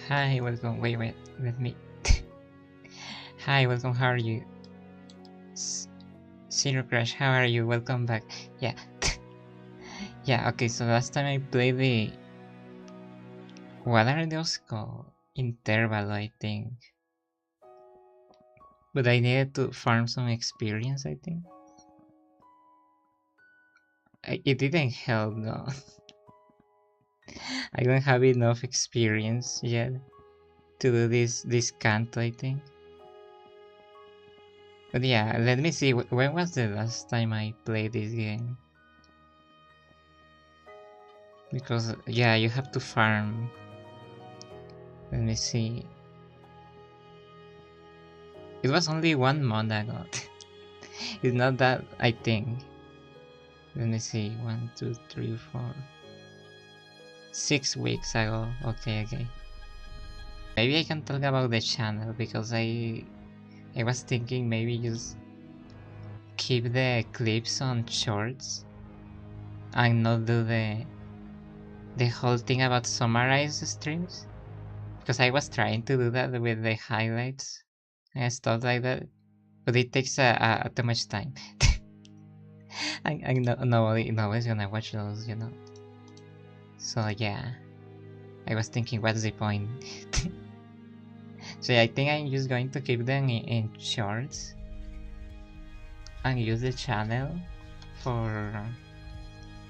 Hi, welcome. Wait, let me. Hi, welcome. How are you? Zero Crash, how are you? Welcome back. Yeah. Yeah, okay, so last time I played the. What are those called? Interval, I think. But I needed to farm some experience, I think. It didn't help though. I don't have enough experience yet to do this canto, I think. But yeah, let me see. When was the last time I played this game? Because yeah, you have to farm. Let me see. It was only 1 month ago. It's not that, I think. Let me see. 1, 2, 3, 4. 6 weeks ago. Okay. Maybe I can talk about the channel because I was thinking maybe just keep the clips on shorts and not do the whole thing about summarize streams, because I was trying to do that with the highlights and stuff like that, but it takes too much time. I nobody is gonna watch those, you know. So yeah, I was thinking, what's the point? So yeah, I think I'm just going to keep them in shorts and use the channel for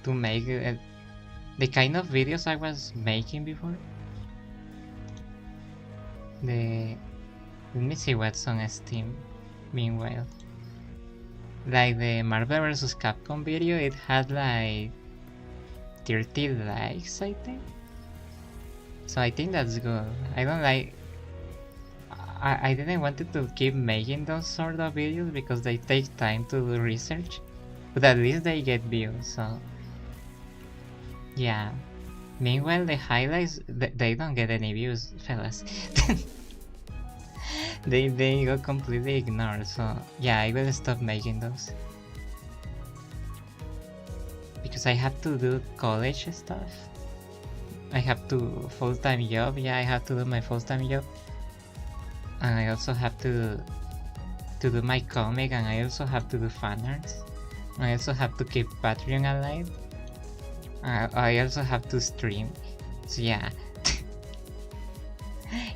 to make the kind of videos I was making before. Let me see what's on Steam. Meanwhile, like the Marvel vs. Capcom video, it had like 30 likes, I think. So I think that's good. I don't like. I didn't want to keep making those sort of videos because they take time to do research, but at least they get views. So yeah. Meanwhile, the highlights they don't get any views, fellas. they got completely ignored. So yeah, I will stop making those because I have to do college stuff. I have to full-time job. Yeah, I have to do my full-time job, and I also have to do my comic, and I also have to do fan arts. I also have to keep Patreon alive. I also have to stream. So yeah,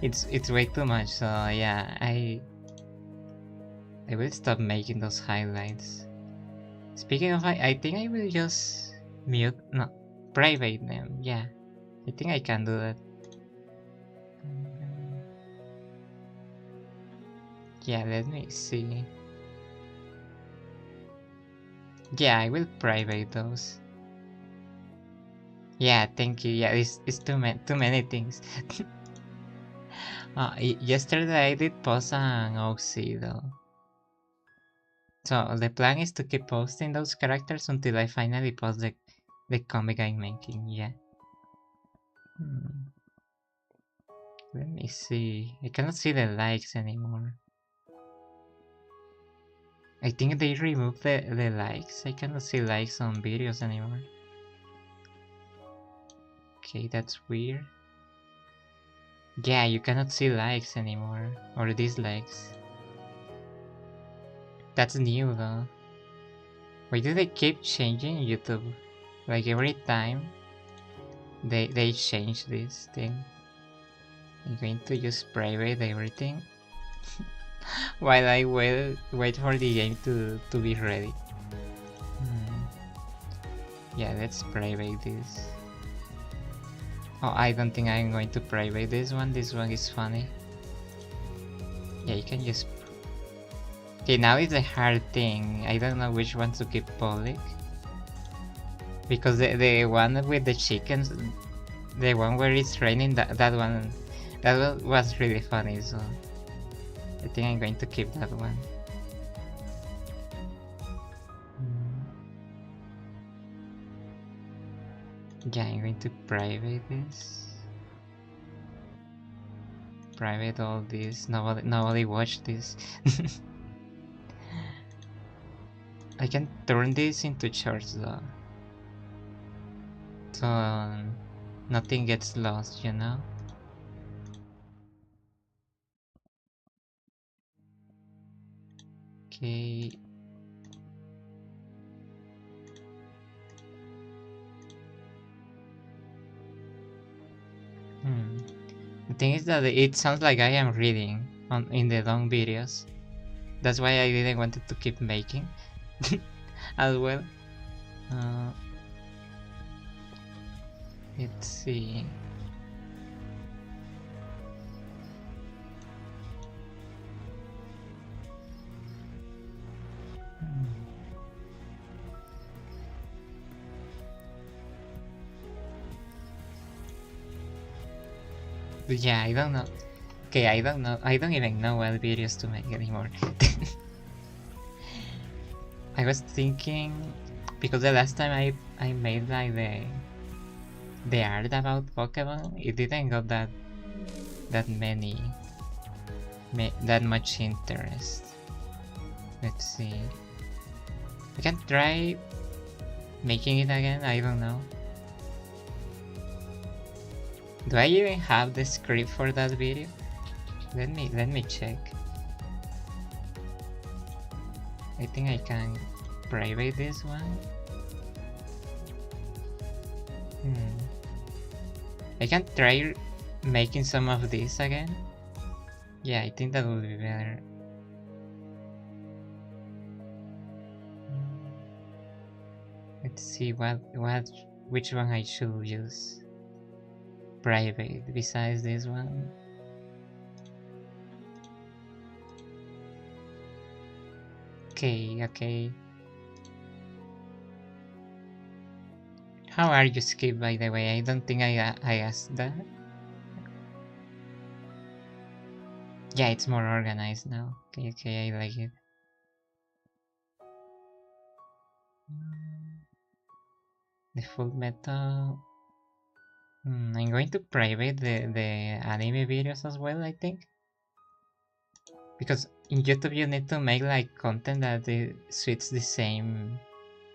it's way too much. So yeah, I will stop making those highlights. Speaking of, I think I will just private them. Yeah, I think I can do that. Yeah, let me see. Yeah, I will private those. Yeah, thank you. Yeah, it's too many things. Yesterday I did post an OC though. So the plan is to keep posting those characters until I finally post the comic I'm making. Yeah. Let me see. I cannot see the likes anymore. I think they removed the likes. I cannot see likes on videos anymore. Okay, that's weird. Yeah, you cannot see likes anymore. Or dislikes. That's new though. Why do they keep changing YouTube? Like every time they change this thing. I'm going to just private everything while I wait for the game to be ready. Yeah, let's private this. Oh, I don't think I'm going to private this one. This one is funny. Yeah, you can just... Okay, now it's a hard thing. I don't know which one to keep public. Because the one with the chickens, the one where it's raining, that one was really funny, so I think I'm going to keep that one. Yeah, I'm going to private this. Private all this. Nobody watch this. I can turn this into shorts though. So nothing gets lost, you know? Okay. The thing is that it sounds like I am reading in the long videos. That's why I didn't wanted to keep making as well. Let's see. Yeah, I don't know. Okay, I don't know. I don't even know what videos to make anymore. I was thinking, because the last time I made like the art about Pokemon, it didn't got that much interest. Let's see. I can try making it again. I don't know. Do I even have the script for that video? Let me check. I think I can private this one. I can try making some of this again. Yeah, I think that would be better. Let's see which one I should use. Private besides this one. Okay. How are you, Skip, by the way? I don't think I asked that. Yeah, it's more organized now. Okay, I like it. The full metal. I'm going to private the anime videos as well, I think. Because in YouTube you need to make like content that suits the same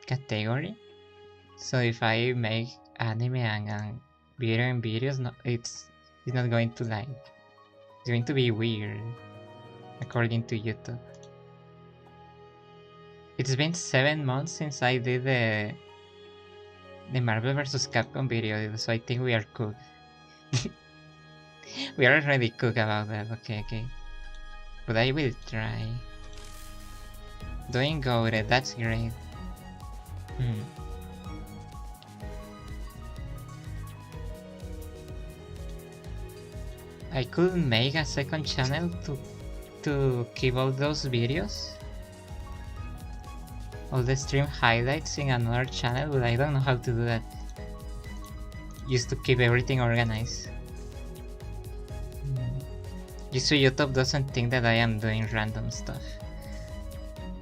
category. So if I make anime and videos, no, it's not going to like. It's going to be weird, according to YouTube. It's been 7 months since I did the Marvel vs. Capcom video, so I think we are cooked. We are already cooked about that. Okay. But I will try. Doing gooooo, that's great. I could make a second channel to keep all those videos, all the stream highlights in another channel, but I don't know how to do that. Just to keep everything organized. Just so YouTube doesn't think that I am doing random stuff.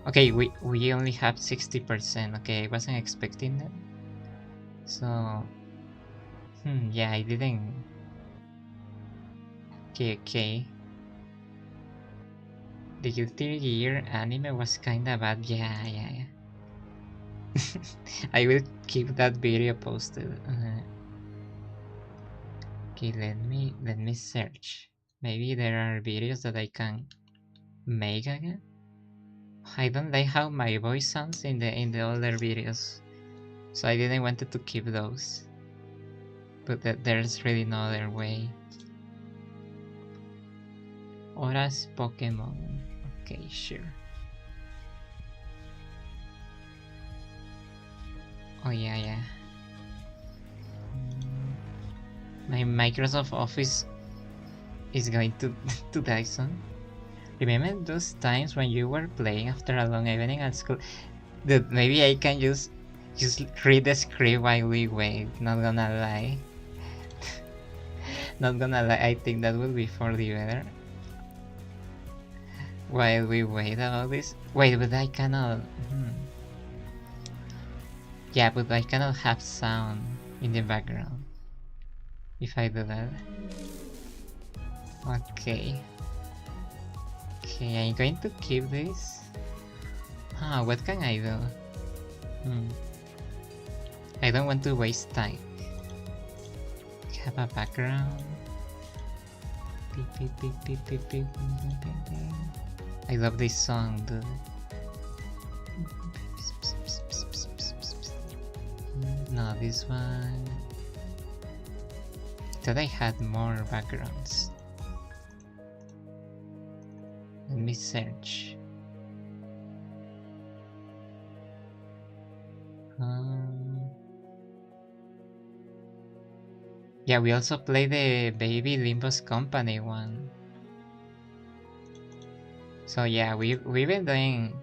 Okay, we only have 60%. Okay, I wasn't expecting that. So, yeah, I didn't. Okay. The Guilty Gear anime was kinda bad. Yeah. I will keep that video posted. Okay, let me search. Maybe there are videos that I can make again. I don't like how my voice sounds in the older videos, so I didn't want to keep those. But there's really no other way. Horas Pokemon. Okay, sure. Oh yeah. My Microsoft Office is going to die soon. Remember those times when you were playing after a long evening at school? Dude, maybe I can just read the script while we wait. Not gonna lie. I think that would be for the better. While we wait about this. Wait, but I cannot. Yeah, but I cannot have sound in the background if I do that. Okay, I'm going to keep this. What can I do? I don't want to waste time. Have a background. I love this song, dude. No, this one. Thought I had more backgrounds. Let me search. Yeah, we also play the baby Limbus Company one. So yeah, we've been doing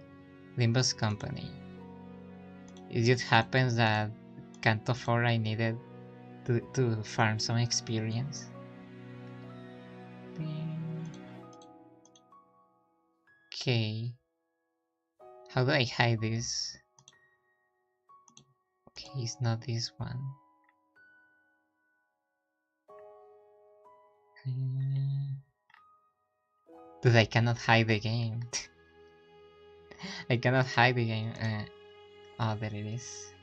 Limbus Company. It just happens that Canto IV I needed to farm some experience. Okay. How do I hide this? Okay, it's not this one. Dude, I cannot hide the game. I cannot hide the game. Oh, there it is.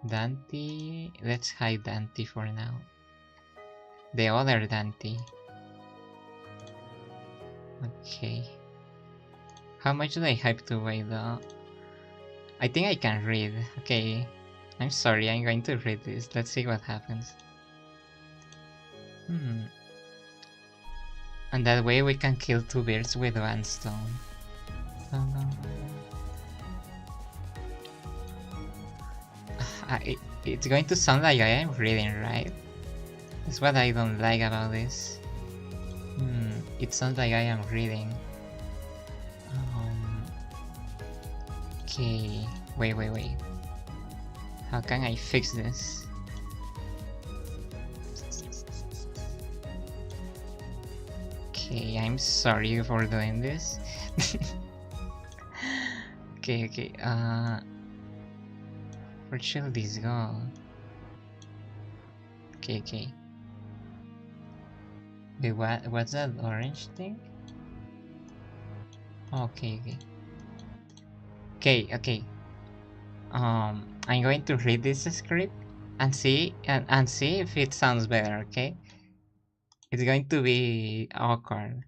Dante. Let's hide Dante for now. The other Dante. Okay. How much do I have to wait though? I think I can read. Okay. I'm sorry, I'm going to read this. Let's see what happens. And that way we can kill 2 birds with 1 stone. It's going to sound like I am reading, right? That's what I don't like about this. It sounds like I am reading. Okay, wait. How can I fix this? Okay, I'm sorry for doing this. Okay, where should this go? Okay. Wait, what's that orange thing? Okay. I'm going to read this script and see if it sounds better, okay? It's going to be awkward.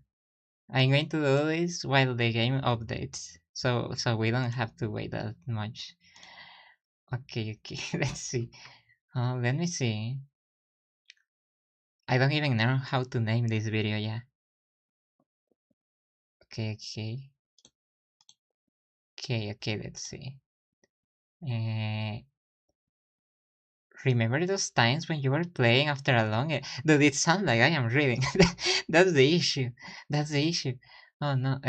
I'm going to do this while the game updates, so we don't have to wait that much. Okay, let's see. Let me see. I don't even know how to name this video yet. Okay, let's see. Remember those times when you were playing after a long... Dude, it sounds like I am reading. That's the issue. Oh no.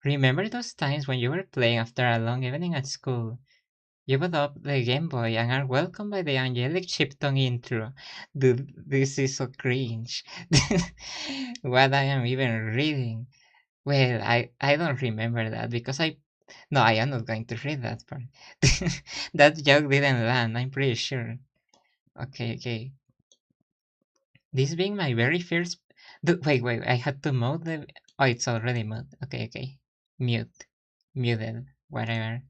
Remember those times when you were playing after a long evening at school? You put up the Game Boy and are welcomed by the angelic chiptune intro. Dude, this is so cringe. What I am even reading? Well, I don't remember that because no, I am not going to read that part. That joke didn't land, I'm pretty sure. Okay. This being my very first... Wait, I had to mute the... Oh, it's already mute. Okay. Muted. Whatever.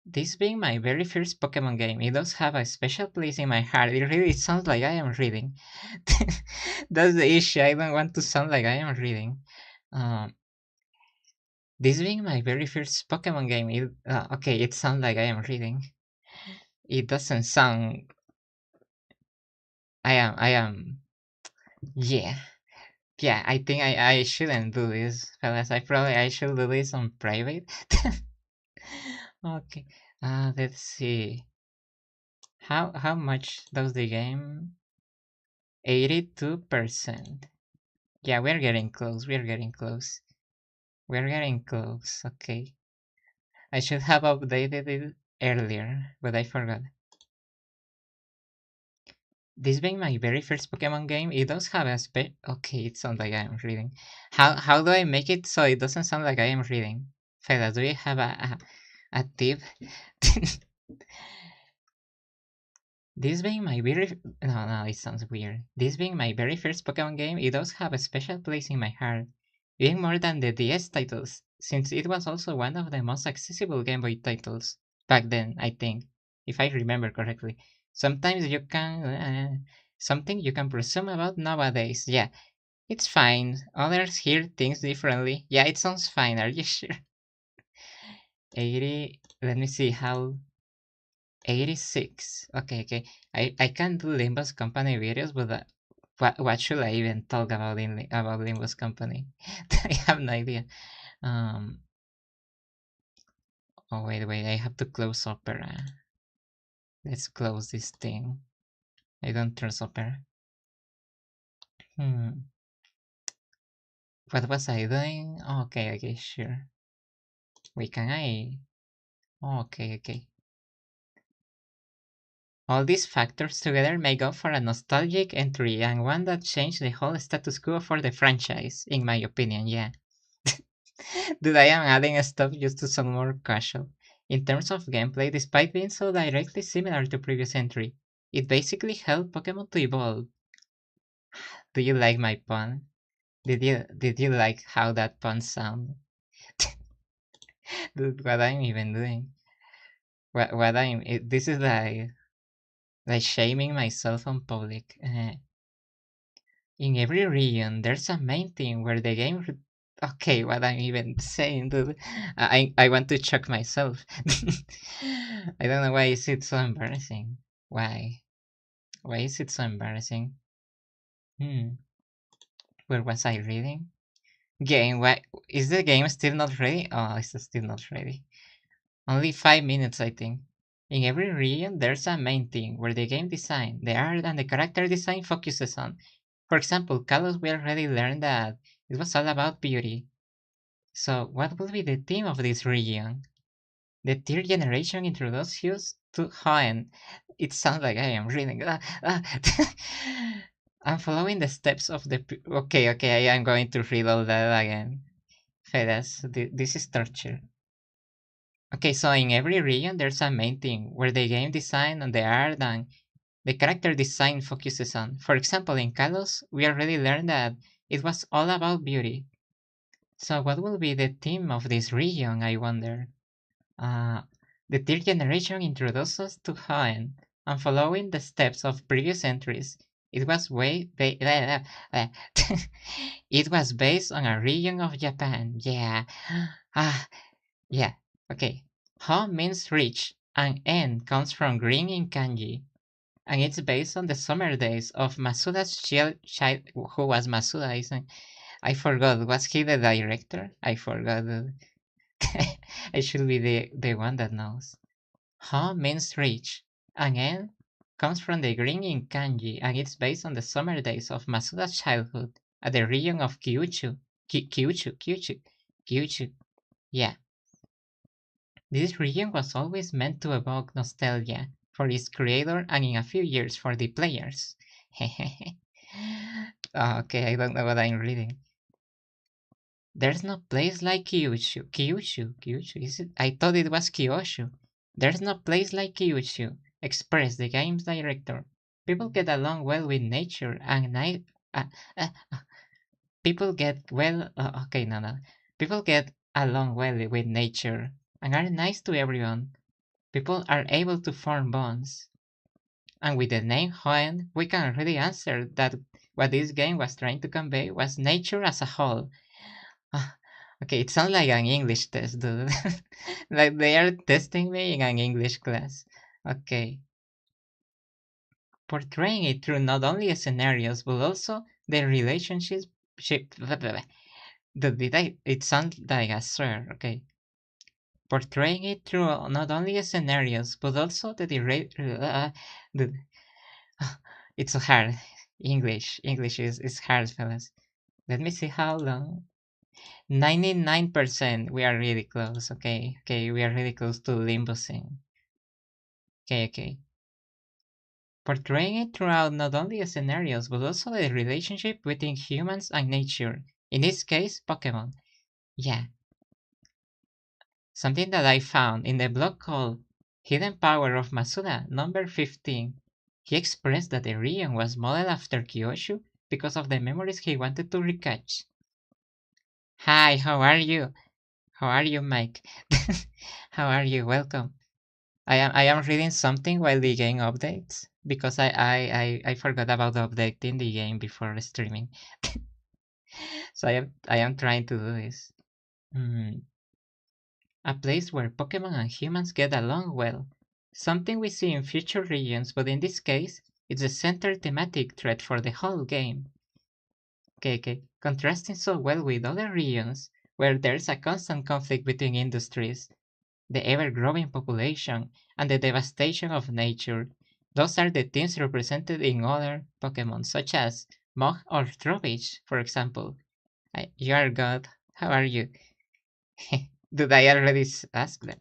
This being my very first Pokemon game, it does have a special place in my heart. It really sounds like I am reading. That's the issue, I don't want to sound like I am reading. This being my very first Pokemon game, it sounds like I am reading. It doesn't sound... I am... Yeah, I think I shouldn't do this, fellas. I should do this on private. Okay, let's see. How much does the game? 82%. Yeah, we're getting close. Okay. I should have updated it earlier, but I forgot. This being my very first Pokemon game, it does have a Okay, it sounds like I am reading. How do I make it so it doesn't sound like I am reading? Feda, do you have a tip? This being my very... No, it sounds weird. This being my very first Pokemon game, it does have a special place in my heart. Even more than the DS titles, since it was also one of the most accessible Game Boy titles back then, I think, if I remember correctly. Sometimes you can... something you can presume about nowadays. Yeah, it's fine. Others hear things differently. Yeah, it sounds fine. Are you sure? 80... Let me see how... 86. Okay, okay. I can do Limbus Company videos, but what should I even talk about about Limbus Company? I have no idea. Um. Oh wait, wait. I have to close Opera. Let's close this thing. I don't trust Opera. Hmm. What was I doing? Okay, okay, sure. Wait, can I? Okay, okay. All these factors together make up for a nostalgic entry and one that changed the whole status quo for the franchise, in my opinion, yeah. Dude, I am adding stuff just to sound more casual. In terms of gameplay, despite being so directly similar to previous entry, it basically helped Pokemon to evolve. Do you like my pun? Did you like how that pun sound? Dude, what I'm even doing? What this is like shaming myself on public. In every region, there's a main theme where the game. Okay, what I'm even saying, dude. I want to choke myself. I don't know why is it so embarrassing. Why? Why is it so embarrassing? Hmm. Where was I reading? Game. Why is the game still not ready? Oh, it's still not ready. Only 5 minutes, I think. In every region, there's a main theme where the game design, the art, and the character design focuses on. For example, Kalos, we already learned that it was all about beauty. So, what will be the theme of this region? The third generation introduced us to Hoenn. It sounds like I am reading. I'm following the steps of the. Okay, okay, I am going to read all that again. Fedas, this is torture. Okay, so in every region, there's a main theme where the game design and the art and the character design focuses on. For example, in Kalos, we already learned that it was all about beauty. So, what will be the theme of this region, I wonder? Uh, the third generation introduced us to Hoenn, and following the steps of previous entries, it was it was based on a region of Japan. Yeah. Ah, yeah. Okay. Ho means rich, and En comes from green in kanji, and it's based on the summer days of Masuda's child. Who was Masuda? Isn't I forgot. Was he the director? I forgot. I should be the one that knows. Ha means rich, and En comes from the green in kanji, and it's based on the summer days of Masuda's childhood at the region of Kyushu. Kyushu. Yeah, this region was always meant to evoke nostalgia for its creator and in a few years for the players. Okay, I don't know what I'm reading. There's no place like Kyushu. Kyushu, is it? I thought it was Kyoshu. There's no place like Kyushu, expressed the game's director. People get along well with nature and uh, uh, uh, people get well. Okay, no. People get along well with nature and are nice to everyone. People are able to form bonds. And with the name Hoenn, we can really answer that what this game was trying to convey was nature as a whole. Ah, okay, it sounds like an English test, dude. Like they are testing me in an English class. Okay. Portraying it through not only scenarios, but also the relationships. It sounds like a swear, okay. Portraying it through not only scenarios, but also the it's so hard. English is hard, fellas. Let me see how long. 99%. We are really close. Okay, okay, we are really close to limbusing. Okay, okay. Portraying it throughout not only scenarios, but also the relationship between humans and nature. In this case, Pokemon. Yeah. Something that I found in the blog called Hidden Power of Masuda, number 15. He expressed that the region was modeled after Kyoshu because of the memories he wanted to recatch. Hi, how are you? How are you, Mike? How are you? Welcome. I am reading something while the game updates because I forgot about updating the game before streaming. So I am trying to do this. A place where Pokemon and humans get along well. Something we see in future regions, but in this case, it's the center thematic thread for the whole game. Okay. Contrasting so well with other regions, where there's a constant conflict between industries, the ever-growing population, and the devastation of nature. Those are the themes represented in other Pokemon, such as Mog or Trubbish, for example. You are God. How are you? Did I already ask that?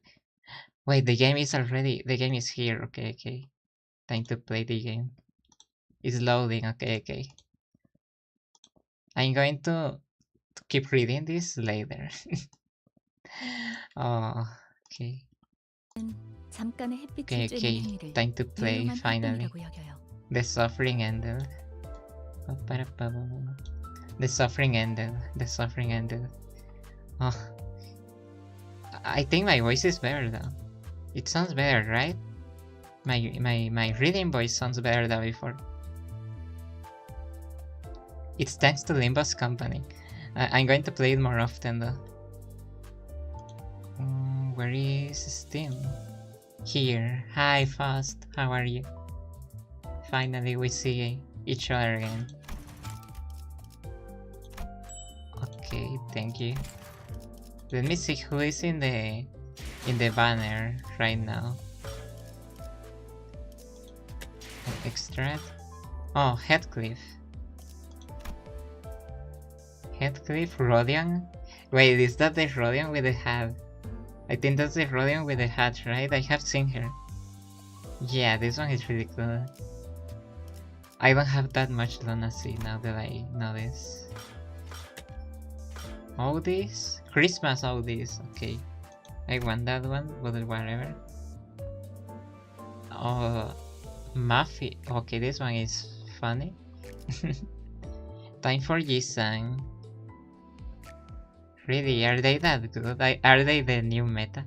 Wait, the game is here. Okay. Time to play the game. It's loading. Okay. I'm going to keep reading this later. Oh, okay. Okay. Time to play finally. The suffering ended. The suffering ended. Oh, I think my voice is better though. It sounds better, right? My reading voice sounds better than before. It's thanks to Limbus company. I'm going to play it more often though. Where is Steam? Here. Hi, Fast. How are you? Finally, we see each other again. Okay, thank you. Let me see who is in the banner right now. Extract. Oh, Heathcliff. Rodion. Wait, is that the Rodion with the hat? I think that's the Rodion with the hat, right? I have seen her. Yeah, this one is really cool. I don't have that much lunacy now that I know this. All this? Christmas all this, okay. I want that one, but whatever. Oh, Muffy. Okay, this one is funny. Time for Jisang. Really, are they that good? Are they the new meta?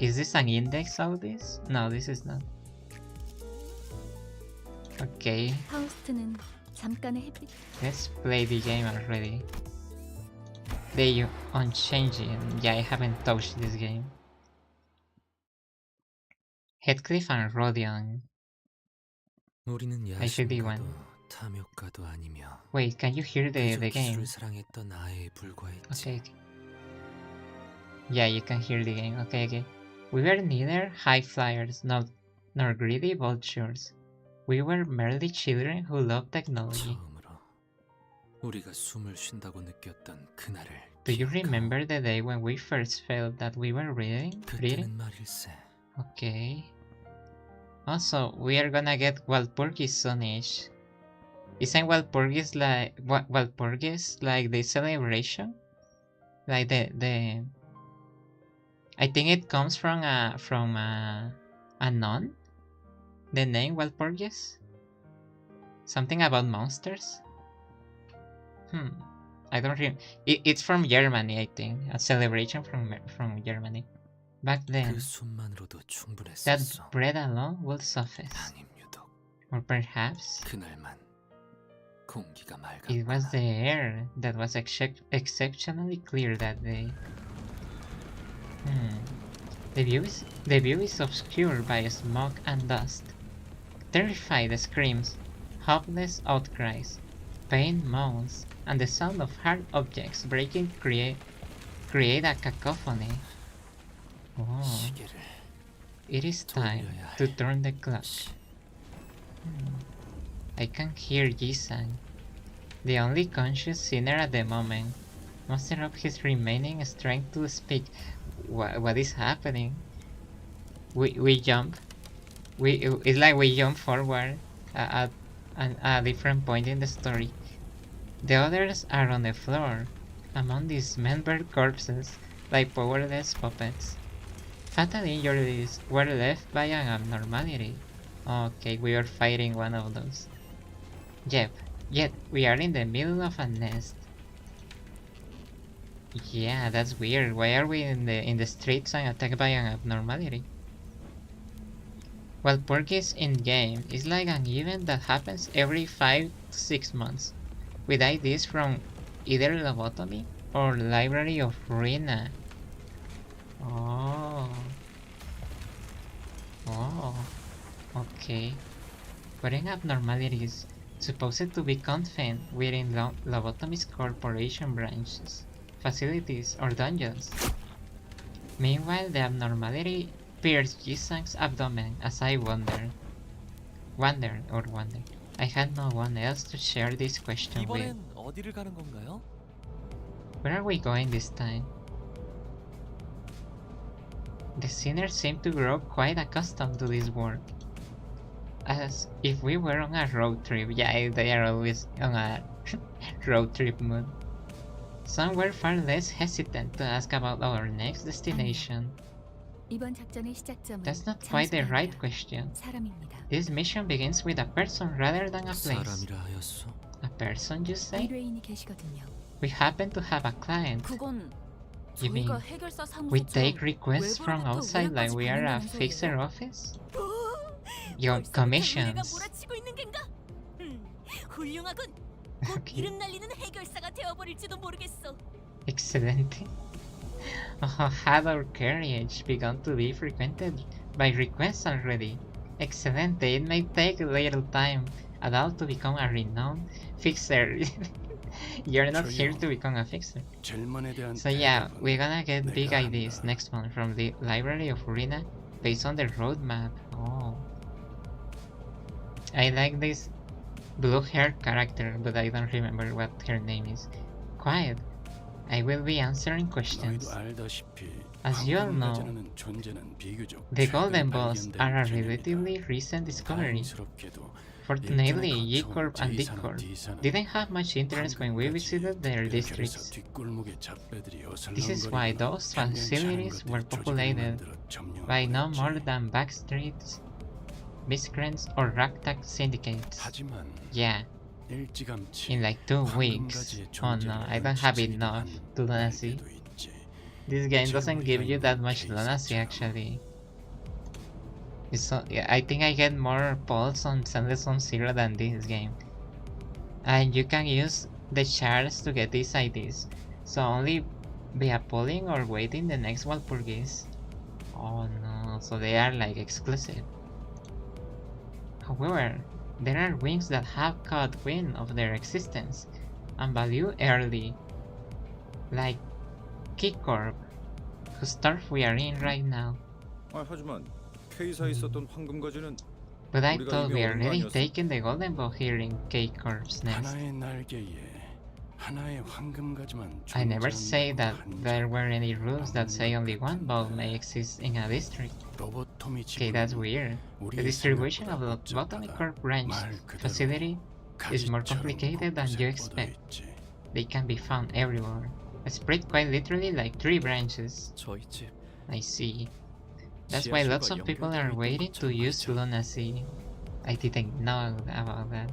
Is this an index of this? No, this is not. Okay. Let's play the game already. They unchanging. Yeah, I haven't touched this game. Heathcliff and Rodion. I should be one. Wait, can you hear the game? Okay. Yeah, you can hear the game. Okay. We were neither high flyers nor greedy vultures. We were merely children who loved technology. Do you remember the day when we first felt that we were breathing? Okay. Also, we are gonna get Walpurgis soonish. Isn't Walpurgis like the celebration? Like the I think it comes from a nun? The name Walpurgis? Something about monsters? I don't remember. It's from Germany, I think. A celebration from Germany. Back then, that bread alone will suffice. Or perhaps it was the air that was exceptionally clear that day. The view is obscured by smoke and dust. Terrified screams, hopeless outcries, pain moans, and the sound of hard objects breaking create a cacophony. Oh. It is time to turn the clock. I can hear Jisang, the only conscious sinner at the moment, muster up his remaining strength to speak. What is happening? We jump. It's like we jump forward at a different point in the story. The others are on the floor, among dismembered corpses, like powerless puppets. Fatal injuries were left by an abnormality. Okay, we are fighting one of those. Yet we are in the middle of a nest. Yeah, that's weird. Why are we in the streets and attacked by an abnormality? Well, Porky's in-game is like an event that happens every 5 to 6 months, with ideas from either Lobotomy or Library of Ruina. Oh. Oh, okay. Putting abnormalities supposed to be confined within lobotomy's corporation branches, facilities, or dungeons. Meanwhile, the abnormality pierced Jisang's abdomen as I wondered. I had no one else to share this question with. 이번엔 어디를 가는 건가요? Where are we going this time? The sinners seem to grow quite accustomed to this work. As if we were on a road trip. Yeah, they are always on a road trip mood. Some were far less hesitant to ask about our next destination. 이번 작전의 시작점은 That's not quite the right 장소가 아니라 question. 사람입니다. This mission begins with a person rather than a place. 사람이라 하였소. A person, you say? 의뢰인이 계시거든요. We happen to have a client. 그건 You mean 저희가 해결사 we 사무소처럼 take requests from 외부로부터 outside like we are a 의뢰까지 fixer 받는다는 office? Your 벌써부터 commissions. 의뢰가 몰아치고 있는 겐가? 훌륭하군. 곧 Okay. 이름 날리는 해결사가 되어버릴지도 모르겠어. Excelente. Oh, had our carriage begun to be frequented by requests already? Excelente, it may take a little time at all to become a renowned fixer. You're not here to become a fixer. So yeah, we're gonna get big ideas next month from the Library of Urina based on the roadmap. Oh. I like this blue-haired character, but I don't remember what her name is. Quiet. I will be answering questions. As you all know, the golden balls are a relatively recent discovery. Fortunately, G Corp and D Corp didn't have much interest when we visited their districts. This is why those facilities were populated by no more than backstreets, miscreants, or ragtag syndicates. Yeah, in like 2 weeks. Oh no, I don't have enough to lunacy. This game doesn't give you that much lunacy actually. Yeah, I think I get more pulls on Sendless Zone Zero than this game. And you can use the shards to get these IDs. So only via pulling or waiting the next Walpurgis. Oh no, so they are like exclusive. However, there are wings that have caught wind of their existence and value early, like Keycorp, whose turf we are in right now. 하지만 K사에 있었던 황금가지는 But I 우리가 thought 이미 we 얻은 거 already 아니었어? taken the golden bow here in Keycorp's nest. 하나의 날개에 하나의 황금가지만 I never say that 존재한다고 there were any rules that say only one bow may exist in a district. 로보토미 Okay, that's weird. The distribution of the Botany Corp branch facility is more complicated than you expect. They can be found everywhere, spread quite literally like 3 branches. 저희 집 I see. That's why lots of people are waiting to use lunacy. I didn't know about that.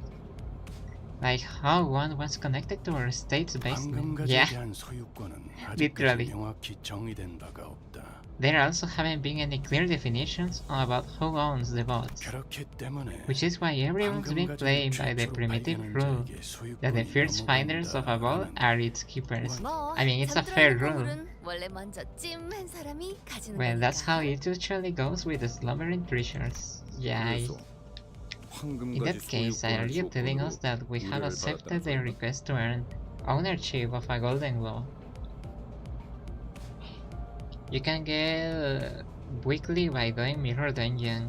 Like how one was connected to our state's basement. 황금가지에 Yeah, 대한 소유권은 literally. 아직까지 명확히 정의된 바가 없다. There also haven't been any clear definitions about who owns the bots, 그렇기 때문에 which is why everyone's been playing by the primitive rule that the first finders of a bot are its keepers. I mean, it's a fair rule. 원래 먼저 찜한 사람이 가지는 Well, that's how 거니까. it usually goes with the slumbering treasures. Yeah, 그래서 in 황금가지 that case, are you telling us 소유권으로 that we have 의뢰를 accepted 받았다는 the 소리인가? request to earn ownership of a golden law? You can get weekly by doing mirror dungeon,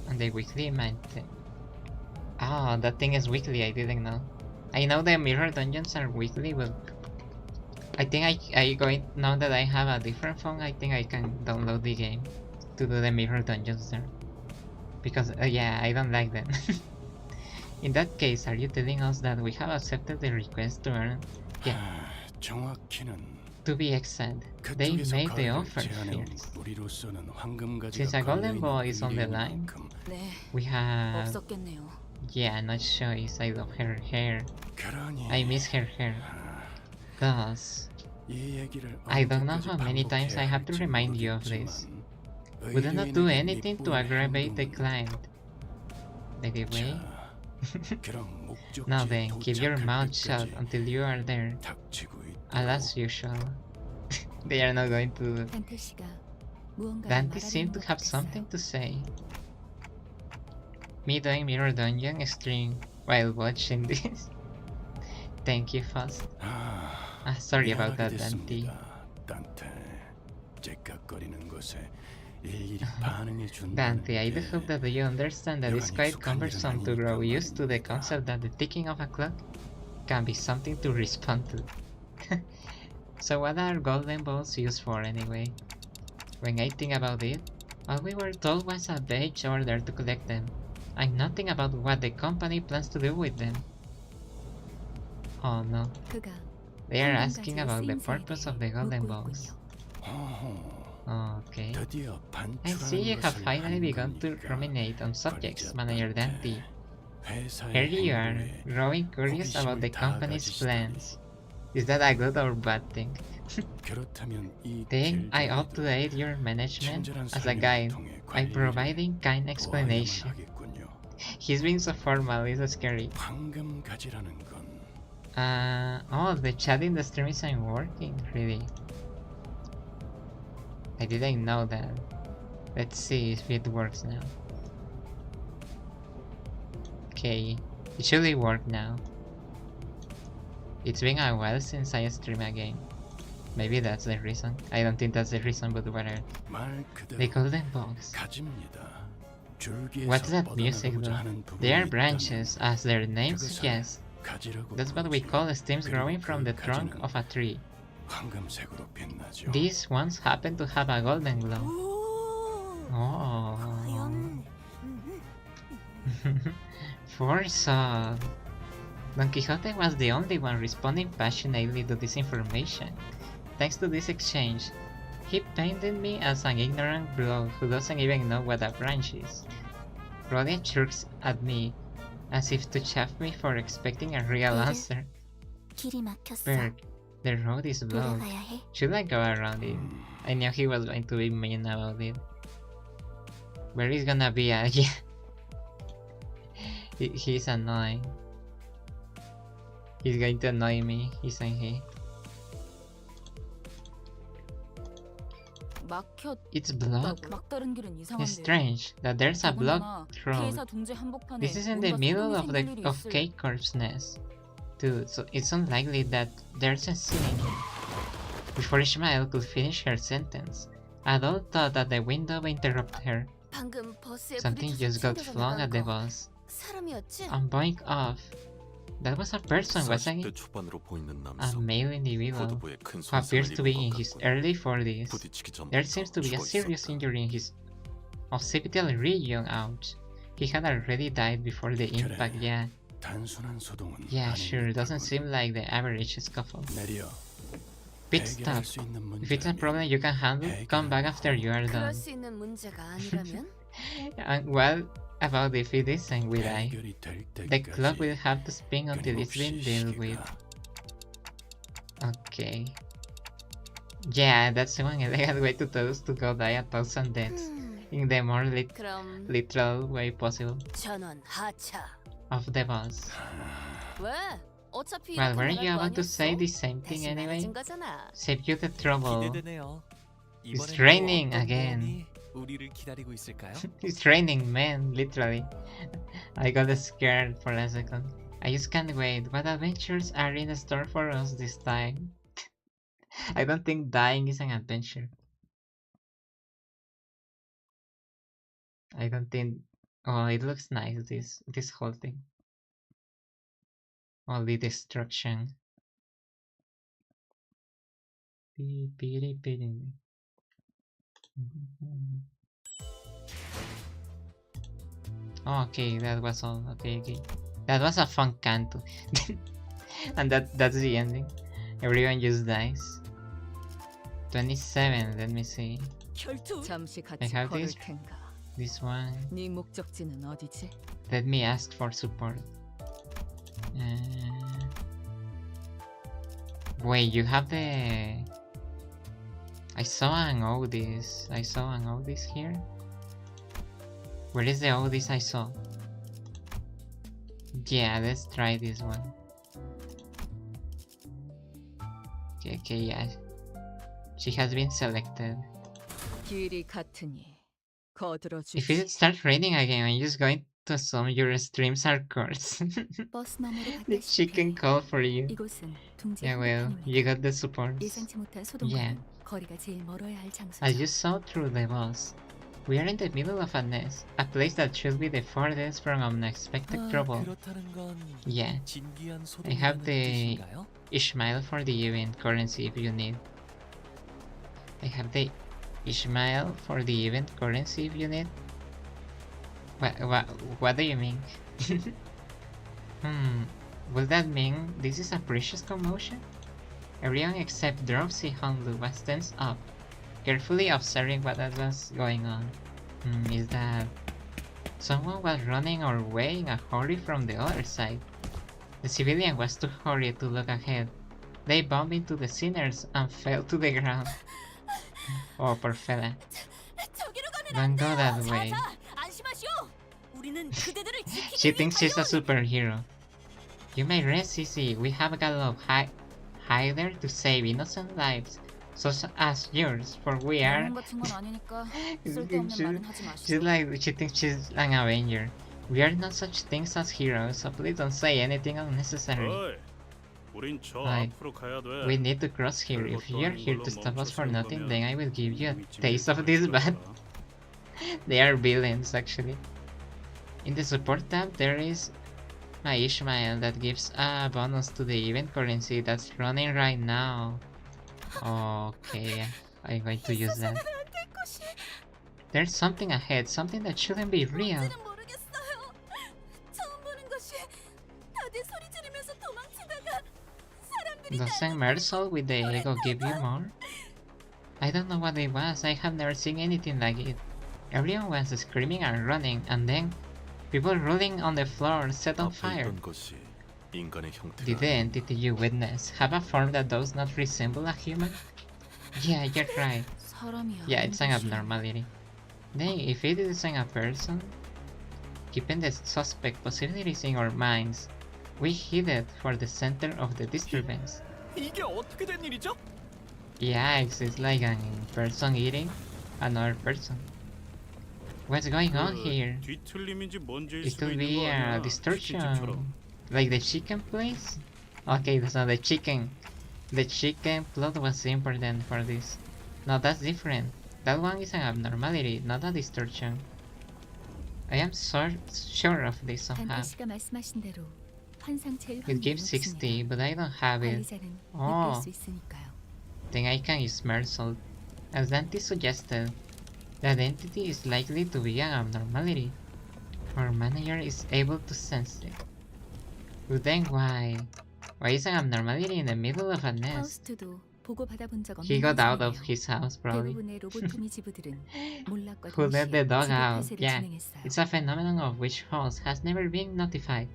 and the weekly might. Ah, that thing is weekly. I didn't know. I know the mirror dungeons are weekly, but I think I going now that I have a different phone. I think I can download the game to do the mirror dungeons there. Because yeah, I don't like them. In that case, are you telling us that we have accepted the request to earn? Yeah, 정확히는 to be exact, they 그쪽에서 made the 거래를 offer 제안해온 first. 우리로서는 황금가지가 Since a golden 걸려있는 ball is on the 일인 line, 만큼 네, we have. 없었겠네요. Yeah, not choice. I love her hair. 그러니 I miss her hair. Thus, 이 얘기를 I don't know 언제까지 how many times I have to 반복해야 remind 할지 you of this. 모르겠지만 We do not do 의뢰인에게 anything to 니뿐의 aggravate the 행동은 client. By the way, 자, 그럼 목적지에 now then, keep your 도착할 mouth shut 때까지 until you are there. 닥치고 있도록 And as usual, they are not going to. 한태 씨가 Dante seemed to have something to say. Me doing Mirror Dungeon stream while watching this. Thank you, Fast. Sorry about that, Dante. Dante, I do hope that you understand that it's quite cumbersome to grow used to the concept that the ticking of a clock can be something to respond to. So what are golden balls used for anyway? When I think about it, all we were told was a beige order to collect them, and nothing about what the company plans to do with them. Oh no. They are asking about the purpose of the golden balls. Okay. I see you have finally begun to ruminate on subjects, Manager Dante. Here you are, growing curious about the company's plans. Is that a good or bad thing? Then I ought to aid your management as a guide by providing kind explanation. He's being so formal, it's scary. Oh, the chat in the stream isn't working, really. I didn't know that. Let's see if it works now. Okay, it should work now. It's been a while since I stream again. Maybe that's the reason. I don't think that's the reason, but whatever. The golden box. What's that music though? They are branches, as their name suggests. That's what we call stems growing from the trunk of a tree. These ones happen to have a golden glow. Oh. Foresaw. Don Quixote was the only one responding passionately to this information. Thanks to this exchange, he painted me as an ignorant bloke who doesn't even know what a branch is. Rhodia chirps at me as if to chaff me for expecting a real answer. Bird, the road is blocked. Should I go around it? I knew he was going to be mean about it. Where is gonna be a... yeah. He's annoying. He's going to annoy me, isn't he? It's blocked. It's strange that there's a blocked road. This is in the middle of Cake Corp's nest. Dude, so it's unlikely that there's a scene. Before Ishmael could finish her sentence, Adol thought that the window interrupted her. Something just got flung at the bus. I'm boink off. That was a person, wasn't it? A male individual who appears to be in his early 40s. There seems to be a serious injury in his occipital region. Ouch. He had already died before the impact, yeah. Yeah, sure, doesn't seem like the average scuffle. Pit stop. If it's a problem you can handle, come back after you are done. And what about if it isn't, will I? The clock will have to spin until it's been dealt with. Okay. Yeah, that's one elegant way to tell us to go die 1,000 deaths. In the more literal way possible. Of the boss. Well, weren't you about to say the same thing anyway? Save you the trouble. It's raining again. It's raining, man, literally. I got scared for a second. I just can't wait. What adventures are in store for us this time? I don't think dying is an adventure. I don't think... Oh, it looks nice, this whole thing. All the destruction. Oh, okay, that was all. Okay. That was a fun canto. And that's the ending. Everyone just dies. 27, let me see. I have this one. Let me ask for support. Wait, you have the... I saw an Odis. Here. Where is the Odis I saw? Yeah, let's try this one. Okay, yeah. She has been selected. 길이 같으니 거들어 If it 주지. starts raining again, I'm just going to assume your streams are cursed. 버스 너머로 The chicken call for you. 이곳은 둥지 Yeah, well, you got the supports. 예상치 못한 Yeah. 소동과는 거리가 제일 멀어야 할 장소죠. As you saw through the walls, we are in the middle of a nest, a place that should be the farthest from unexpected trouble. 그렇다는 건 Yeah. 진기한 I have 소동이라는 the 뜻인가요? Ishmael for the event currency if you need. I have the Ishmael for the event currency if you need. What do you mean? Will that mean this is a precious commotion? Everyone except Dropsy Honlu was tense up, carefully observing what was going on. Is that someone was running our way in a hurry from the other side? The civilian was too hurried to look ahead. They bumped into the sinners and fell to the ground. Oh, poor fella. 저기로 가면 Don't go that way. 자, 안심하시오. 우리는 그대들을 지키기 She 위해 thinks she's a 달려온- superhero. You may rest easy. We have got a hider to save innocent lives, such as yours, for we are. 다른 같은 건 아니니까 쓸데없는 말은 하지 She's 마시오. like, she thinks she's an Avenger. We are not such things as heroes, so please don't say anything unnecessary. 어이, 우린 저 Like, 앞으로 가야 돼. We need to cross here. If you're here to stop us for nothing, then I will give you a taste of this, but they are villains actually. In the support tab, there is my Ishmael that gives a bonus to the event currency that's running right now. Okay, I'm going to use that. There's something ahead, something that shouldn't be real. 뭔지는 모르겠어요. 처음 보는 것이 다들 소리 지르면서 도망치다가 사람들이 Doesn't Mersal with the ego give you more? I don't know what it was, I have never seen anything like it. Everyone was screaming and running, and then people rolling on the floor set on fire. 것이 인간의 형태가 Did the entity you witness have a form that does not resemble a human? Yeah, you're right. 사람이 Yeah, it's an abnormality. Then, if it isn't a person, keeping the suspect possibilities in our minds, we headed for the center of the disturbance. 이게 어떻게 된 일이죠? Yeah, it's like a person eating another person. What's going on here? 뒤틀림인지 뭔지일 It 수도 could 있는 be 거 a 아니야? distortion. 치킨집처럼. Like the chicken place? Okay, that's not the chicken. The chicken plot was important for this. No, that's different. That one is an abnormality, not a distortion. I am sure of this somehow. 단테 씨가 말씀하신 대로 환상체일 It gives 60, but I don't have it. 관리자는 Oh. 느낄 수 있으니까요. Then I can use Mersal. As Dante suggested, that entity is likely to be an abnormality. Our manager is able to sense it. But then why? Why is an abnormality in the middle of a nest? 파우스트도 보고 받아본 적 없는 He got out of 현상이에요. his house probably. 대부분의 로보토미 지부들은 몰락과 Who let the dog 동시에 out? 지부 폐쇄를 Yeah, 진행했어요. it's a phenomenon of which host has never been notified.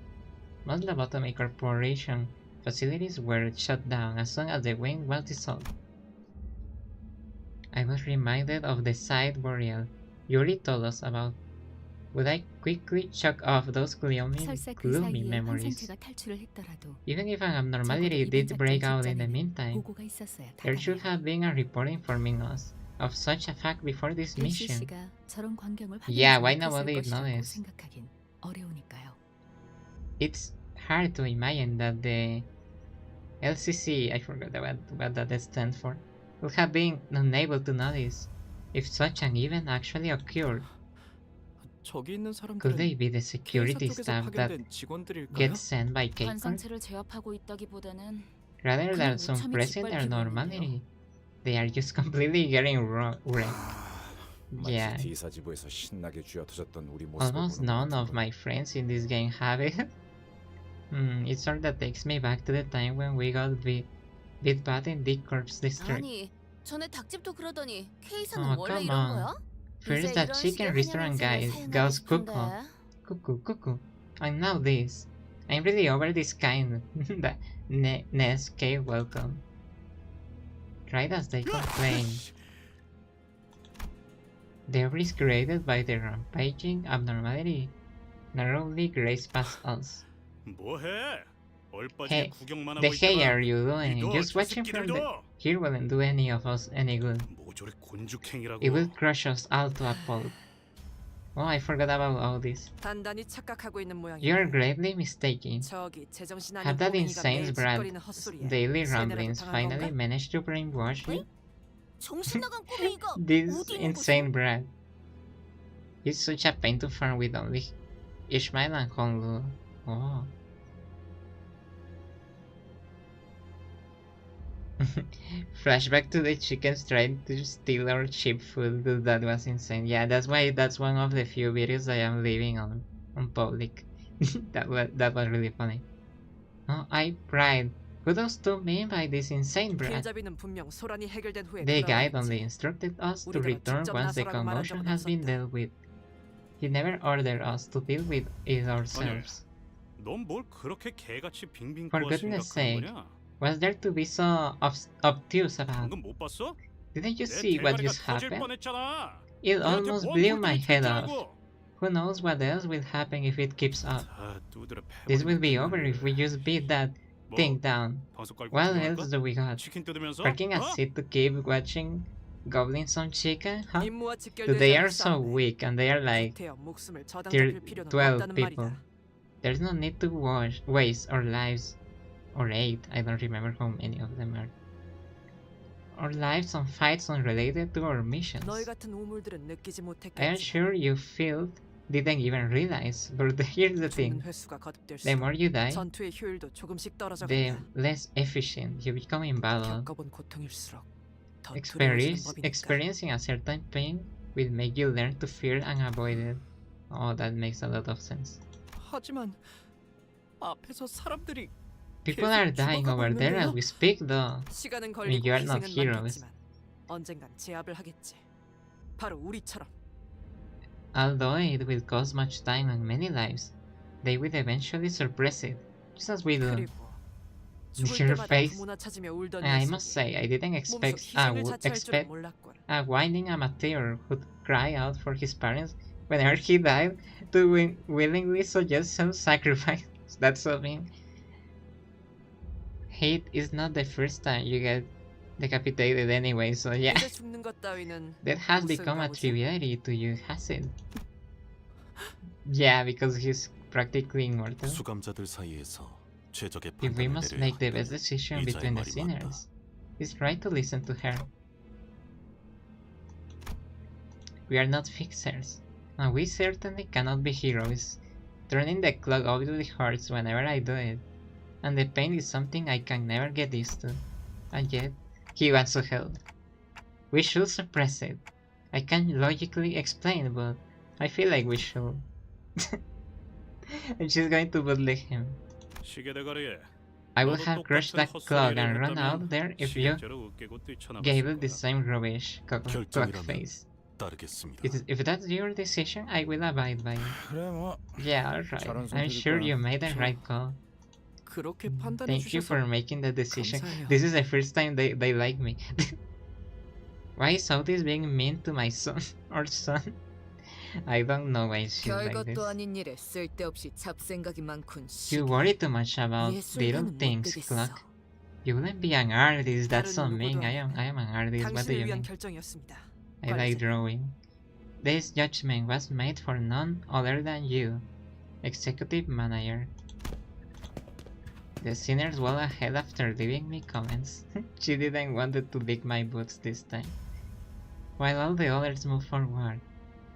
Most lobotomy corporation facilities were shut down as soon as the wing was dissolved. I was reminded of the side burial Yuri told us about. Would I quickly chuck off those gloomy 설사 그 사이에 memories? 환상체가 탈출을 했더라도 Even if an abnormality did break out in the meantime, 보고가 있었어야 there should 다행이에요. have been a report informing us of such a fact before this 일시 mission. 씨가 저런 광경을 Yeah, 확인하지 why 못했을 nobody 것이라고 noticed? 생각하긴 어려우니까요. It's hard to imagine that the LCC, I forgot what that stands for, would have been unable to notice if such an event actually occurred. 저기 있는 Could they 사람들은 be the K사 security 쪽에서 staff that 파견된 직원들일까요? gets sent by K-Corp? 환상체를 제압하고 있다기보다는 Rather than 그냥 some 무참히 present their 짓밟히고 normality, they are just completely getting wrecked. Yeah. 마치 D사지부에서 신나게 쥐어터졌던 우리 모습을 Almost 보는 none 것 of 같은 my friends in this game have it. It sort of takes me back to the time when we got bit bad in D Corp's district. 아니, 전에 닭집도 그러더니 K사는 Oh, 원래 come 이런 on. 거야? First 이제 that 이런 chicken 식의 restaurant guy 환영행세를 goes 사용하고 cuckoo, 싶은데. cuckoo, cuckoo, and now this. I'm really over this kind. The Nescape welcome. Right as they complain. The risk created by the rampaging abnormality narrowly grazed past us. 뭐해? 얼빠지게 Hey, 구경만 the 하고 hell 있다가 are you doing? 이거 Just 저 watching from the 새끼들도 here wouldn't do any of us any good. 모조리 군죽행이라고. It will crush us all to a pulp. Oh, I forgot about all this. 단단히 착각하고 있는 모양이야. You're gravely mistaken. 저기 제정신 Have 아닌 that 꼬맹이가 insane 매일 brat 짓거리는 헛소리에 daily 세뇌라도 ramblings 당한 finally 건가? managed to brainwash you? 정신 나간 꼬맹이가 This 어디 있는 insane brat. He's such a pain to farm with only Ishmael and Honlu. Oh. Flashback to the chickens trying to steal our cheap food. Dude, that was insane. Yeah, that's why that's one of the few videos I am leaving on public. that was really funny. Oh, I pride. Who does to mean by this insane brat? 길잡이는 분명 소란이 해결된 후에 The guide 돌아오겠지. only instructed us to 우리가 return 직접 once the 나서라고 말한 commotion 적은 has been 없었다. dealt with. He never ordered us to deal with it ourselves. 넌 뭘 그렇게 개같이 빙빙 For 꼬아 goodness 생각하는 sake. 거냐? What's there to be so obtuse about? 방금 못 봤어? Didn't you 내 see what 대가리가 just 터질 happened? 뻔했잖아. It 너한테 almost 뭔 blew 물건이 my 튈줄 head off. 알고. Who knows what else will happen if it keeps up? 다 두드려 This will be 패버리면 over if we just beat that 뭐, thing down. 방석 깔고 What 들어갈까? else do we got? 치킨 뜯으면서? Parking a 어? seat to keep watching gobbling some chicken? Huh? 임무와 Dude, 직결된 they are so 싸움에 weak and they are like 태어 목숨을 tier 저당잡힐 필요는 12 없다는 people. 말이다. There's no need to waste our lives, or 8, I don't remember how many of them are. Our lives on fights unrelated to our missions. 너희 같은 우물들은 느끼지 I am 못했겠지. sure you didn't even realize, but here's the 죽는 thing. 횟수가 거듭될수록 The more you die, 전투의 효율도 조금씩 떨어져 the 간다. less efficient you become in battle. 겪어본 고통일수록 더 두려워지는 법이니까. Experiencing a certain pain will make you learn to fear and avoid it. Oh, that makes a lot of sense. 하지만 앞에서 사람들이 People are dying over there as we speak, though. 시간은 I mean, 걸리고 you are not 희생은 heroes. 많겠지만 언젠간 제압을 하겠지. 바로 우리처럼. Although it will cost much time and many lives, they will eventually suppress it, just as we do. 그리고 죽을 Your 때마다 face. 부모나 찾으며 울던 I 녀석이 must say, I didn't 몸소 expect 희생을 자처할 줄은 expect 몰랐군. a whining amateur who'd cry out for his parents whenever he died to willingly suggest self-sacrifice. That's so mean. Hate is not the first time you get decapitated anyway, so yeah. 이제 죽는 것 따위는 That has 무슨 become a 가오지? triviality to you, has it? Yeah, because he's practically immortal. 수감자들 사이에서 최적의 If we 판단을 must 내려야 make the 한다면 best decision 이자의 between the 말이 맞다. sinners, it's right to listen to her. We are not fixers, and we certainly cannot be heroes. Turning the clock obviously hurts whenever I do it, and the pain is something I can never get used to. And yet, he wants to help. We should suppress it. I can't logically explain, but I feel like we should. And she's going to bootleg him. 시계 대가리에 I would 너도 have crushed 똑같은 that clock and 헛소리를 run 했다면 out there if you 시계째로 웃기고 뛰쳐나갔을 gave it the 거야. same rubbish, clock 결정이라면 face. 따르겠습니다. If that's your decision, I will abide by it. 그래 뭐 Yeah, alright. I'm sure you made the right call. 그렇게 판단해 Thank you 주셔서 for making the decision. 감사해요. This is the first time they like me. Why is Saudis being mean to my son or son? I don't know why she's like this. 별것도 아닌 일에 쓸데없이 잡생각이 많군. You worry too much about little 예술가는 못 things, 되겠어. Clock. You wouldn't be an artist, that's so 다른 mean. 누구도 I am an artist, what do 당신을 you 위한 mean? 결정이었습니다. I like drawing. This judgment was made for none other than you, executive manager. The sinners well ahead after leaving me comments. She didn't wanted to lick my boots this time. While all the others moved forward,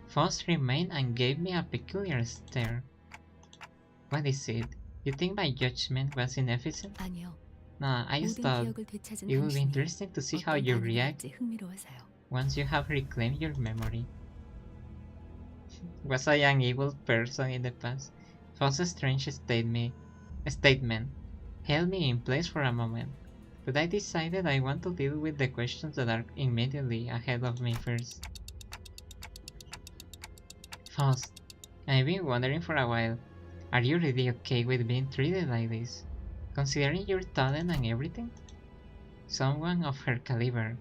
Foss remained and gave me a peculiar stare. What is it? You think my judgment was inefficient? 아니요. Nah, I just 모든 thought 기억을 되찾은 it would be 당신이 interesting to see how 어떤 you 반응을 react 할지 흥미로워서요. once you have reclaimed your memory. Was I an evil person in the past? Foss's strange statement held me in place for a moment, but I decided I want to deal with the questions that are immediately ahead of me first. Foss, I've been wondering for a while, are you really okay with being treated like this? Considering your talent and everything? Someone of her caliber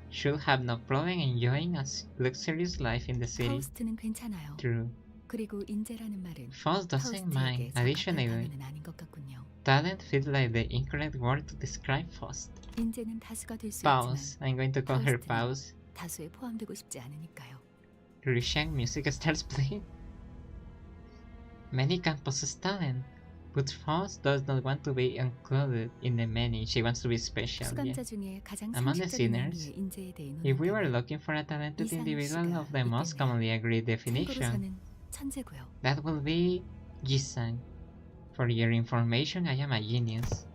should have no problem enjoying a luxurious life in the city. 파우스트는 괜찮아요. True. 그리고 인재라는 말은 Foss doesn't mind. 파우스트에게 적합한 Additionally, 단어는 아닌 것 같군요. talent feels like the incorrect word to describe Faust. 인재는 다수가 될 수 있지만 Pause. I'm going to call her Pause. 다수에 포함되고 싶지 않으니까요. Rishank music starts playing. Many can possess talent, but Faust does not want to be included in the many. She wants to be special. 수감자 Yeah. 중에 가장 Among the 상식적인 sinners, 의미의 인재에 대해 If we were 논한다면 looking for a talented 이상욱 individual 씨가 of the most 있겠네요. commonly agreed 참고로 definition, 저는 천재고요. that will be Jisang. For your information, I am a genius.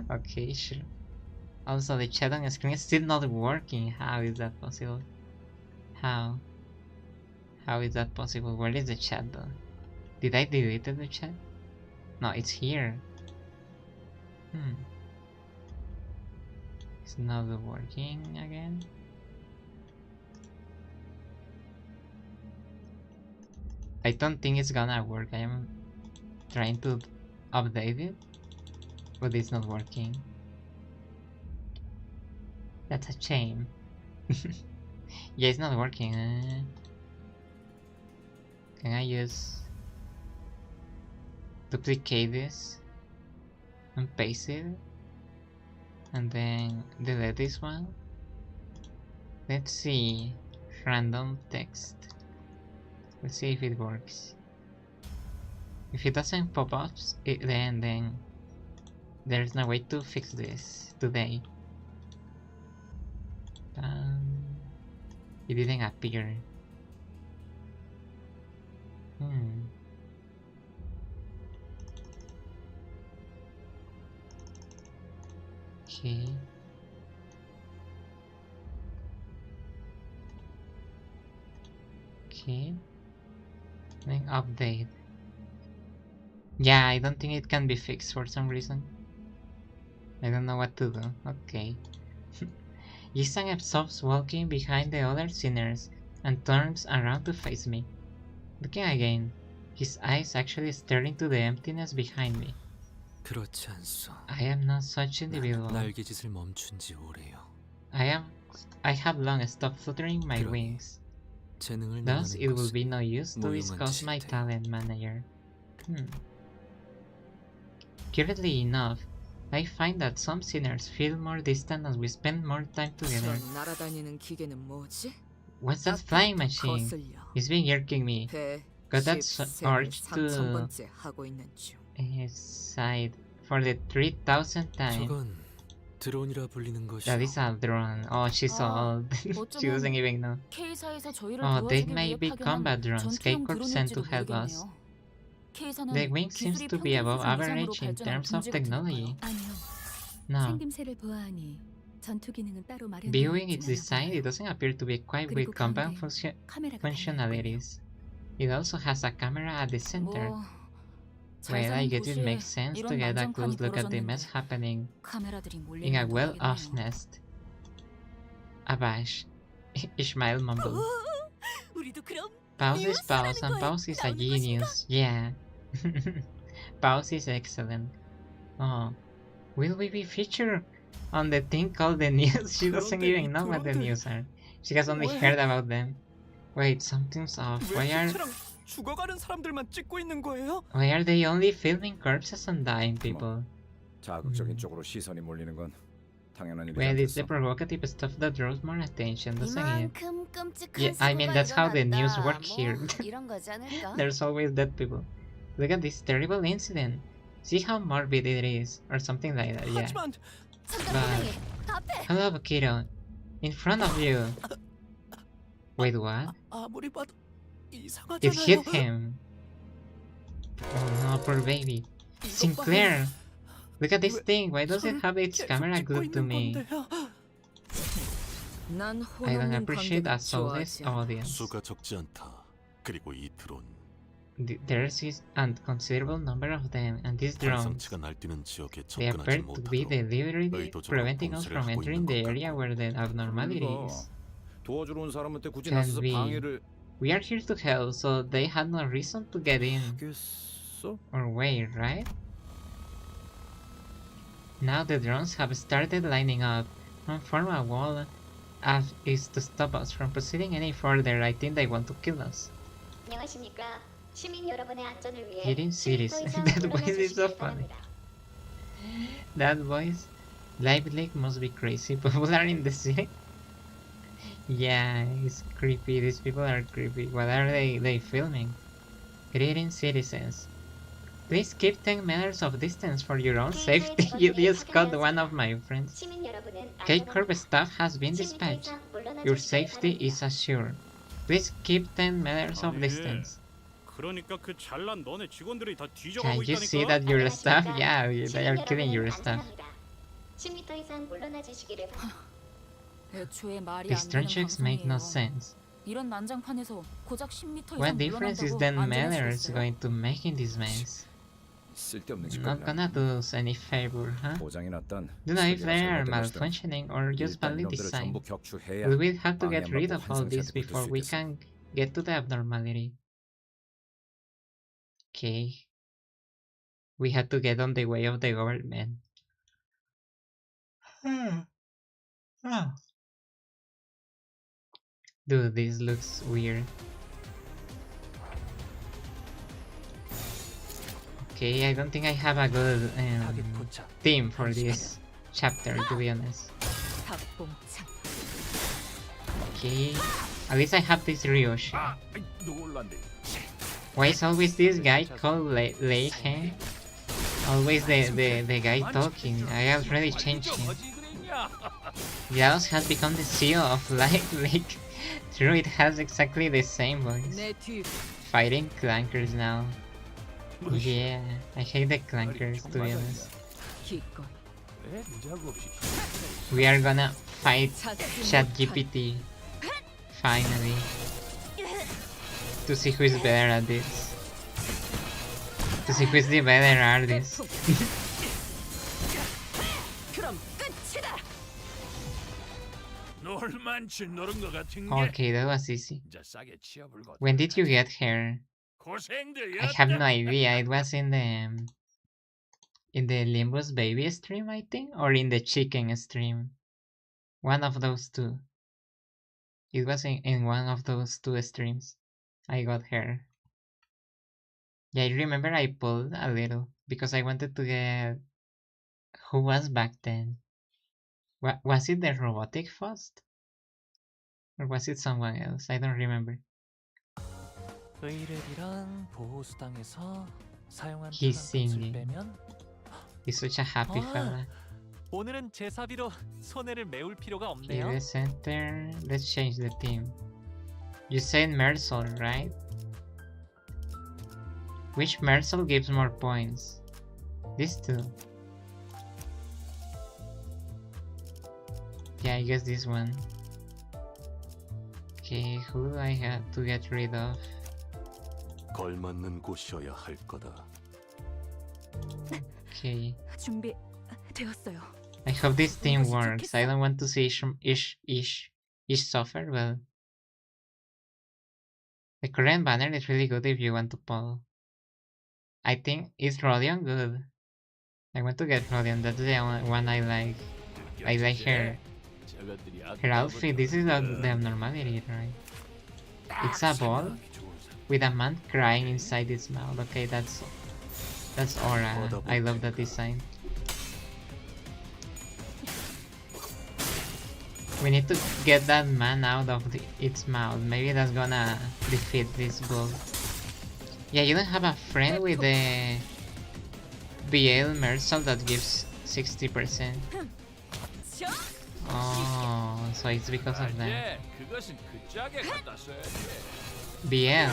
Okay, sure. Also, the chat on the screen is still not working. How is that possible? How? How is that possible? Where is the chat though? Did I delete the chat? No, it's here. It's not working again. I don't think it's gonna work. I am trying to update it, but it's not working. That's a shame. Yeah, it's not working. Can I use duplicate this and paste it and then delete this one? Let's see. Random text. Let's see if it works. If it doesn't pop up, then there's no way to fix this today. It didn't appear. Okay. Okay. Then update. Yeah, I don't think it can be fixed for some reason. I don't know what to do. Okay. Yisang stops walking behind the other sinners and turns around to face me. Looking again, his eyes actually stare into the emptiness behind me. 그렇지 않소. I am not such individual. 날개짓을 멈춘 지 오래요. I have long stopped fluttering my wings. 재능을 Thus, 논하는 it will 것은 be no use to 무용한 discuss my 짓이다. talent, manager. Curiously enough, I find that some sinners feel more distant as we spend more time together. 전 날아다니는 기계는 뭐지? What's that flying machine? 거슬려. It's been irking me. 배 Got that 13을 urge to 3000번째 하고 있는 중. side for the 3000th time. 저건 드론이라 불리는 것이. That is a drone. Oh, she's so old. She doesn't even know. K사에서 저희를 Oh, they 도와주기 may 위해 be 파견한 combat drones. 전투용 K-Corp sent to 드론일지도 help us. 모르겠네요. K사는 The wing seems 기술이 to be 평균 above 수준 average 이상으로 in 발전한 terms of 경제 technology. 같은가요? 아니요. No. 생김새를 보아하니 전투 기능은 따로 마련되어 Viewing its 있진 않아 design, it 보여요. doesn't appear to be equipped 그리고 with combat 가운데 카메라가 달려있군요. functionalities. It also has a camera at the center. 뭐, Well, I 잘 guess 사는 it makes 도시에 sense to 이런 get a 난장판이 close look at the mess 벌어졌는데 happening 카메라들이 in a 몰리는 거 well-off 하겠네요. nest. Abash. Ishmael mumbled. 우리도 그럼 Pause is Pause and Pause is a genius. Yeah. Pause is excellent. Oh. Will we be featured on the thing called the news? She doesn't even know what the news are. She has only heard about them. Wait, something's off. 왜 시체랑 죽어가는 사람들만 찍고 있는 거예요? Why are they only filming corpses and dying people? 자극적인 쪽으로 시선이 몰리는 건 당연한 일이지 Well, it's the 않겠어? provocative stuff that draws more attention, doesn't it? 이만큼 끔찍한 Yeah, I mean, that's how the news 사고가 work 일어났다. here. 뭐 이런 거지 않을까? There's always dead people. Look at this terrible incident. See how morbid it is, or something like that, yeah. 하지만 잠깐 But- 분명히 앞에 Hello, Kiddo. In front of you. Wait, what? 아무리 봐도 It 이상하잖아요. hit him. Oh no, poor baby. Sinclair! Look at this thing. Why does it have its camera glued to me? 난 I don't 혼없는 appreciate a 관객을 soulless 좋아하지 않아. audience. 수가 적지 않다. 그리고 이 드론 There's a considerable number of them, and these drones, 활성체가 날뛰는 지역에 they appear 접근하지 to be 못하도록 deliberately 의도적으로 preventing us 봉쇄를 from 하고 entering 있는 the 것 area 같고. where the abnormality 그러니까 is. 도와주러 온 사람한테 굳이 Can 나서서 we- 방해를 We are here to help, so they had no reason to get in 하겠어? or wait, right? Now the drones have started lining up and form a wall as is to stop us from proceeding any further. I think they want to kill us. 안녕하십니까. 시민 여러분의 안전을 위해 Hidden cities. That voice is so funny. That voice. Live Leak must be crazy. Popular in the city. Yeah, it's creepy. These people are creepy. What are they filming? Greetings, citizens. Please keep 10 meters of distance for your own safety. You just caught one of my friends. 시민 여러분은 K-Corp staff has been 시민 더 dispatched. 이상 물러나 Your 주시기 safety 바랍니다. is assured. Please keep 10 meters of 아니, distance. 그러니까 그 잘난 너네 직원들이 다 Can 뒤져가고 you see 있다니까. that your staff? 안녕하십니까? Yeah, they 시민 are killing your 여러분은 staff. 안전합니다. 10m 이상 물러나 주시기를 바랍니다. 애초에 말이 These 안 되는 trunchbucks make no 방송이에요. sense. 이런 난장판에서 고작 10m What 이상 difference is 물러난다고 then manners 안전해지겠어요? going to make in this mess? 쓸데없는 Not 짓거리라. gonna do us any favor, huh? 보장이 났단. Don't know if 설계가 they are 잘못된 것이다. malfunctioning or just 일단 badly 이놈들을 designed. 전부 격추해야 But we'll have to get 방해만 rid 못 of all this 환상체한테 붙을 before 수 we 있겠어. can get to the abnormality. Okay. We had to get on the way of the government. Dude, this looks weird. Okay, I don't think I have a good theme for this chapter, to be honest. 닭봉창. Okay, at least I have this Ryoshi. Why is always this guy called Leihen? Always the guy talking. I already changed him. Yaos has become the CEO of Lake. True, it has exactly the same voice. 내 뒤. Fighting clankers now. Yeah, I hate the clankers, to be honest. 기꺼이. We are gonna fight ChatGPT. Finally. To see who is better at this. To see who is the better artist. 그럼 끝이다. 놀만치 노른 것 같은 Okay, that was easy. 진짜 싸게 치워불고. When did you get here? 고생들. I have no idea. It was in the Limbus baby stream, I think, or in the chicken stream. One of those two. It was in one of those two streams. I got her. Yeah, I remember I pulled a little because I wanted to get who was back then. Was it the robotic first? Or was it someone else? I don't remember. 의뢰비랑 보호수당에서 사용한 He's 저당값을 singing. 빼면 He's such a happy fella. 오늘은 제사비로 손해를 메울 필요가 Okay, 없네요. let's enter. Let's change the team. You said Mersol, right? Which Mersol gives more points? These two. Yeah, I guess this one. Okay, who do I have to get rid of? 걸맞는 곳이어야 할 거다. Okay, 준비되었어요. I hope this team works. I don't want to see Ish suffer, but the current banner is really good if you want to pull. I think is Rodion good. I want to get Rodion. That's the only one I like. I like her. Her outfit. This is the abnormality, right? It's a ball with a man crying inside its mouth. Okay, that's Aura. I love that design. We need to get that man out of its mouth. Maybe that's gonna defeat this bull. Yeah, you don't have a friend with the BL Mersal that gives 60%. Oh, so it's because of that. 그것은 그 짝에 갖다 써야지. BL.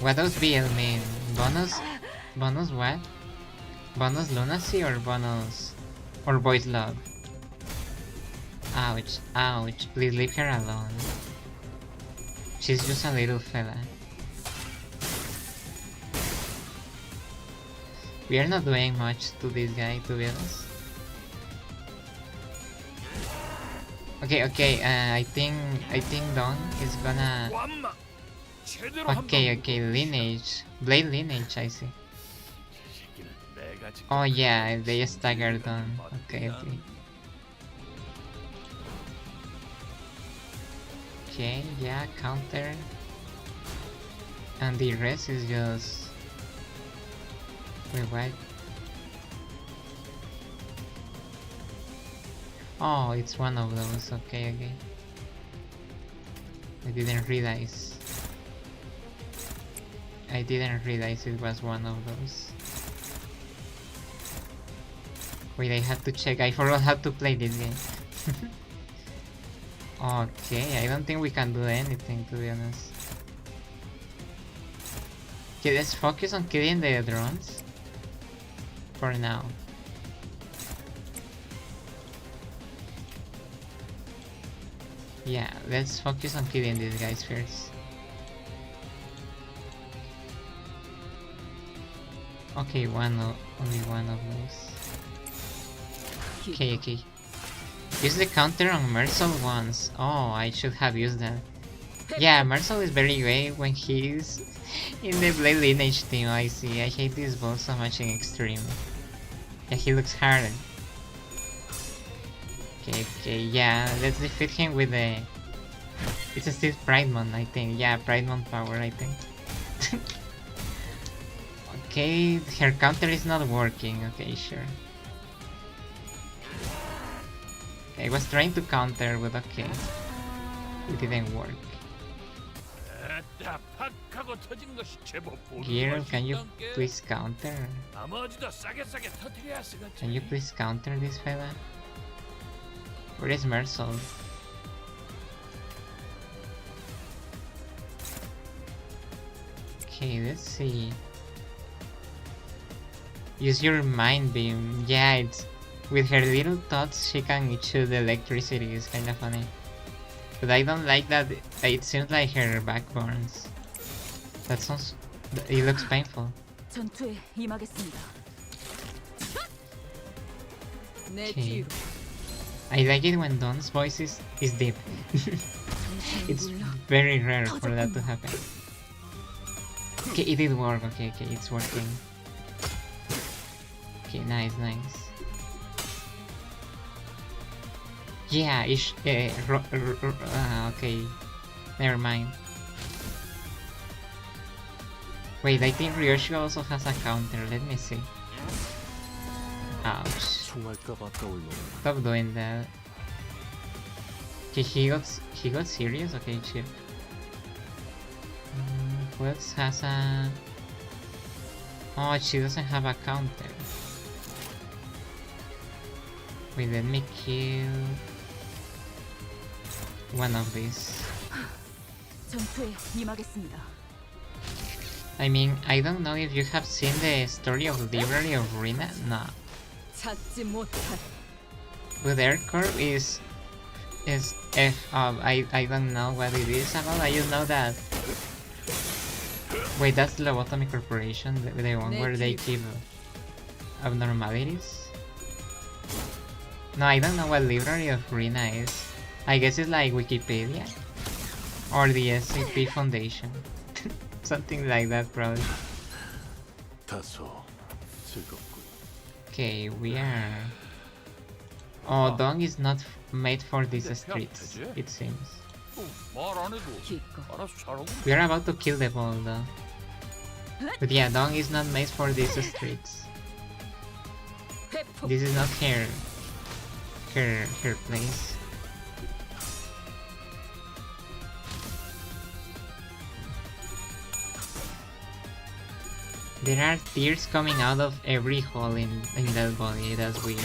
What does BL mean? Bonus what? Bonus lunacy or bonus or boys love? Ouch, ouch, please leave her alone. She's just a little fella. We are not doing much to this guy, to be honest. Okay, I think Don is gonna. Okay, lineage, blade lineage. I see. Oh yeah, they staggered Don. Okay. Okay, yeah, counter. And the rest is just. Wait, what? Oh, it's one of those. Okay, okay. I didn't realize. I didn't realize it was one of those. Wait, I have to check. I forgot how to play this game. Okay, I don't think we can do anything, to be honest. Okay, let's focus on killing the drones for now. Yeah, let's focus on killing these guys first. Okay, only one of those. Okay, okay. Use the counter on Mercel once. Oh, I should have used that. Yeah, Mercel is very great when he's in the Blade Lineage team. I see. I hate this boss so much in Extreme. Yeah, he looks hard. Okay, okay, yeah, let's defeat him with the... It's still Pridemon, I think. Yeah, Pridemon power, I think. Okay, her counter is not working. Okay, sure. Okay, I was trying to counter, but okay. It didn't work. 에따, 팍하고 터진 것이 제법 보는 Gear, can you 맛있단께. please counter? 나머지도 싸게 터뜨려야 쓰겠지. Can you please counter this fella? Where is Mercel? Okay, let's see. Use your mind beam. Yeah, it's with her little thoughts she can shoot the electricity. It's kind of funny. But I don't like that it seems like her back burns. That sounds... It looks painful. 전투에 임하겠습니다. 내 Okay. 뒤로. I like it when Dawn's voice is deep. It's very rare for that to happen. Okay, it did work. Okay, okay, it's working. Okay, nice, nice. Yeah, okay. Never mind. Wait, I think Ryoshi also has a counter. Let me see. Ouch. 총알값 아까울 놈. Stop doing that. Okay, he got serious? Okay, chill. Who else has a... Oh, she doesn't have a counter. Wait, let me kill one of these. 전투에 임하겠습니다. I mean, I don't know if you have seen the story of Library of Rina. No. 찾지 못한 But their curve is F up. I don't know what it is about. I just know that. Wait, that's the Lobotomy Corporation, the one where they keep abnormalities. No, I don't know what Library of Rina is. I guess it's like Wikipedia or the SCP Foundation, something like that probably. 다소 즐겁군. Okay, we are. Oh, Dong is not made for these streets, it seems. 말안 해도 기껏 알아서 잘하고. We are about to kill the ball though. But yeah, Dong is not made for these streets. 회포. This is not her place. There are tears coming out of every hole in that body. That's weird.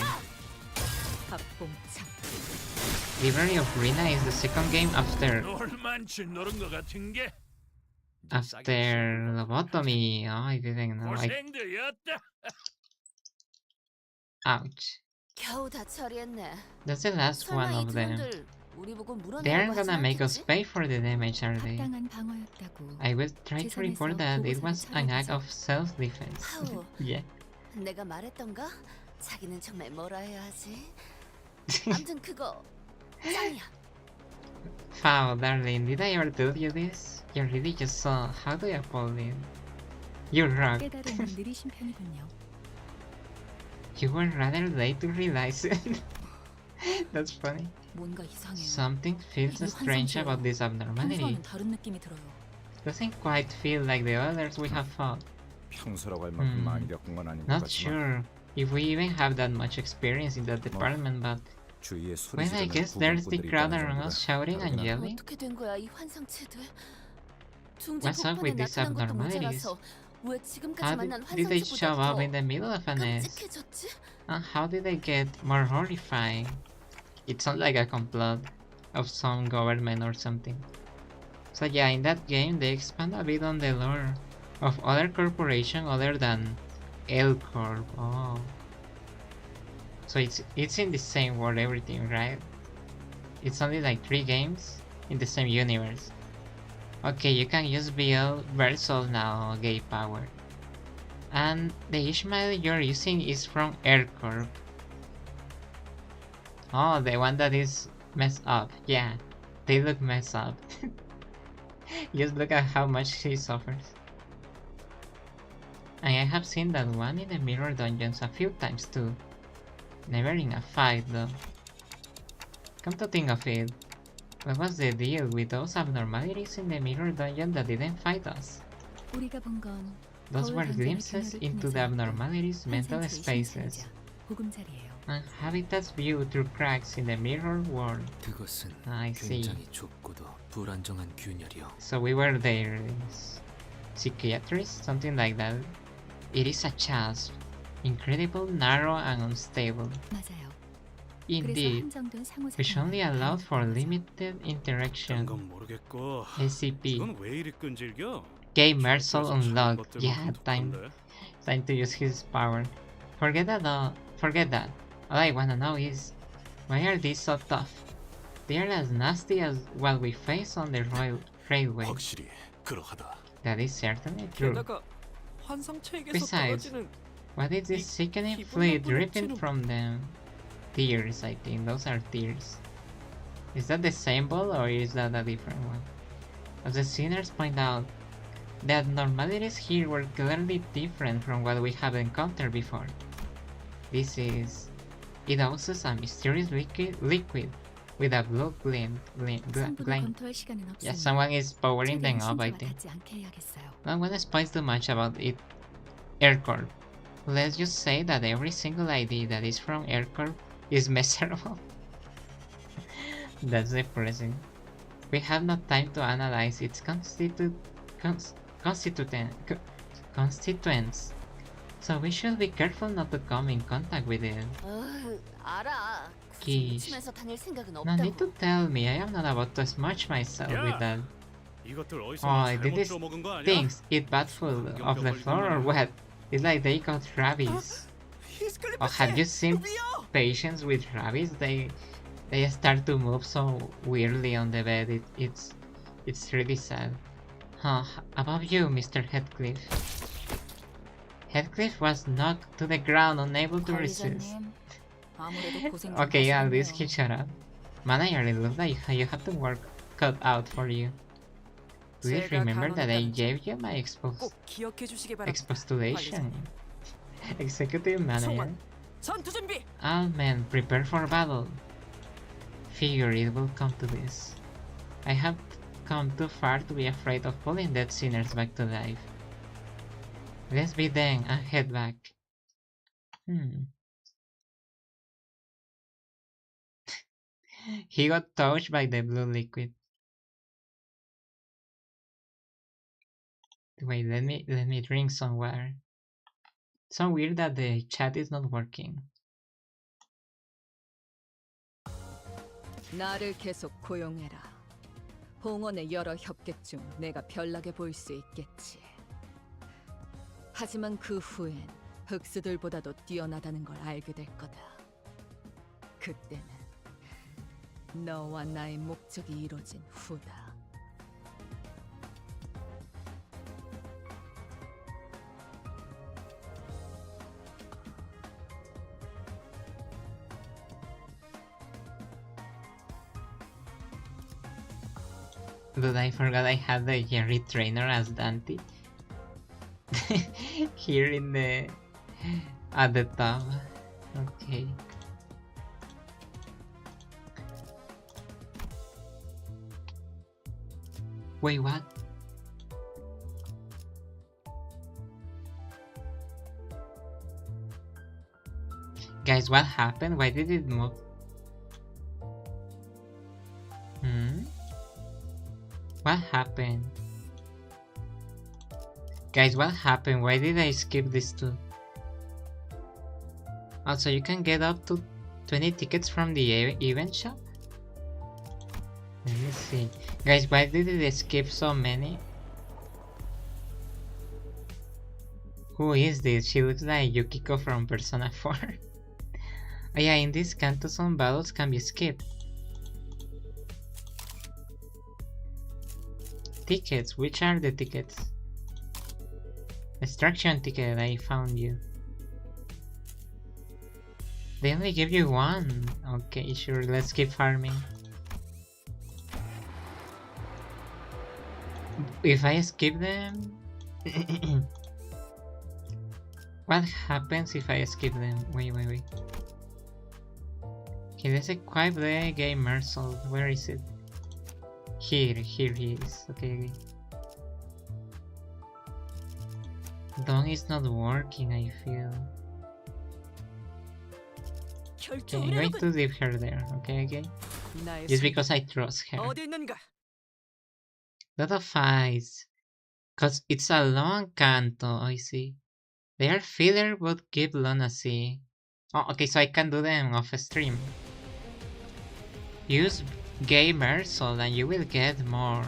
합봉창. Library of Rina is the second game after 놀만치 노른 것 같은 게. lobotomy. Oh, I didn't know. 고생들이었다. Ouch. 겨우 다 처리했네. That's the last one 설마 이 of them. 드론들 우리 보고 They aren't 물어내려고 gonna 하진 make us 않겠지? pay for the damage, are they? 합당한 방어였다고. I will try to report that it was an act of self-defense. 아우. Yeah. 내가 말했던가? 자기는 정말 뭐라 해야 하지? 아무튼 그거 짱이야. Wow, darling, did I ever tell you this? You're really just so... How do I call it? You rock. 깨달음은 느리신 편이군요. You were rather late to realize it. That's funny. 뭔가 이상해요. Something feels strange about this abnormality. 평소와는 다른 느낌이 들어요. Doesn't quite feel like the others we have fought. 평소라고 할 만큼 많이 겪은 건 아닌 것 Not 같지만 sure if we even have that much experience in that department, but 주위에 술이 Well, I 지르는 guess there's the 부분들이 crowd 있다는 around 정보가 us shouting and 다르긴 하다. yelling. 어떻게 된 거야 이 환상체들? 중지 What's up 폭탄에 with these 나타난 것도 abnormalities? 모자라서 왜 How 지금까지 만난 did they show 환상체보다 up in 더 the middle of an S? 끔찍해졌지? And how did they get more horrifying? It sounds like a complot of some government or something. So yeah, in that game they expand a bit on the lore of other corporation other than L Corp. Oh. So it's in the same world, everything, right? It's only like 3 games in the same universe. Okay, you can use BL Versal now, gay power. And the Ishmael you're using is from AirCorp. Oh, the one that is messed up. Yeah, they look messed up. Just look at how much she suffers. And I have seen that one in the mirror dungeons a few times too. Never in a fight though. Come to think of it, what was the deal with those abnormalities in the mirror dungeon that didn't fight us? 우리가 본 건 Those were 거울 glimpses 던전을 into the 통해서 abnormalities' mental 환상체의 spaces 심사자, 보금자리예요. and habitats viewed through cracks in the mirror world. 그것은 I see. 굉장히 좁고도 불안정한 균열이요. So we were there. Psychiatrist? Something like that. It is a chasm. Incredible, narrow, and unstable. 맞아요. 그래서 Indeed, 한정된 which only allowed for limited interaction. 건 모르겠고 SCP. 이건 왜 이리 끈질겨? Game Mersal unlocked. 것들만 Yeah, time to use his power. Forget that. All I wanna know is, why are these so tough? They are as nasty as what we face on the railway. 확실히 그러하다. That is certainly true. 게다가 환상체에게서 Besides, 떨어지는 what is this sickening 기분 fluid 나쁜 dripping 액체는- from them? Tears, I think. Those are tears. Is that the same ball or is that a different one? As the sinners point out, the abnormalities here were clearly different from what we have encountered before. This is... It oozes a mysterious liquid with a blue glint. 성분을 검토할 시간은 Yeah, 없으니 someone is powering them 최대한 up, I 신조가 think. 닿지 않게 해야겠어요. Not gonna spoil too much about it. AirCorp. Let's just say that every single ID that is from AirCorp is measurable. That's depressing. We have no time to analyze its constituents, so we should be careful not to come in contact with it. 알아. Geez. 묻히면서 다닐 생각은 No need to 없다고. tell me, I am not about to smudge myself with that. 이것들 어디서 Oh, did 잘못 these 들어먹은 거 아니야? things eat bad food off the floor or what? It's like they got rabies. 히스클리프 Or have you 씨, seen 위요! patients with rabies? They start to move so weirdly on the bed. It's really sad. Huh, above you, Mr. Heathcliff. Heathcliff was knocked to the ground, unable to resist. 관리자님, 아무래도 고생 좀 Okay, at least he 하시겠네요. shut up. Manager, it looks like you have to work cut out for you. Do you 제가 remember that I 간호했다는 점 gave you my 꼭 기억해 주시기 바랍니다. expostulation? Executive manager. 총원, 전투 준비. All men, prepare for battle. Figure it will come to this. I have come too far to be afraid of pulling dead sinners back to life. Let's be then and head back. He got touched by the blue liquid. Wait, let me drink some water. It's so weird that the chat is not working. 나를 계속 고용해라. 봉헌의 여러 협객 중 내가 별나게 보일 수 있겠지. 하지만 그 후엔 흑수들보다도 뛰어나다는 걸 알게 될 거다. 그때는 너와 나의 목적이 이루어진 후다. Dude, I forgot I had the Jerry trainer as Dante. Here in the... at the top. Okay. Wait, what? Guys, what happened? Why did it move? Hmm? What happened? Guys, what happened? Why did I skip this too? Also, you can get up to 20 tickets from the event shop? Let me see. Guys, why did it skip so many? Who is this? She looks like Yukiko from Persona 4. Oh yeah, in this Canto some battles can be skipped. Tickets, which are the tickets? Extraction ticket, I found you. They only give you one. Okay, sure, let's keep farming. If I skip them... What happens if I skip them? Wait. Okay, let's equip the gamer soul. Where is it? Here he is. Okay. Dawn is not working, I feel. Okay, I'm going to leave her there. Okay. Just because I trust her. 어디 있는가? Lot of fights. Cause it's a long canto, I see. They are filler but give lunacy. Oh, okay, so I can do them off stream. Use gamer soul and you will get more.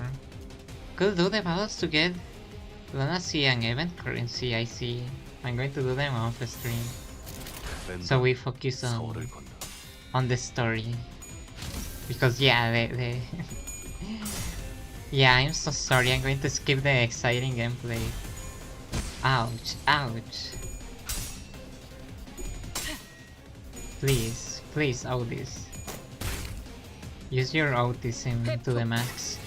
Could do the battles to get lunacy and event currency, I see. I'm going to do them off stream. So we focus on the story. Because yeah, they yeah, I'm so sorry, I'm going to skip the exciting gameplay. Ouch. Please, Audis. Use your autism to the max.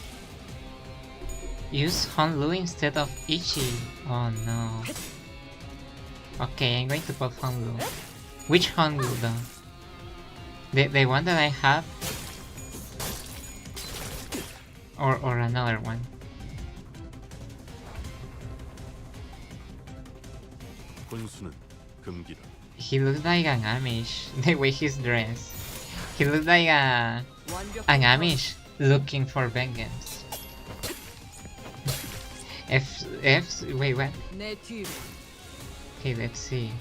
Use Honlu instead of Ichi. Oh no. Okay, I'm going to put Honlu. Which Honlu though? The one that I have? Or another one? He looks like an Amish, the way he's dressed. He looks like an Amish looking for vengeance. Wait, what? Okay, let's see.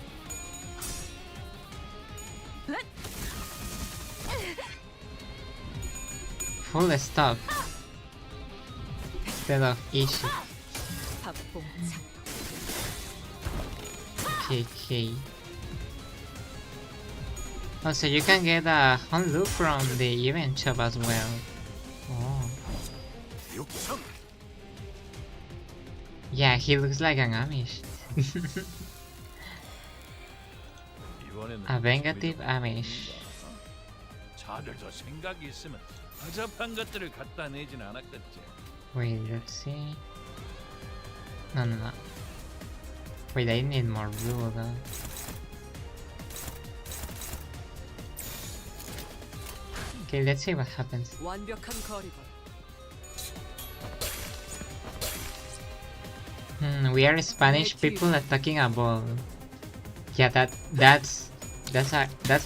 Full stop. Instead of Ishi. Okay. Also, you can get a Honlu from the event shop as well. Oh. Yeah, he looks like an Amish. A vengative Amish. Wait, let's see. No. Wait, I need more blue though. Okay, let's see what happens. We are Spanish people attacking a ball. Yeah, that's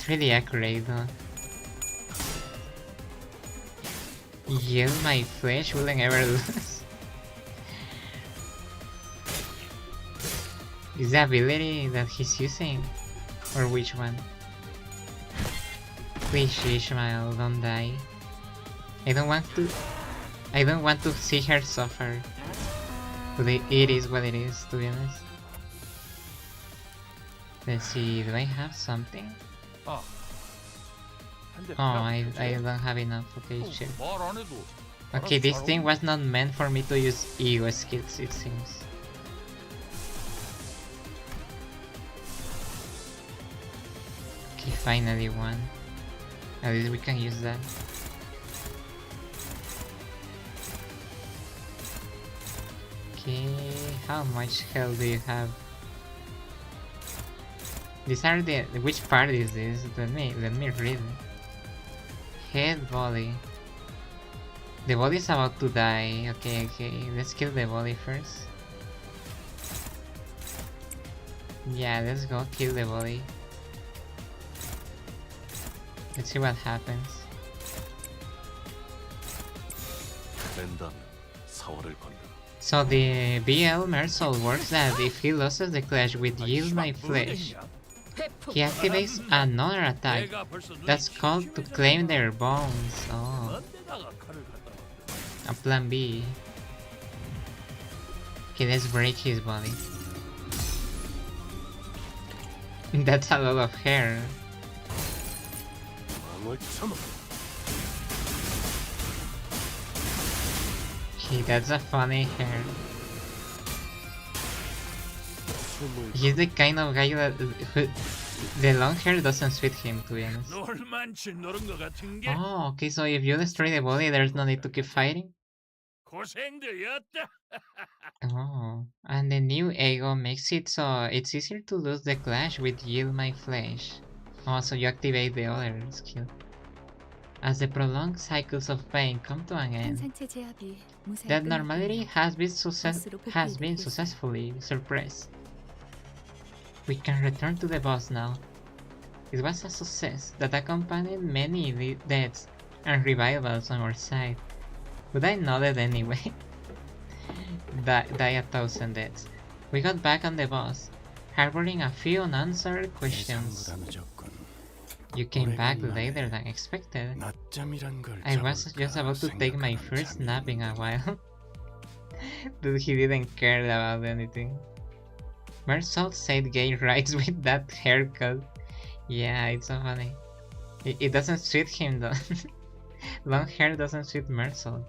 really accurate though. Yield my flesh wouldn't ever lose. Is the ability that he's using? Or which one? Please, Ishmael, don't die. I don't want to see her suffer. But it is what it is, to be honest. Let's see, do I have something? Oh, I don't have enough. Okay, shit. Okay, this thing was not meant for me to use ego skills, it seems. Okay, finally one. At least we can use that. Okay, how much health do you have? These are the... which part is this? Let me read. Head volley. The volley is about to die. Okay, let's kill the volley first. Yeah, let's go kill the volley. Let's see what happens. 된다면 사활을 건다. So the BL Mersal works that if he loses the clash with Yield My Flesh, he activates another attack that's called to claim their bones. Oh, 뭔데다가 칼을 갖다 놓고. a plan B. Okay, let's break his body. That's a lot of hair. 왕을 참아. Okay, that's a funny hair. 숨을 He's the kind of guy that the long hair doesn't suit him, to be honest. 놀만치 노른 것 같은 게 Oh, okay, so if you destroy the body, there's no need to keep fighting? 고생되었다. Oh, and the new ego makes it so it's easier to lose the clash with Yield My Flesh. Oh, so you activate the other skill. As the prolonged cycles of pain come to an end, 현상체 제압이 무사히 that 끝났군요. normality has been successfully suppressed. We can return to the boss now. It was a success that accompanied many deaths and revivals on our side. But I nodded anyway. Die 1,000 deaths. We got back on the boss, harboring a few unanswered questions. 예상보다 늦었군. You came back later than expected. 낮잠이란 걸 I was just about to take my first nap in a while. Dude, he didn't care about anything. Mersal said gay rights with that haircut. Yeah, it's so funny. It doesn't suit him though. Long hair doesn't suit Mersal.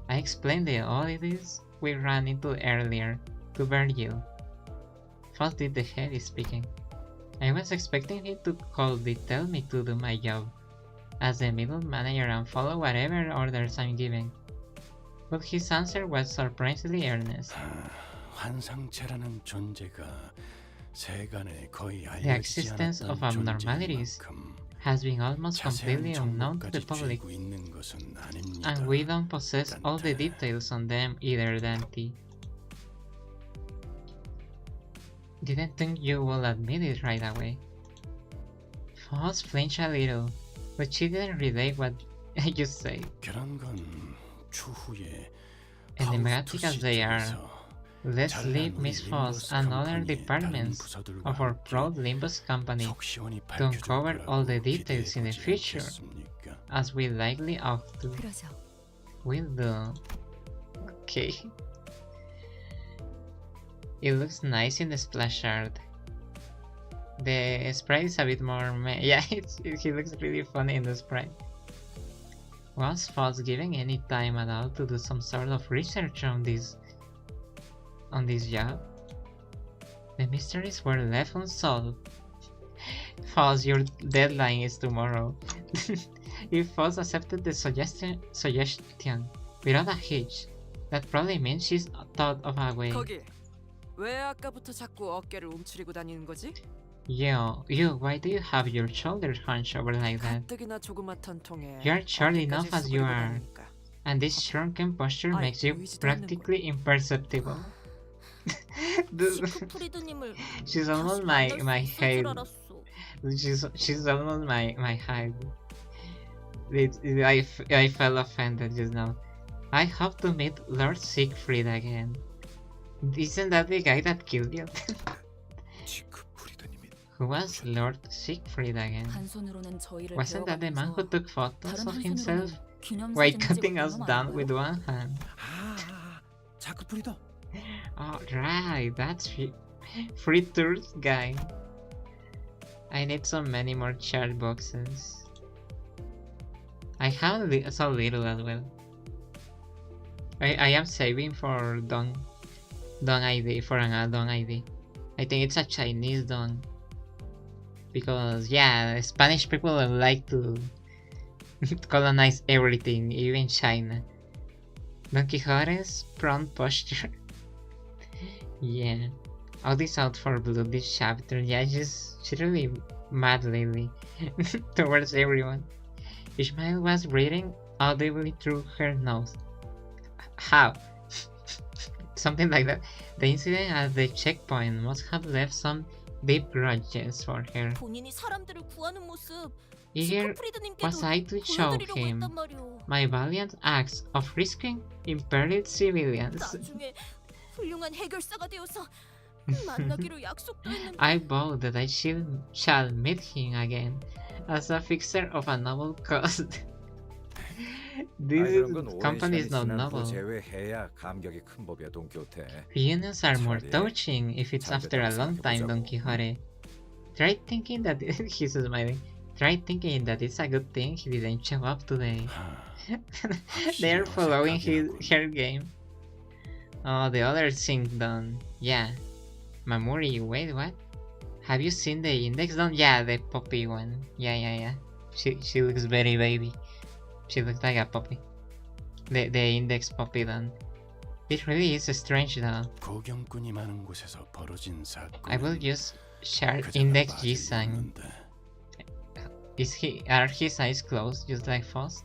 I explained the oddities we ran into earlier to Virgil. False did the heavy speaking. I was expecting him to coldly tell me to do my job as the middle manager and follow whatever orders I'm giving. But his answer was surprisingly earnest. 환상체라는 존재가 세간에 거의 The existence of abnormalities has been almost completely unknown to the public, and we don't possess all the details on them either, Dante. Didn't think you will admit it right away. Foss flinched a little, but she didn't relay what you said. Enigmatic as they are, let's leave Miss Foss and other departments of our proud Limbus company to uncover all the details in the future, as we likely ought to. 그러죠. Will do. Okay. It looks nice in the splash art. The sprite is a bit more yeah, he looks really funny in the sprite. Was Foss giving any time at all to do some sort of research on this job? The mysteries were left unsolved. Foss, your deadline is tomorrow. If Foss accepted the suggestion without a hitch, that probably means she's thought of a way. 거기 왜 아까부터 자꾸 어깨를 움츠리고 다니는 거지? You, why do you have your shoulders hunched over like that? 가뜩이나 조그맣던 통에 You're short enough 어깨까지 as you 숙이고 are, 다니니까. and this shrunken posture makes you practically imperceptible. Dude, 시크프리드님을 she's almost my height. She's almost my height. I felt offended just now. I hope to meet Lord Siegfried again. Isn't that the guy that killed you? Who was Lord Siegfried again? 한 손으로는 저희를 Wasn't that the man who 배워가면서 took photos 다른 of 한 himself 손으로는 기념사진을 while 찍고 cutting us 그러면 안 down 돼요? with one hand? 자크프리다. Oh, right, that's free tours guy. I need so many more chat boxes. I have so little as well. I am saving for Dong ID, for an Dong ID. I think it's a Chinese Dong. Because yeah, Spanish people like to colonize everything, even China. Don Quixote's prompt posture. Yeah. All this out for blood this chapter. Yeah, she's really mad lately towards everyone. Ishmael was breathing audibly through her nose. How? Something like that. The incident at the checkpoint must have left some deep grudges for her. 본인이 사람들을 구하는 모습 Eager 시크프리드님께도 was I to show 보여드리려고 him 했단 말이오. my valiant acts of risking imperiled civilians. 나중에 훌륭한 해결사가 되어서 만나기로 약속도 했는데 I vow that I shall meet him again as a fixer of a noble cause. This 그런 건 오랜 company is 시간이 not 지난 후 noble. 제외해야 감격이 큰 법이야, 돈키호테. Reunions are more 차라리 touching if it's 잘 after a 됐다고 long time, Don 생각해보자고. Quixote. Try thinking that he's smiling. Try thinking that it's a good thing he didn't show up today. They're following her game. Oh, the other thing done. Yeah. Mamuri, wait, what? Have you seen the index done? Yeah, the puppy one. Yeah. She looks very baby. She looks like a puppy. The index puppy done. It really is strange though. 고경꾼이 많은 곳에서 벌어진 사건. I will use share index G sign. Are his eyes closed just like Faust?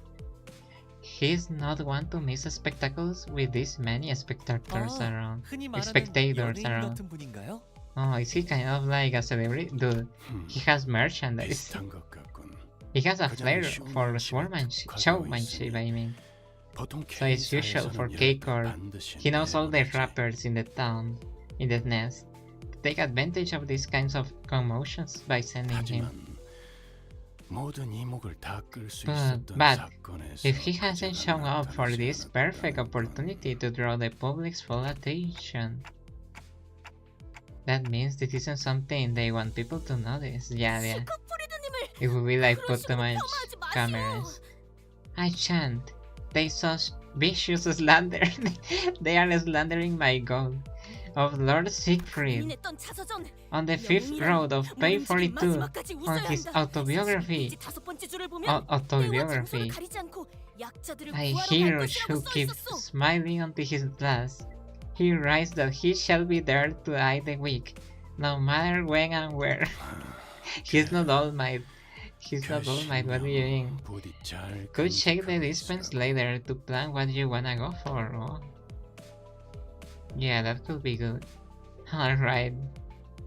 He's not one to miss spectacles with this many spectators around. 흔히 말하는 Spectators 연예인 around. 같은 분인가요? Oh, is he kind of like a celebrity? Dude, he has merchandise. 비슷한 것 같군. He has a flair for showmanship, I mean. 보통 So it's usual for cake or he knows all the rappers in the town, in the nest. Take advantage of these kinds of commotions by sending him. 모든 이목을 다 끌 수 But 있었던 사건에서 if he hasn't shown up for this perfect opportunity to draw the public's full attention, that means this isn't something they want people to notice. Yeah. 시크프리드님을 It would be like put too 그런 식으로 much 폄하하지 마세요. cameras. I shan't. They so vicious slander. They are slandering my god of Lord Siegfried 고민했던 자서전 on the fifth road of page 42 마지막까지 on 웃어야 his 한다. autobiography. 페이지 다섯 번째 줄을 보면 때와 Autobiography. 장소를 가리지 않고 약자들을 A 구하러 갈 hero 것이라고 who 써 keeps 있었어. smiling until his last. He writes that he shall be there to aid the weak, no matter when and where. He's not all might. He's not all might. What do you mean? Go check the dispense later to plan what you wanna go for. Oh. Yeah, that could be good. Alright.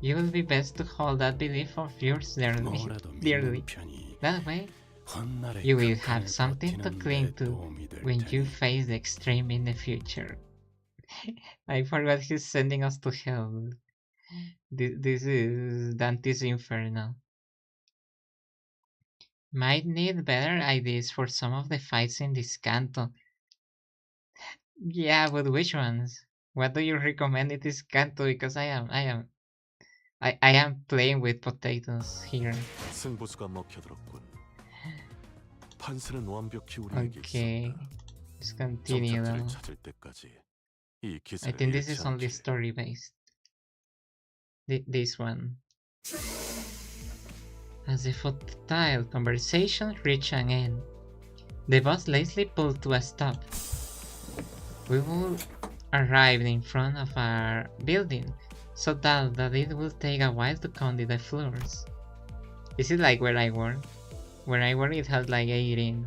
You will be best to hold that belief of yours dearly. That way, you will have something to cling to when you face the extreme in the future. I forgot he's sending us to hell. This is Dante's Inferno. Might need better ideas for some of the fights in this canto. Yeah, but which ones? What do you recommend in this canto? Because I am playing with potatoes here. 승부수가 먹혀들었군. 판세는 완벽히 우리에게 Okay, let's continue though. 찾을 때까지 이 I 기세를 think this 잃지 is only 않지. story based. This one. As the futile conversation reached an end, the bus lazily pulled to a stop. We will arrive in front of our building, so tall that it will take a while to count the floors. Is it like where I work? Where I work, it has like 18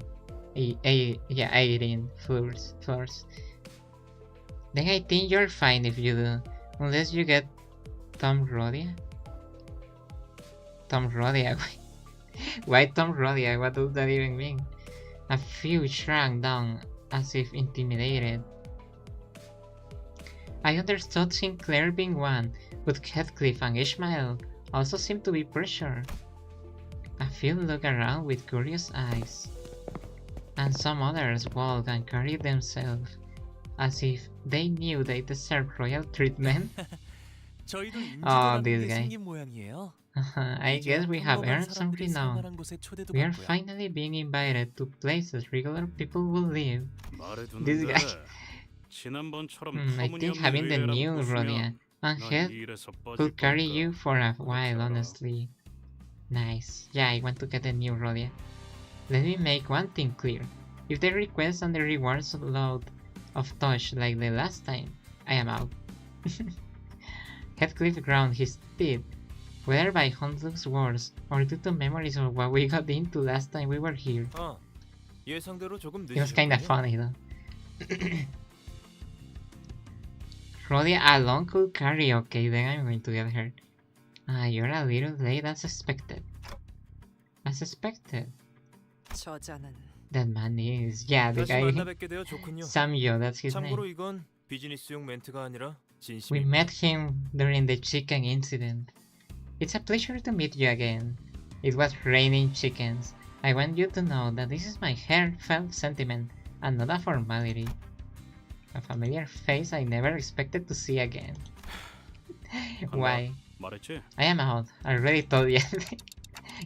floors. Then I think you're fine if you do, unless you get Tom Rodia. Tom Rodia. Why Tom Rodia? What does that even mean? A few shrank down as if intimidated. I understood Sinclair being one, but Heathcliff and Ishmael also seemed to be pressured. A few looked around with curious eyes, and some others walked and carried themselves as if they knew they deserved royal treatment. 저희도 Oh, 인지도라는 this 게 guy. 생긴 모양이에요. I guess we have earned some 사람들이 renown. 살만한 곳에 초대도 We are 받고요. finally being invited to places regular people will live. This guy. 지난번처럼 I think having the new Rodia and Head could carry you for a while, honestly. Nice. Yeah, I want to get a new Rodia. Let me make one thing clear. If the requests and the rewards load of touch like the last time, I am out. Heathcliff ground his teeth, whether by Hunt's words or due to memories of what we got into last time we were here. 예상대로 조금 It was kinda 늦으셨군요. funny though. Rodia alone could carry, okay, then I'm going to get hurt. You're a little late as expected. As expected. 저자는 That man is. Yeah, the 다시 guy. 만나 뵙게 되어 좋군요. Samyo, that's his 참고로 name. 이건 비즈니스용 멘트가 아니라 We 진심입니다. met him during the chicken incident. It's a pleasure to meet you again. It was raining chickens. I want you to know that this is my heartfelt sentiment and not a formality. A familiar face I never expected to see again. Why? 말했지? I am out. I already told you.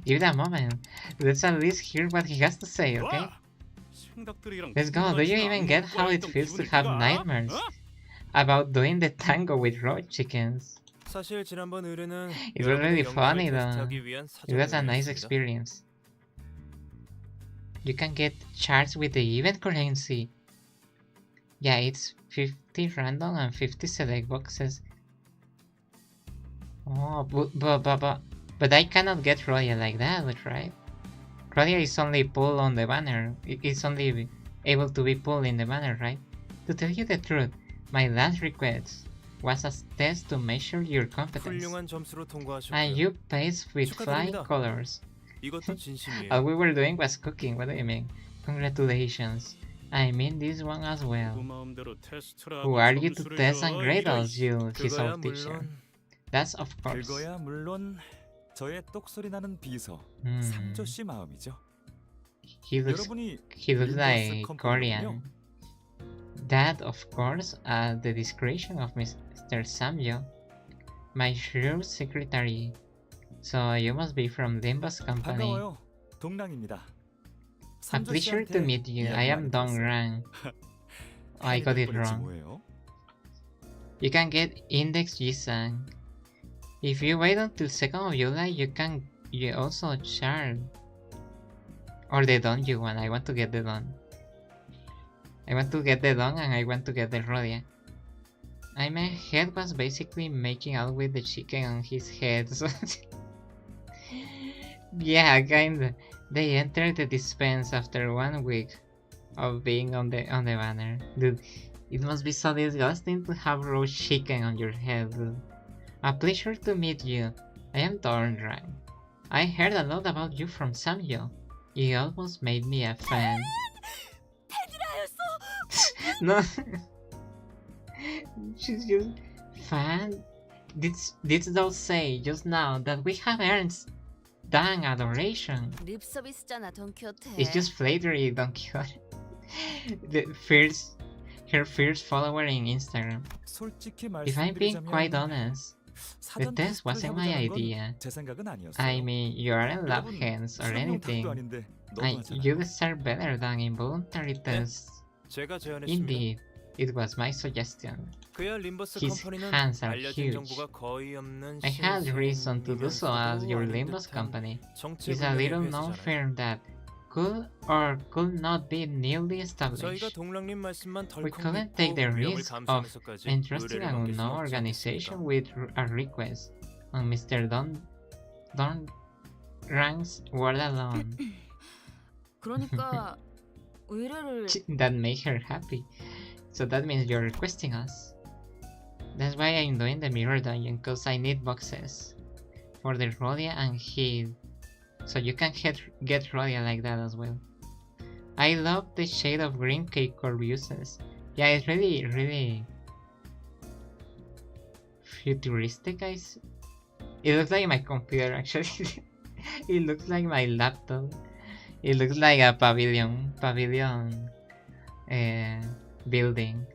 Give it a moment. Let's at least hear what he has to say, okay? 생닭들이랑 Let's go. Do you even get how it feels to have nightmares about doing the tango with raw chickens? 사실 지난번 의뢰는 It was really 여러분의 funny 영감을 though. 테스트하기 위한 It was a 사전 nice 의뢰였습니다. experience. You can get charged with the event currency. Yeah, it's 50 random and 50 select boxes. Oh, but I cannot get Rodia like that, right? Rodia is only pulled on the banner. It's only able to be pulled in the banner, right? To tell you the truth, my last request was a test to measure your competence. 훌륭한 점수로 And 통과하셨고요. you passed with flying 축하드립니다. colors. 이것도 진심이에요. All we were doing was cooking. What do you mean? Congratulations. I mean this one as well. 그 마음대로 테스트를 Who 하고 are you to 점수를 test 줘, and grade 이런 us, you his 그거야 old teacher? 물론 That's of course. 그거야 물론 저의 똑소리 나는 비서 Hmm. 삼조 씨 마음이죠. He looks 여러분이 like 림버스 컴퍼니군요. Korean. That of course at the discretion of Mr. Samyo, my shrewd secretary. So you must be from Limbus company. 반가워요. 동랑입니다. A pleasure to meet you. I am Dongrang. Oh, I got it wrong. 뭐예요? You can get Index Jisang. If you wait until 2nd of July, you also charge. Or the Don you want. I want to get the Don. I want to get the Don and I want to get the Rodia. I mean, Head was basically making out with the chicken on his head, so... yeah, kinda. They entered the dispense after 1 week of being on the banner. Dude, it must be so disgusting to have raw chicken on your head, dude. A pleasure to meet you. I am Thornrang. I heard a lot about you from Samyo. You almost made me a fan. No. She's just fan. Did thou say just now that we have earned dang adoration? 립 서비스잖아, 돈키호테. It's just flattery, Don Quixote. Her first follower in Instagram. 솔직히 If I'm being 말씀드리자면 quite honest, the 사전 test 테스트를 wasn't my 해보자는 건 idea. 제 생각은 아니었어요. I mean, you aren't lab 여러분, hands or 실험용 anything. 닭도 아닌데 And 너무하잖아요. you deserve better than involuntary tests. 제가 제안했습니다. Indeed, it was my suggestion. 그야 림버스 His 컴퍼니는 hands are 알려진 huge. 정보가 거의 없는 I had reason to do so as your Limbus company is a little known firm that could or could not be newly 저희가 established. 동랑님 말씀만 We 덜컥 couldn't 믿고 take the 위험을 risk of 감수하면서까지 entrusting 의뢰를 an 맡길 수는 unknown 없지 organization 않겠습니까? with a request on Mr. Don Rang's word alone. 그러니까 의뢰를 That made her happy. So that means you're requesting us. That's why I'm doing the mirror dungeon, cause I need boxes for the Rodia and Heed. So you can get Rodia like that as well. I love the shade of green cake Corp uses. Yeah, it's really futuristic. It looks like my computer actually. It looks like my laptop. It looks like a pavilion building.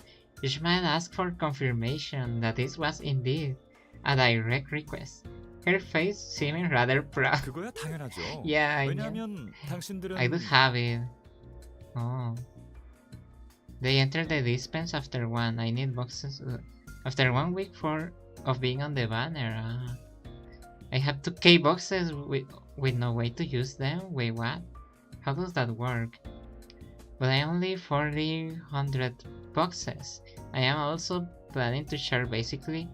You should ask for confirmation that this was indeed a direct request. Her face seeming rather proud. 그거야 당연하죠. Yeah, I know. 왜냐하면 당신들은 I do have it. Oh. They entered the dispense after 1. I need boxes after 1 week of being on the banner. I have 2k boxes with no way to use them. Wait, what? How does that work? But I only 400 boxes. I am also planning to share basically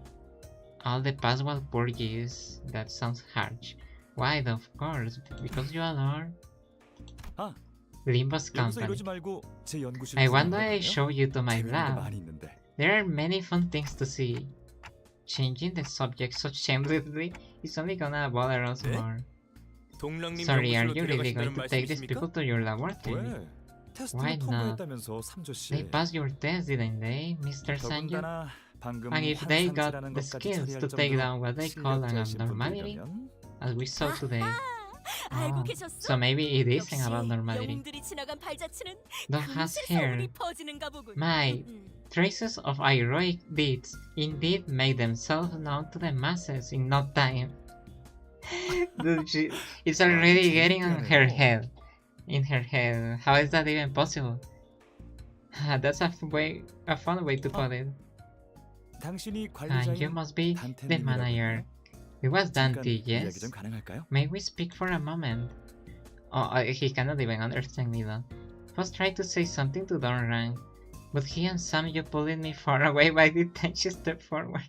all the password purges. That sounds harsh. Why? Of course, because you are 아, Limbus 여기서 company. 이러지 말고 제 연구실. I want I show you to my 재밌는 게 lab. 많이 있는데. There are many fun things to see. Changing the subject so shamelessly is only gonna bother us 네? more. 동랑님 Sorry, are 연구실로 you really 데려가신다는 going to take these 말씀이십니까? people to your laboratory? 왜? Why 테스트는 not? 통과했다면서 삼조씨. They passed your test, didn't they, Mr. Sanju? 더군다나 방금 And if they got 환상치라는 the 것까지 skills 처리할 to take 정도로 down what they call an 실력자이신 abnormality, 분들이라면 as we saw today. 알고 Oh, 계셨어? so maybe it is 역시 an abnormality. 영웅들이 지나간 발자취는 Dog has 금세 hair. 소문이 퍼지는가 보군. My traces of heroic deeds indeed made themselves known to the masses in no time. Dude, it's already getting on her head. In her head. How is that even possible? That's a fun way to put it. 당신이 You 관리자인 must be the 단테님이라고요? manager. It was 잠깐 Dante, 이야기 yes? 좀 가능할까요? May we speak for a moment? Oh, he cannot even understand me though. First tried to say something to Don Rang, but he and Sam you pulled me far away. Why did she step forward?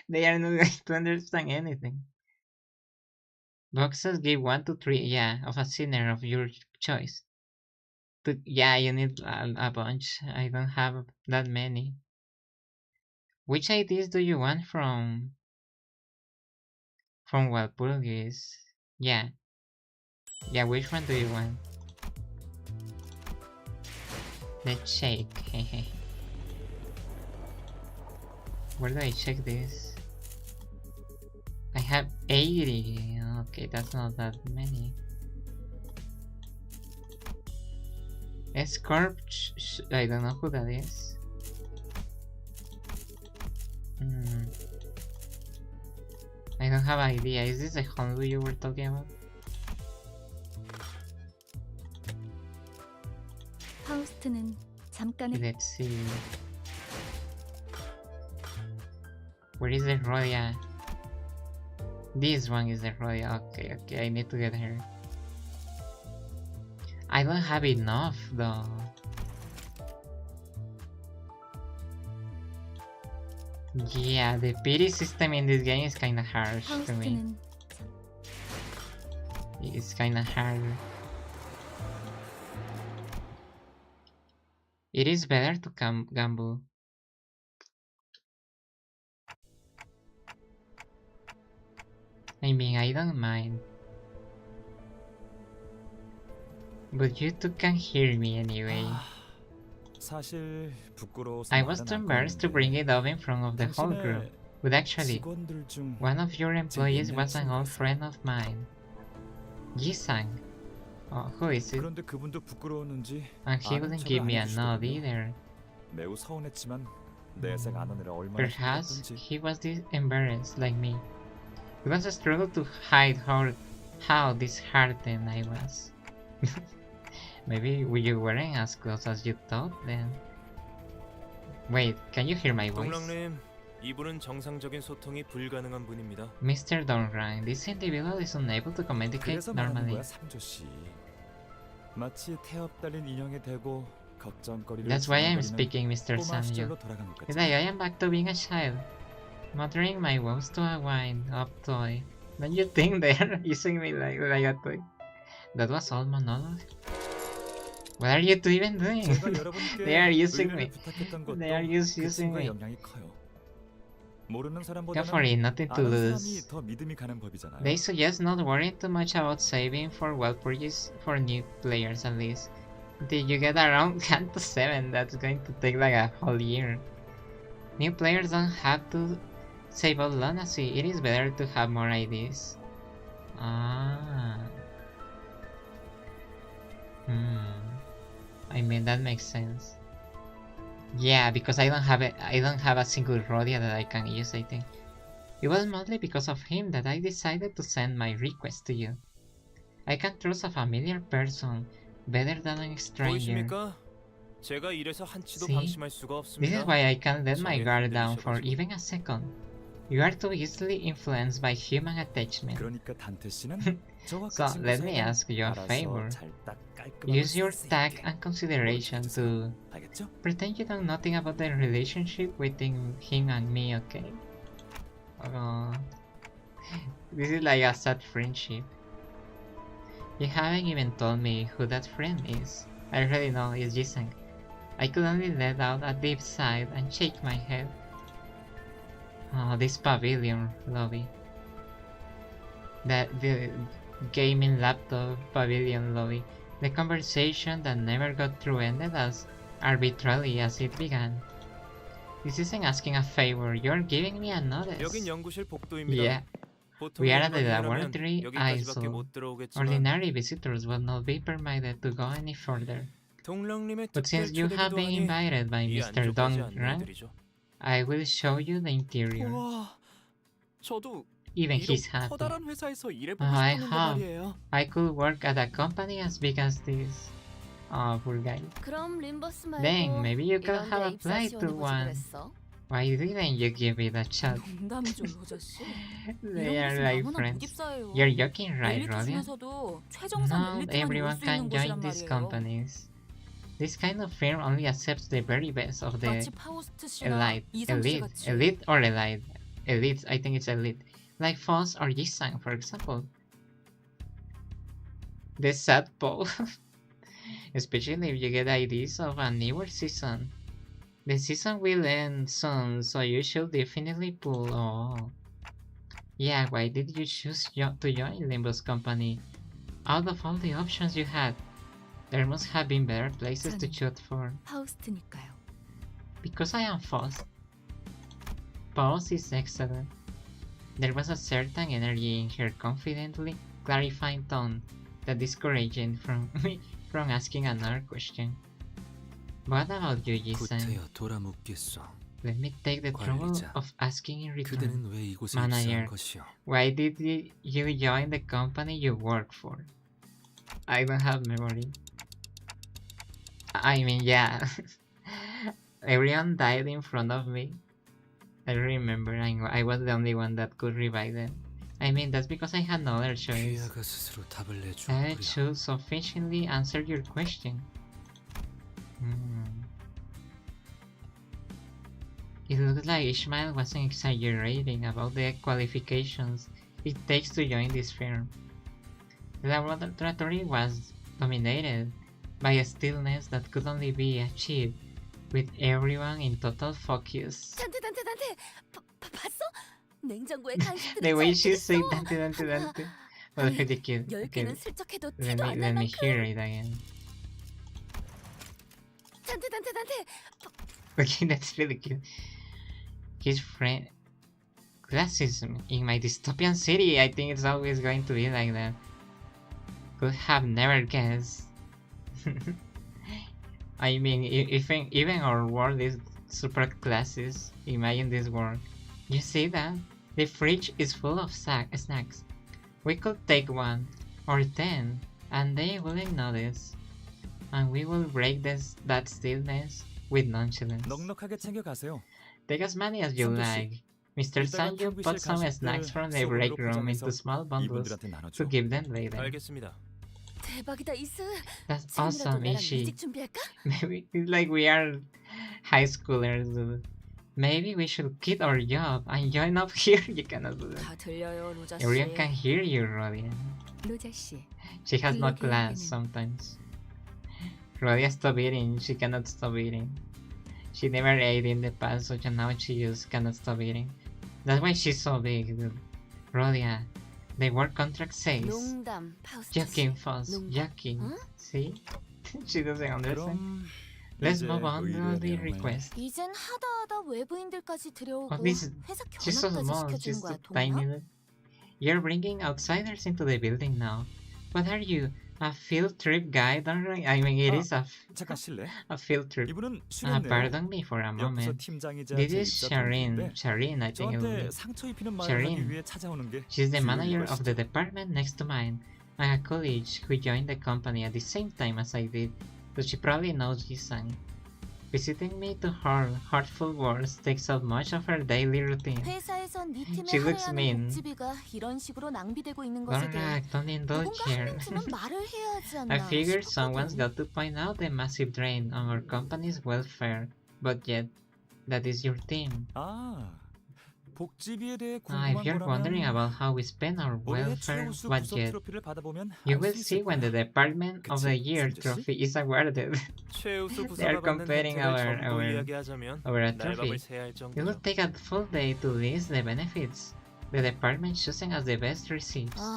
They are not going to understand anything. Boxes give 1 to 3, yeah, of a sinner of your choice. Yeah, you need a bunch. I don't have that many. Which ideas do you want from Walpurgis? Yeah, which one do you want? Let's check. Where do I check this? I have 80. Okay, that's not that many. Escorp, I don't know who that is. I don't have idea. Is this the Hondu you were talking about? 파우스트는 잠깐의 Let's see. Where is the Rodia? This one is the Rodia. Okay, I need to get her. I don't have enough though. Yeah, the pity system in this game is kinda harsh to me. 파우스트는 It's kinda hard. It is better to gamble. I mean, I don't mind. But you two can hear me anyway. 사실 부끄러워서 I was 말은 too 안 embarrassed to 꺼냈는데 bring it up in front of the whole group. 당신의 But actually, 직원들 중 one of your employees was an old friend of mine. Ji-sang. Oh, who is it? 그런데 그분도 부끄러웠는지 And he 아는 wouldn't 척을 give 안 me a nod 해주시더군요. either. 매우 서운했지만 내색 안 하느라 얼마나 Perhaps 힘들었던지. he was embarrassed like me. It was a struggle to hide how disheartened I was. Maybe you weren't as close as you thought then. Wait, can you hear my voice? 동랑님, 이분은 정상적인 소통이 불가능한 분입니다. Mr. Donrang, this individual is unable to communicate 그래서 말하는 normally. 거야 삼조 씨. 마치 태엽 달린 인형에 대고 걱정거리를 That's why I'm 중얼거리는 speaking, Mr. 꼬마 Sanju. 시절로 돌아간 것 같지. Today I am back to being a child, muttering my woes to a wind-up toy. Don't you think they are using me like a toy? That was all monologue. What are you two even doing? 제가 여러분께 They are using 의뢰를 me. 부탁했던 것도 They are 그 using 친구의 me. 영향이 커요. 모르는 Go 사람보다는 for it, nothing to 아는 lose. 사람이 더 믿음이 가는 법이잖아요. They suggest not worrying too much about saving for Walpurgis for new players at least. Until you get around Canto 7, that's going to take like a whole year. New players don't have to save all lunacy, it is better to have more ideas. I mean, that makes sense. Yeah, because I don't have a single Rodia that I can use, I think. It was mostly because of him that I decided to send my request to you. I can trust a familiar person better than a stranger. 보이십니까? 제가 이래서 한치도 See? 방심할 수가 This 없습니다. is why I can't let my 저를 guard down for 흔들리셔가지고. even a second. You are too easily influenced by human attachment. 그러니까 단테 씨는 저와 그 So 친구 let me 사이는 ask you a 알아서 favor. 잘 딱 깔끔하게 Use your 쓸 수 tact 있게 and consideration to 알겠죠? pretend you know nothing about the relationship between him and me, okay? This is like a sad friendship. You haven't even told me who that friend is. I already know it's Jisung. I could only let out a deep sigh and shake my head. Oh, this pavilion lobby. gaming laptop pavilion lobby. The conversation that never got through ended as arbitrarily as it began. This isn't asking a favor, you're giving me a notice. 여긴 연구실 복도입니다. Yeah, 보통 we are at the 일반인이라면 laboratory 여기까지밖에 isle. 못 들어오겠지만 Ordinary visitors will not be permitted to go any further. 동랑님의 But 특별 since you have 초대기도 been 하니 invited by 이 Mr. 안쪽까지 Dongrang, 안내해드리죠. I will show you the interior. 우와, 저도 Even 이런 he's happy. 커다란 회사에서 일해보고 I 싶었는데 hope 말이에요. I could work at a company as big as this. Oh, poor guy. 그럼 림버스 말고 Dang, maybe you could 이런 have 데 입사 applied to 지원해보지 one. 그랬어? Why didn't you give it a shot? 농담이죠, 로저씨. They 이런 are 곳은 like 아무나 못 friends. 입사해요. You're joking, right, 엘리트 Rodia? 중에서도 최정상 Not 엘리트만 입을 everyone 수 can 있는 join 곳이란 these 말이에요. companies. This kind of firm only accepts the very best of the 마치 파우스트 씨나 elite. 이성 씨 Elite? 같이. Elite or elite? Elite, I think it's elite. Like Foss or Jisang, for example. The sad Paul. Especially if you get ideas of a newer season. The season will end soon, so you should definitely pull. Oh. Yeah, why did you choose to join Limbus company? Out of all the options you had, there must have been better places to shoot for. 파우스트니까요. Because I am Foss. Foss is excellent. There was a certain energy in her confidently clarifying tone that discouraged from me from asking another question. What about you, Jisan? 구태여 돌아묻겠소. Let me take the trouble 관리자. of asking in return. 그대는 왜 이곳에 Manager. 입사한 것이오? Why did you join the company you work for? I don't have memory. I mean, yeah. Everyone died in front of me. I remember I was the only one that could revive them. I mean, that's because I had no other choice. 귀하가 스스로 답을 I 내주었구려. should sufficiently answer your question. It looks like Ishmael wasn't exaggerating about the qualifications it takes to join this firm. The laboratory was dominated by a stillness that could only be achieved with everyone in total focus. 단테 봤어? 냉장고에 간식들이 The way 잘 she said 들었어. dante was pretty cute. 10개는 Okay, 슬쩍 해도 let 티도 me 안 날 만큼. hear it again. 단테 Okay, that's really cute. His friend classism in my dystopian city, I think it's always going to be like that. Could have never guessed. I mean, even our world is super classist. Imagine this world. You see that? The fridge is full of snacks. We could take 1 or 10 and they wouldn't notice. And we will break that stillness with nonchalance. 넉넉하게 챙겨가세요. Take as many as you 선조 씨, like. Mr. 이따가 Sanju 탕비실 put some 간식들 snacks from the 소금으로 break room 포장해서 into small bundles 이분들한테 to 나눠줘. give them later. 알겠습니다. 대박이다 이스. That's 지금이라도 awesome, 나랑 Ishi. 이직 준비할까? Maybe it's like we are high schoolers, dude. Maybe we should quit our job and join up here. You cannot do that. 다 들려요, 로자 씨. Everyone can hear you, Rodia. 로자 씨, She has no Look, class yeah. sometimes. Rodia stop eating. She cannot stop eating. She never ate in the past, so now she just cannot stop eating. That's why she's so big, dude. Rodia, the work contract says. 농담 파우스트 씨. Joking, Foss. 농담. Joking. Huh? See? She doesn't understand. 그럼 Let's 이제 move on to 의뢰 the 내용을 request. 이젠 하다 외부인들까지 들여오고 Oh, this 회사 she's so 견학까지 small. 시켜주는 She's 거야, so 동아? tiny. You're bringing outsiders into the building now. What are you? A field trip guide? I mean, it is 잠깐 실례. a field trip. 이분은 Ah, 실례네요. pardon me for a 옆부서 moment. 팀장이자 This 제 is 입사 Shireen. 동료인데 Shireen, I think it 저한테 will 상처 입히는 be. 말을 하기 Shireen. 위해 찾아오는 게 She's the 주요 manager of the 이유가시죠. department next to mine. I'm a colleague who joined the company at the same time as I did, so she probably knows Jisang. Visiting me to her heartful words takes up much of her daily routine. 회사에선 네 팀에 She looks 할애하는 mean. 복지비가 이런 식으로 낭비되고 있는 것에 Don't 대해 act, don't indulge 누군가 here. 한 멘트는 말을 해야 하지 않나 I figured someone's 싶었거든. got to point out the massive drain on our company's welfare, but yet, that is your team. 아, 복지비에 대해 If you're 궁금한 wondering 거라면 about how we spend our 올해 welfare 최우수 부서 budget, 트로피를 받아보면 you 알 will 수 see 있을 when the 거야. Department of the 그치, Year 선조 씨? trophy is awarded. 최우수 They are 부서가 받는 comparing 혜택을 전부 our 이야기하자면 trophy. 날밤을 새야 할 It will 정도죠. take a full day to list the benefits the department choosing as the best receives. 아,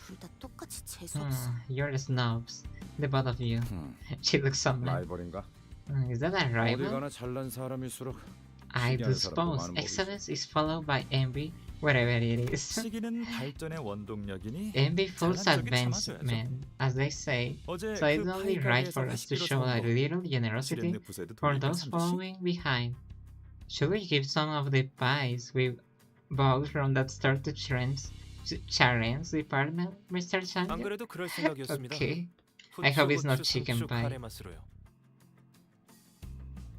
둘 다 똑같이 재수없어. You're the snobs. The both of you. She looks so mad. 라이벌인가? Is that a 어디 rival? 가나 잘난 사람일수록 I do 신기한 사람도 suppose 많은 법이지. excellence is followed by envy wherever it is. 시기는 발전의 원동력이니 Envy fuels 잘난 쪽이 참아줘야죠. advancement, as they say. 어제 So it's 그 only right 파이가게에서 for us to 회식비로 show a 사온 거 little generosity 실내 부서에도 for 돌릴까, those 삼시? following behind. Should we give some of the pies we bought from that store to Sharon's department, Mr. 안 Chandler? 그래도 그럴 생각이었습니다. Okay. I hope it's not 후추, chicken 상추, pie. 카레 맛으로요.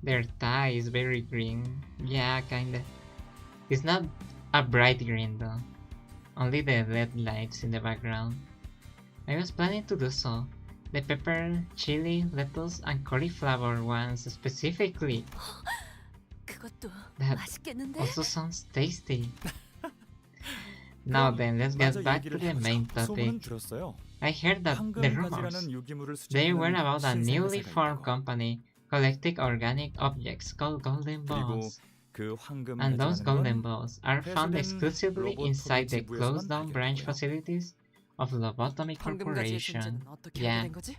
Their tie is very green. Yeah, kinda. It's not a bright green though. Only the LED lights in the background. I was planning to do so. The pepper, chili, lettuce, and cauliflower ones specifically. 그것도 That 맛있겠는데? also sounds tasty. Now then, let's get 마저 back to 얘기를 the 해보죠. main 소문은 topic. 들었어요. I heard that the rumors. 황금가지라는 유기물을 They were 수집하는 about a 신생 newly 회사가 formed 있다고. company collecting organic objects called golden 그리고 balls. 그 황금 And those golden 가지라는 건 balls are found 폐쇄된 exclusively 로봇 inside the 지부에서만 closed down branch 발견됐고요. facilities of Lobotomy 황금가지의 Corporation. 존재는 어떻게 Yeah. 알게 된 거지?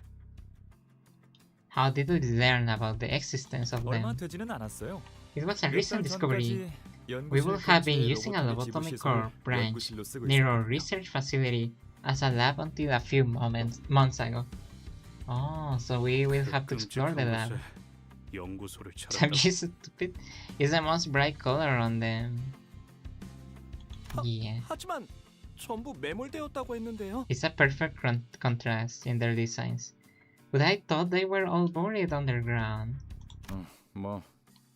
How did we learn about the existence of 얼마 them? 되지는 않았어요. It was a 몇 recent 달 discovery. 전까지 We will 연구실 have been 근처의 using a 로보토미 Lobotomy 지부 Corp 시설을 branch 연구실로 쓰고 near our 있었거든요. research facility as a lab until a few months ago. Oh, so we will have to explore the lab. 연구소를 Damn, 찾았다. you stupid. Is the most bright color on them. Yeah. 하지만 전부 매몰되었다고 했는데요. It's a perfect contrast in their designs. But I thought they were all buried underground. 뭐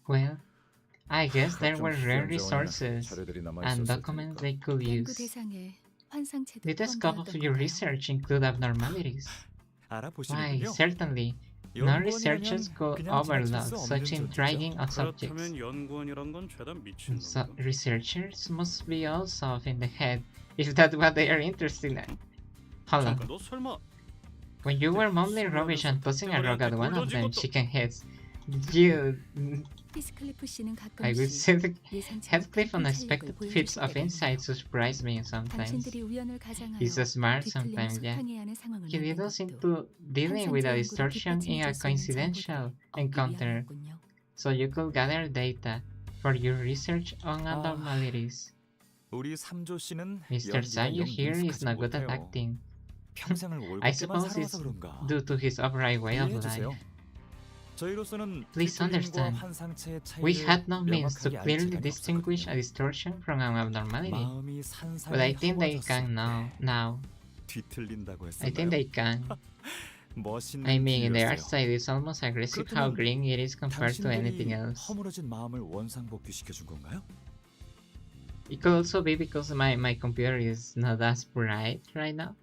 Well, I guess there 각종 were rare 수용자원이나 resources 자료들이 남아 and 있었을 documents 테니까. they could 연구 use. 대상에 환상체도 Did the scope of your research include abnormalities? Why, 알아보시는군요. certainly. No 연구원이라면 researchers could 그냥 지나칠 overlook 수 such 없는 intriguing 존재죠. subjects. 그렇다면 연구원이란 건 죄다 미친 So 놈인가? researchers must be all soft in the head if that's what they are interested in. Hold on. 잠깐, 너 설마 When you were mumbling rubbish and tossing a rock at one of them chicken heads, you... 히스클리프 씨는 I would 가끔씩 say the 예상치 Heathcliff 못한 unexpected 실력을 feats 보여주실 of 때가 insight 있네요. surprise me sometimes. 당신들이 우연을 가장하여 He's so smart 뒤틀린 sometimes, yeah. 소탕해야 하는 상황을 He 만든 riddles 것도 into dealing with a 환상체 연구를 distortion in a 뒷받침해줄 수 있는 coincidental 정보들을 얻기 encounter, 위함이었군요. so you could gather data for your research on abnormalities. 우리 삼조 씨는 Mr. Sayu here is 능숙하지 not good at 못해요. acting, 평생을 I 올곧게만 suppose it's 살아와서 그런가. due to his upright way of 이해해 life. 주세요. 저희로서는 Please 뒤틀림과 understand, 환상체의 We 차이를 had no means to 명확하게 알 clearly 시간이 distinguish a 없었거든요. distortion from an abnormality, 마음이 but I 산산이 think they 허물어졌을 can now. 때 뒤틀린다고 I think 했었나요? they can. 멋있는 I mean, the art 비유였어요. side is almost aggressive how 그렇다면 green it is compared to anything 당신들이 else. 허물어진 마음을 원상복귀 시켜준 건가요? It could also be because my computer is not as bright right now.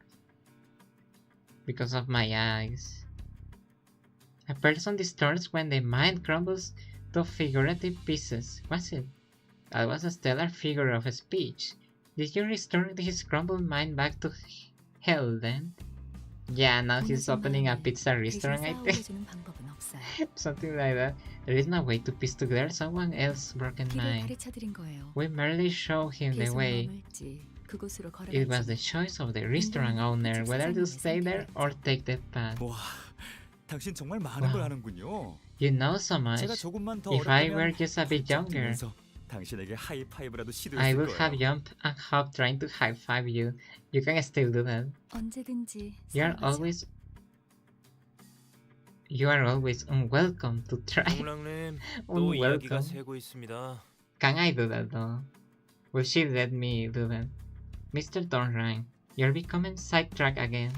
Because of my eyes. A person distorts when the mind crumbles to figurative pieces. Was it? That was a stellar figure of speech. Did you restore his crumbled mind back to hell then? Yeah, now he's opening a pizza restaurant, I think. 싸워주는 방법은 없어요. Something like that. There is no way to piece together someone else's broken 길을 mind. 가르쳐드린 거예요. We merely show him the 계속 way. 머물지 그곳으로 It was 걸어가지. the choice of the restaurant owner whether to stay there or take that path. 와, 당신 정말 많은 걸 와. 아는군요. You know so much. 제가 조금만 더 If I were 어렵다면 just a bit younger, 뛰면서 당신에게 하이파이브라도 I 시도했을 would have 거예요. jumped and hop trying to high five you. You can still do that. 언제든지 You're 싸워보죠. You are always unwelcome to try. 동랑님, 또 이야기가 unwelcome. 새고 있습니다. Can I do that though? Will she let me do that? Mr. Thornrang, you're becoming sidetracked again.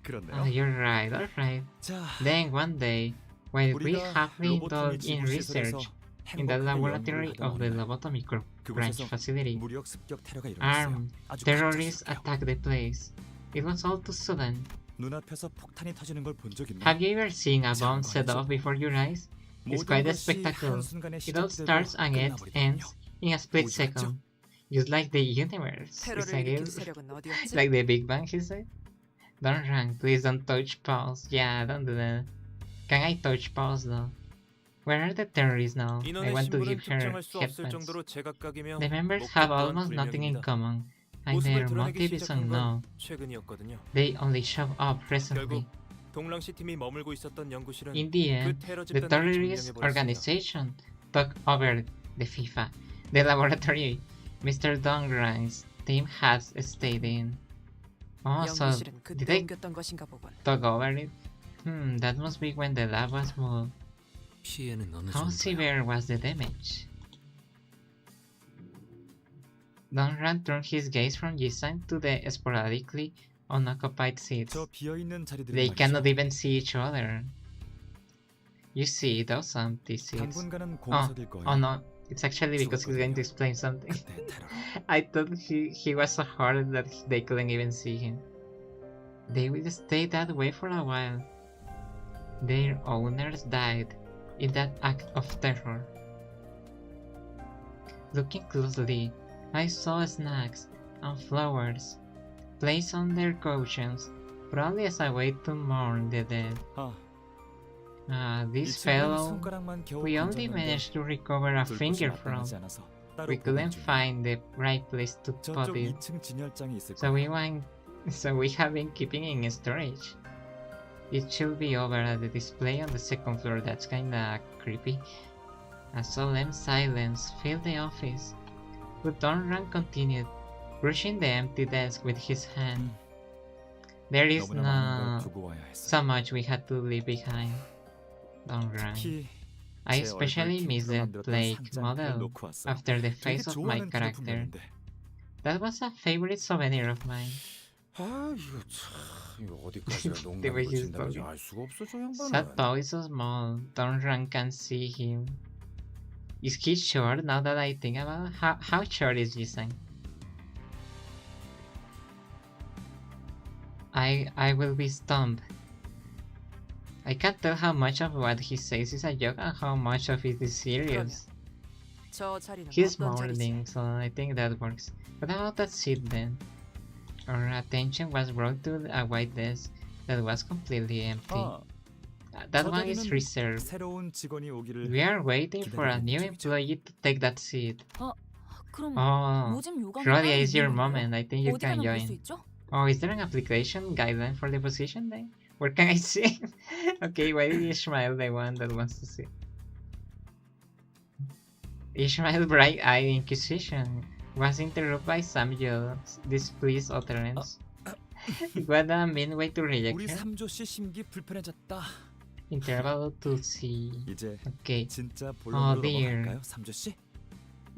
그렇네요. You're right, alright. 자, Then one day, while we 우리가 have been 로보토미 involved in 지부 시설에서 research in the 행복하게 laboratory 연구를 of the 하던 Lobotomy 어느 날 branch 그곳에서 facility, 무력 습격 테러가 일어났어요. armed 아주 terrorists 갑작스럽게요. attacked the place. It was all too sudden. 눈앞에서 폭탄이 터지는 걸 본 적 있나요? Have you ever seen a bomb set off before your eyes? It's 모든 quite a 것이 spectacle. 한순간에 It all 시작되고 starts and it 끝나버리거든요. ends in a split 오죽하죠? second. Just like the universe. It's 테러를 like, 일으킬 세력은 어디였지? like the Big Bang, he said. Don't run, please don't touch pause. Yeah, don't do that. Can I touch pause though? Where are the terrorists now? I 인원의 want to 신분은 give her 특정할 수 없을 headphones. 정도로 제각각이며 The members have 목표 또한 almost nothing in 불명입니다. common. and their 모습을 드러내기 motive is 시작한 unknown. 건 최근이었거든요. They only show up 결국 recently. 동랑시 팀이 머물고 있었던 연구실은 In the 그 end, 테러 the 집단들이 terrorist 점령해버렸습니다. organization took over the FIFA. The laboratory Mr. Dongrang's team has stayed in. Oh, so 연구실은 did 그때 they 옮겼던 것인가 보군. took over it? That must be when the lab was moved. 피해는 어느 How 정도야? severe was the damage? Dongrang turned his gaze from Jisung to the sporadically unoccupied seats. 저 비어 있는 자리들 They 말이죠. cannot even see each other. You see those empty seats. 당분간은 공석일 거예요. Oh no, it's actually because he's going to explain something. 그때 테러. I thought he was so hard that they couldn't even see him. They will stay that way for a while. Their owners died in that act of terror. Looking closely, I saw snacks and flowers placed on their cushions, probably as a way to mourn the dead. 이 This 친구는 fellow 손가락만 겨우 we only 건졌는데 managed to recover a 불꽃이 finger from. 나타나지 않아서 따로 We couldn't 보관 중이에요. find the right place to put 저쪽 it, 2층 진열장에 있을 so 거예요. we have been keeping it in storage. It should be over at the display on the second floor. That's kinda creepy. A solemn silence filled the office, but Donran continued, brushing the empty desk with his hand. There is 너무나 많은 걸 not 두고 와야 했어. so much we had to leave behind. Donran. 특히 I 제 especially 얼굴 miss 핑크로 the 만들었던 plague 상장을 model 놓고 왔어요. after the 되게 face of my 좋아하는 character. 기념품이었는데. That was a favorite souvenir of mine. 아 이거 참 이거 어디까지가 The way 농담이고 he's 진담인지 talking. 알 수가 없어 저 That 양반은. boy is so small. Donran can see him. Is he short now that I think about it? How short is Jisung? I will be stumped. I can't tell how much of what he says is a joke and how much of it is serious. 저 자리는 He's 어떤 자리지? mourning, so I think that works. But how about that seat then? Our attention was brought to a white desk that was completely empty. 아, That 저 one is 자리는 reserved. 새로운 직원이 오기를. We are waiting for a new 기다리는 employee to take that seat. 그럼 Oh, 요즘 요강이 Claudia, 따로 is your 있는 건가요? moment. I think you 어디 can 가면 볼 수 join. 있죠? Oh, is there an application guideline for the position then? Where can I see? Okay, why did Ishmael the one that wants to see? Ishmael bright-eyed inquisition was interrupted by Samuel's displeased utterance. What a mean way to reject 우리 her. 3조씨 심기 불편해졌다. Interval to see. 이제 Okay, 진짜 본론으로 dear. 넘어갈까요, 3조씨?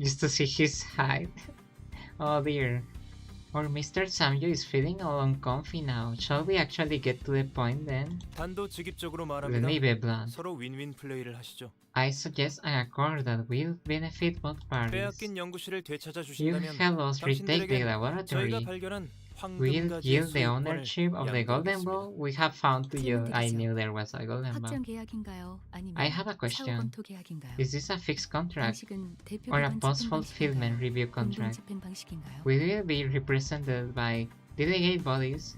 just to see his height. Oh dear. Or Mr. Samuel is feeling all uncomfy now. Shall we actually get to the point then? 단도직입적으로 Let 말합니다. me be blunt. 서로 윈윈 플레이를 하시죠. I suggest an accord that will benefit both parties. 빼앗긴 연구실을 되찾아 You 주신다면 help us retake the 당신들에겐 저희가 laboratory. 발견한 We'll 황금가지의 yield the 소유권을 ownership of the golden 양도하겠습니다. ball we have found to you. I knew there was a golden ball. 확정 계약인가요? 아니면 I have a question. 사후검토 계약인가요? Is this a fixed contract 방식은 대표 or a 기관 post-fulfillment 집행 review 방식인가요? 공동 contract? 집행 방식인가요? Will it be represented by delegate bodies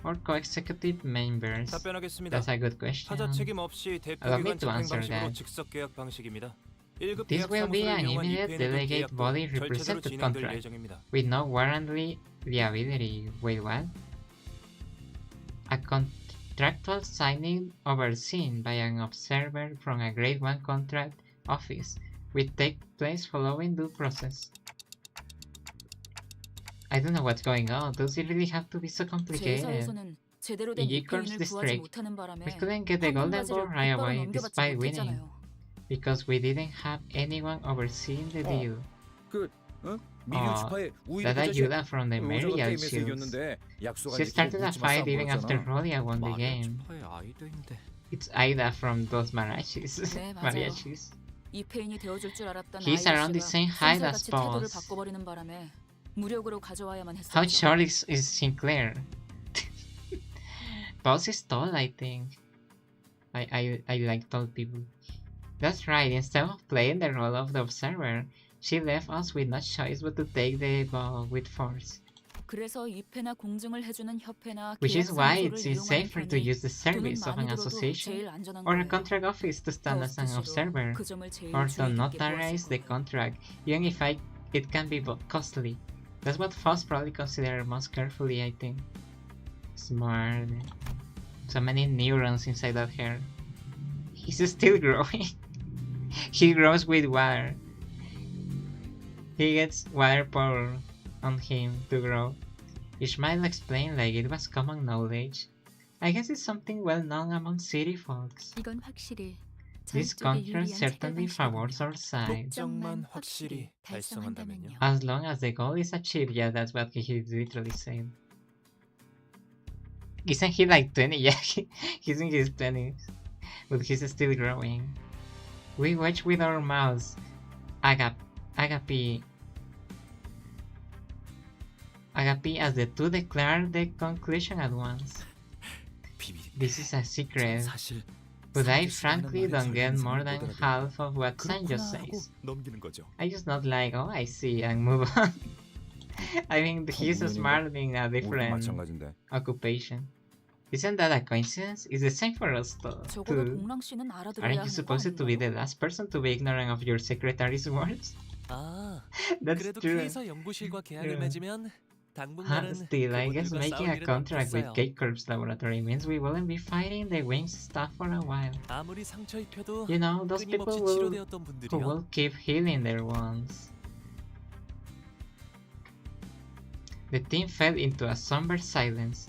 or co-executive members? 답변하겠습니다. That's a good question. 타자 책임 없이 대표 Allow me 기관 to 집행 answer 방식으로 that. 즉석 계약 방식입니다. 1급 This 계약 will be 사무소를 an 이용한 immediate EPN의 delegate 계약도 body 절차대로 represented 진행될 contract 예정입니다. with no warranty liability. Wait, what? A contractual signing overseen by an observer from a Grade 1 contract office will take place following due process. I don't know what's going on. Does it really have to be so complicated? 제사에서는 제대로 된 In Euchar's 이페인을 구하지 district, 못하는 바람에 We couldn't get the golden ball 황금가지를 right 곧바로 away 넘겨받지 despite winning 못했잖아요. because we didn't have anyone overseeing the deal. 미디어 축하해 우유 That 부자식. Ayuda from the 로저가 Myriad 게임에서 Shields. 이겼는데 약속 She 안 지키고 started a 묻지 마서 fight even after 물었잖아. Rolia won the game. 축하의 아이들인데. It's Aida from those mariachis. 네, 맞아요. mariachis. 이페인이 되어줄 줄 알았던 He's around the same height as 선살같이 태도를 Boss. 바꿔버리는 바람에 무력으로 가져와야만 했었죠. How short is Sinclair? Boss is tall, I think. I like tall people. That's right, instead of playing the role of the observer, she left us with no choice but to take the ball with force. 그래서 입회나 공증을 해주는 협회나 Which is why 계약 it's 사무소를 safer to 이용하는 use the 편이 service of 돈은 an 많이 들어도 association 제일 안전한 or a 거예요. contract office to stand as an 더스트시로 observer 그 점을 제일 or to 주의 깊게 notarize 보았을 the 거예요. contract, even if it can be costly. That's what Foss probably considered most carefully, I think. Smart. So many neurons inside that hair. He's still growing. He grows with water. He gets water poured on him to grow. Ishmael explained like it was common knowledge. I guess it's something well known among city folks. 이건 확실히 This contract certainly favors our side. 목적만 확실히 달성한다면요. As long as the goal is achieved, yeah, that's what he literally said. Isn't he like 20? Yeah, he's in his 20s. But he's still growing. We watch with our mouths. Agape as the two declare the conclusion at once. This is a secret. 사실 But I frankly don't get more than half of what Sanjo 그렇구나 하고 says. 넘기는 거죠. I just not like, oh, I see, and move on. I mean, he's smart in a 우리도 different 마찬가지인데. occupation. Isn't that a coincidence? It's the same for us too. 적어도 동랑 씨는 알아들어야 Aren't you 하는 거 supposed to be 아닌가요? the last person to be ignorant of your secretary's words? 아, That's 그래도 true. K에서 연구실과 계약을 Yeah. 맺으면 당분간은 Still, I guess 그분들과 making 싸울 a 일은 contract with 없겠어요. K-Corp's laboratory means we wouldn't be fighting the Wings stuff for a while. 아무리 상처 입혀도 You know, those people 끊임없이 will, 치료되었던 who 분들이요. will keep healing their wounds. The team fell into a somber silence.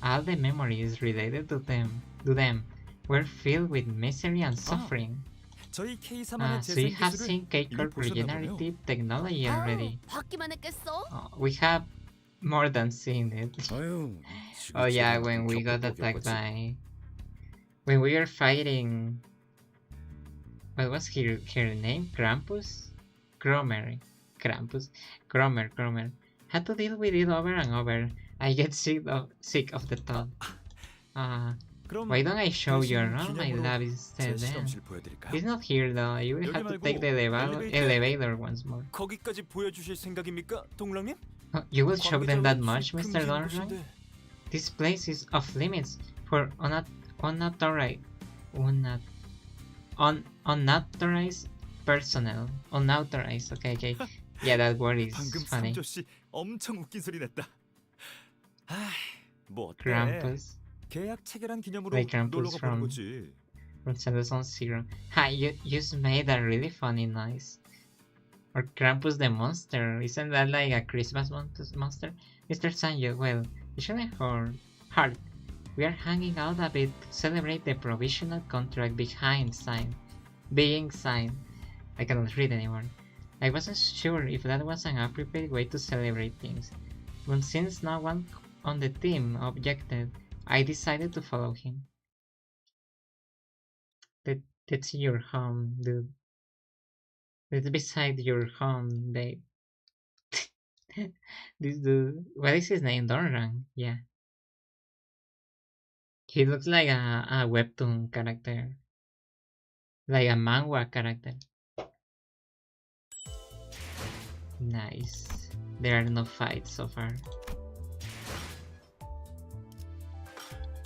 All the memories related to them were filled with misery and suffering. 저희 K3한의 So you 재생 have 기술을 seen K-Corp 보셨나 regenerative technology already. 받기만 했겠어? We have more than seen it. 아유. Oh yeah, when we got attacked by... When we were fighting... What was her name? Krampus? Cromer. Krampus? Cromer. Had to deal with it over and over. I get sick of the thought. 그럼 Why don't I show you 대신 around my 기념으로 lab 제 instead then? 실험실 보여드릴까요? He's not here though, you will 여기 have to 말고 take the 엘리베이터? elevator once more. 거기까지 보여주실 생각입니까, 동랑님? You will show them that much, 관계자 Mr. 금지인 Donran? 곳인데. This place is off limits for unauthorized personnel. Unauthorized, okay. Yeah, that word is 방금 funny. 삼조 씨 엄청 웃긴 소리 냈다. 뭐 어때? Krampus. 계약 체결한 기념으로 Like Krampus 놀러 가보는 from- 거지. From Sanderson Zero. Ha, you just made a really funny noise. Or Krampus the monster. Isn't that like a Christmas monster? Mr. Sanyo, well, you shouldn't hurt. We are hanging out a bit to celebrate the provisional contract being signed. I cannot read anymore. I wasn't sure if that was an appropriate way to celebrate things. But since no one on the team objected, I decided to follow him. That's your home, dude. It's beside your home, babe. This dude, what is his name? Donran? Yeah. He looks like a webtoon character. Like a manga character. Nice. There are no fights so far.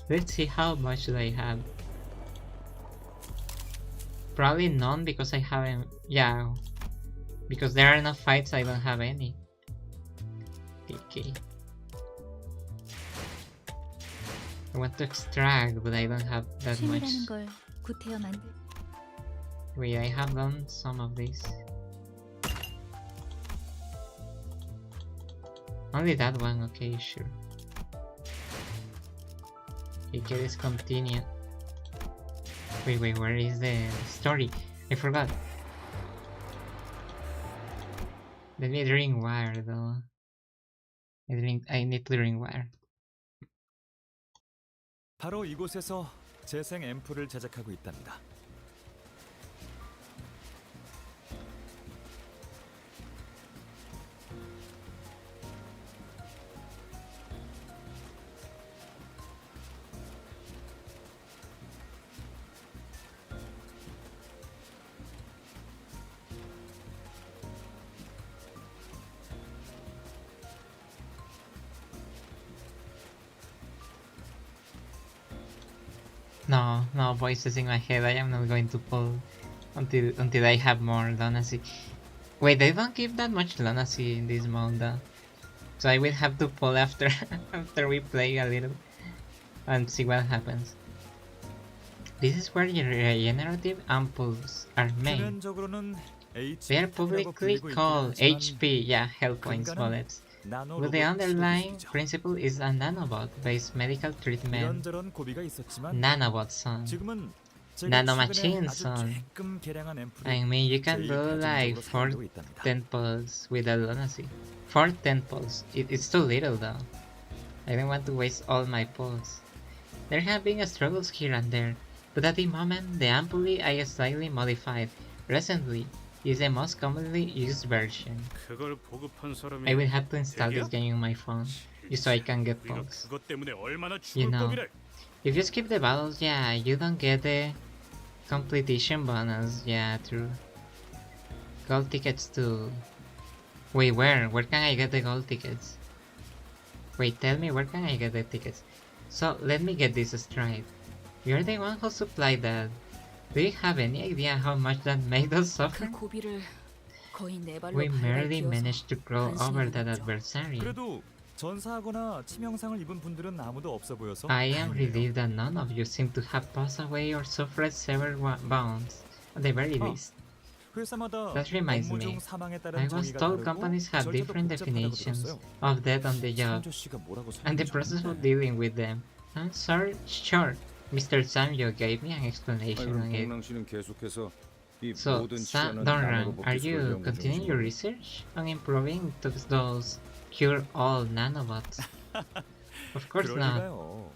Let's see how much do I have. Probably none because I haven't... Yeah. Because there are no fights, I don't have any. Okay. I want to extract, but I don't have that much. 취미라는 걸 구태여 만들. Wait, I have done some of this. Only that one, okay, sure. Okay, let's continue. Wait, where is the story? I forgot. Let me drink water though. I need to drink water. 바로 이곳에서 재생 앰플을 제작하고 있답니다. No voices in my head. I am not going to pull until I have more lunacy. Wait, they don't give that much lunacy in this mode though. So I will have to pull after after we play a little and see what happens. This is where your regenerative ampoules are made. 표면적으로는 They are publicly called HP, yeah, health points bullets. But the underlying principle is a nanobot-based medical treatment. 이런저런 고비가 있었지만 Nanobot son. 지금은 제가 Nanomachine 최근에 아주 son. 조금 개량한 앰플이 I mean, you can 제일 do like 가정적으로 4 사용되고 있답니다. 10 pulls with a lunacy. 4 10 pulls. It's too little though. I don't want to waste all my pulls. There have been struggles here and there, but at the moment, the ampoule I slightly modified recently is the most commonly used version. 그걸 보급한 사람이 I will have to install this 대기업? game on my phone, just so I can get 우리가 pulls. 그것 때문에 얼마나 You 죽을 know. 법이래. If you skip the battles, yeah, you don't get the completion bonus, yeah, true. Gold tickets too. Wait, where? Where can I get the gold tickets? Wait, tell me, where can I get the tickets? So, let me get this straight. You're the one who supplied that. Do you have any idea how much that made us suffer? 그 고비를 거의 네 발로 We merely 밟아뛰어서 managed to grow 간신히 over that 넘었죠. adversary. 그래도 전사하거나 치명상을 입은 분들은 아무도 없어 보여서 I am 다행이에요. relieved that none of you seem to have passed away or suffered severe wounds, at the very 아, least. 회사마다 That reminds 업무 me. 중 사망에 따른 I was 정의가 told 다르고 companies have 절차도 different 복잡하다고 definitions 들었어요. of death on the job 삼조 씨가 뭐라고 and the 설명해 process of 줬는데 dealing with them. I'm sorry, sure. Mr. Samyo gave me an explanation on it. 동랑 씨는 계속해서 이 So, 모든 치료는 Donran, 나노로봇 are 기술을 you 연구 continuing your 중이고 research on improving those cure-all nanobots? Of course 그럴 not. 리가요.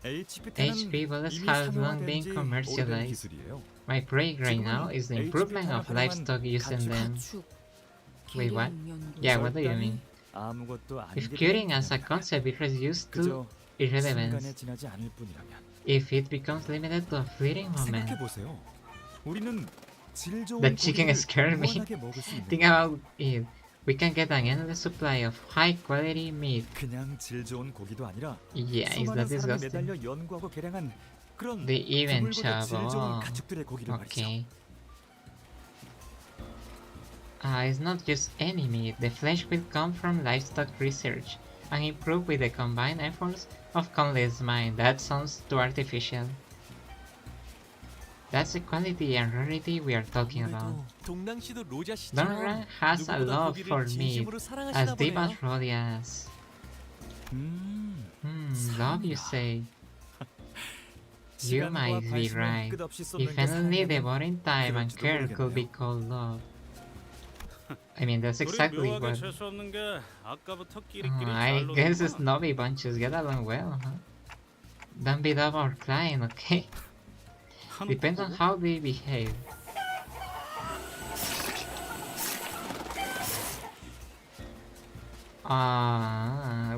HPT는 HP bullets 이미 have long 상용화된 been 지 오래된 commercialized. 기술이에요. My prayer right now is the improvement of HPT를 livestock use in them. 가축 Wait, what? 개량 연구. Yeah, what do you mean? 아무것도 안 If 되는 curing as a 분야라면 concept is reduced to 그저 irrelevance, 순간에 지나지 않을 뿐이라면 if it becomes limited to a fleeting moment, 생각해 보세요. 우리는 질 좋은 The chicken 고기를 scared me. 무한하게 먹을 수 있는 think about it. We can get an endless supply of high quality meat. 그냥 질 좋은 고기도 아니라 Yeah, is 수많은 that 사람이 disgusting? 매달려 연구하고 개량한 그런 The even 드물고도 질 좋은 chavo. 가축들의 고기를 말이죠. Okay. It's not just any meat. The flesh will come from livestock research and improve with the combined efforts of countless minds. That sounds too artificial. That's the quality and rarity we are talking about. 아무래도 동랑 씨도 로자 씨처럼 Donran has a 누구보다 love for 고기를 meat, 진심으로 as 사랑하시나 deep 보네요. as Roddy has. Love you say. You 시간과 might be 관심을 right. 끝없이 쏟는 If 게 only 사랑이라면 devoting time and 그럴지도 care could be 모르겠네요. called love. I mean, that's 우리 exactly 묘하게 what. 재수 없는 게 아까부터 끼리끼리 I 잘 guess 노는구나. snobby bunches get along well, huh? Don't beat up our client, okay? 한번 Depends on 보고? how they behave.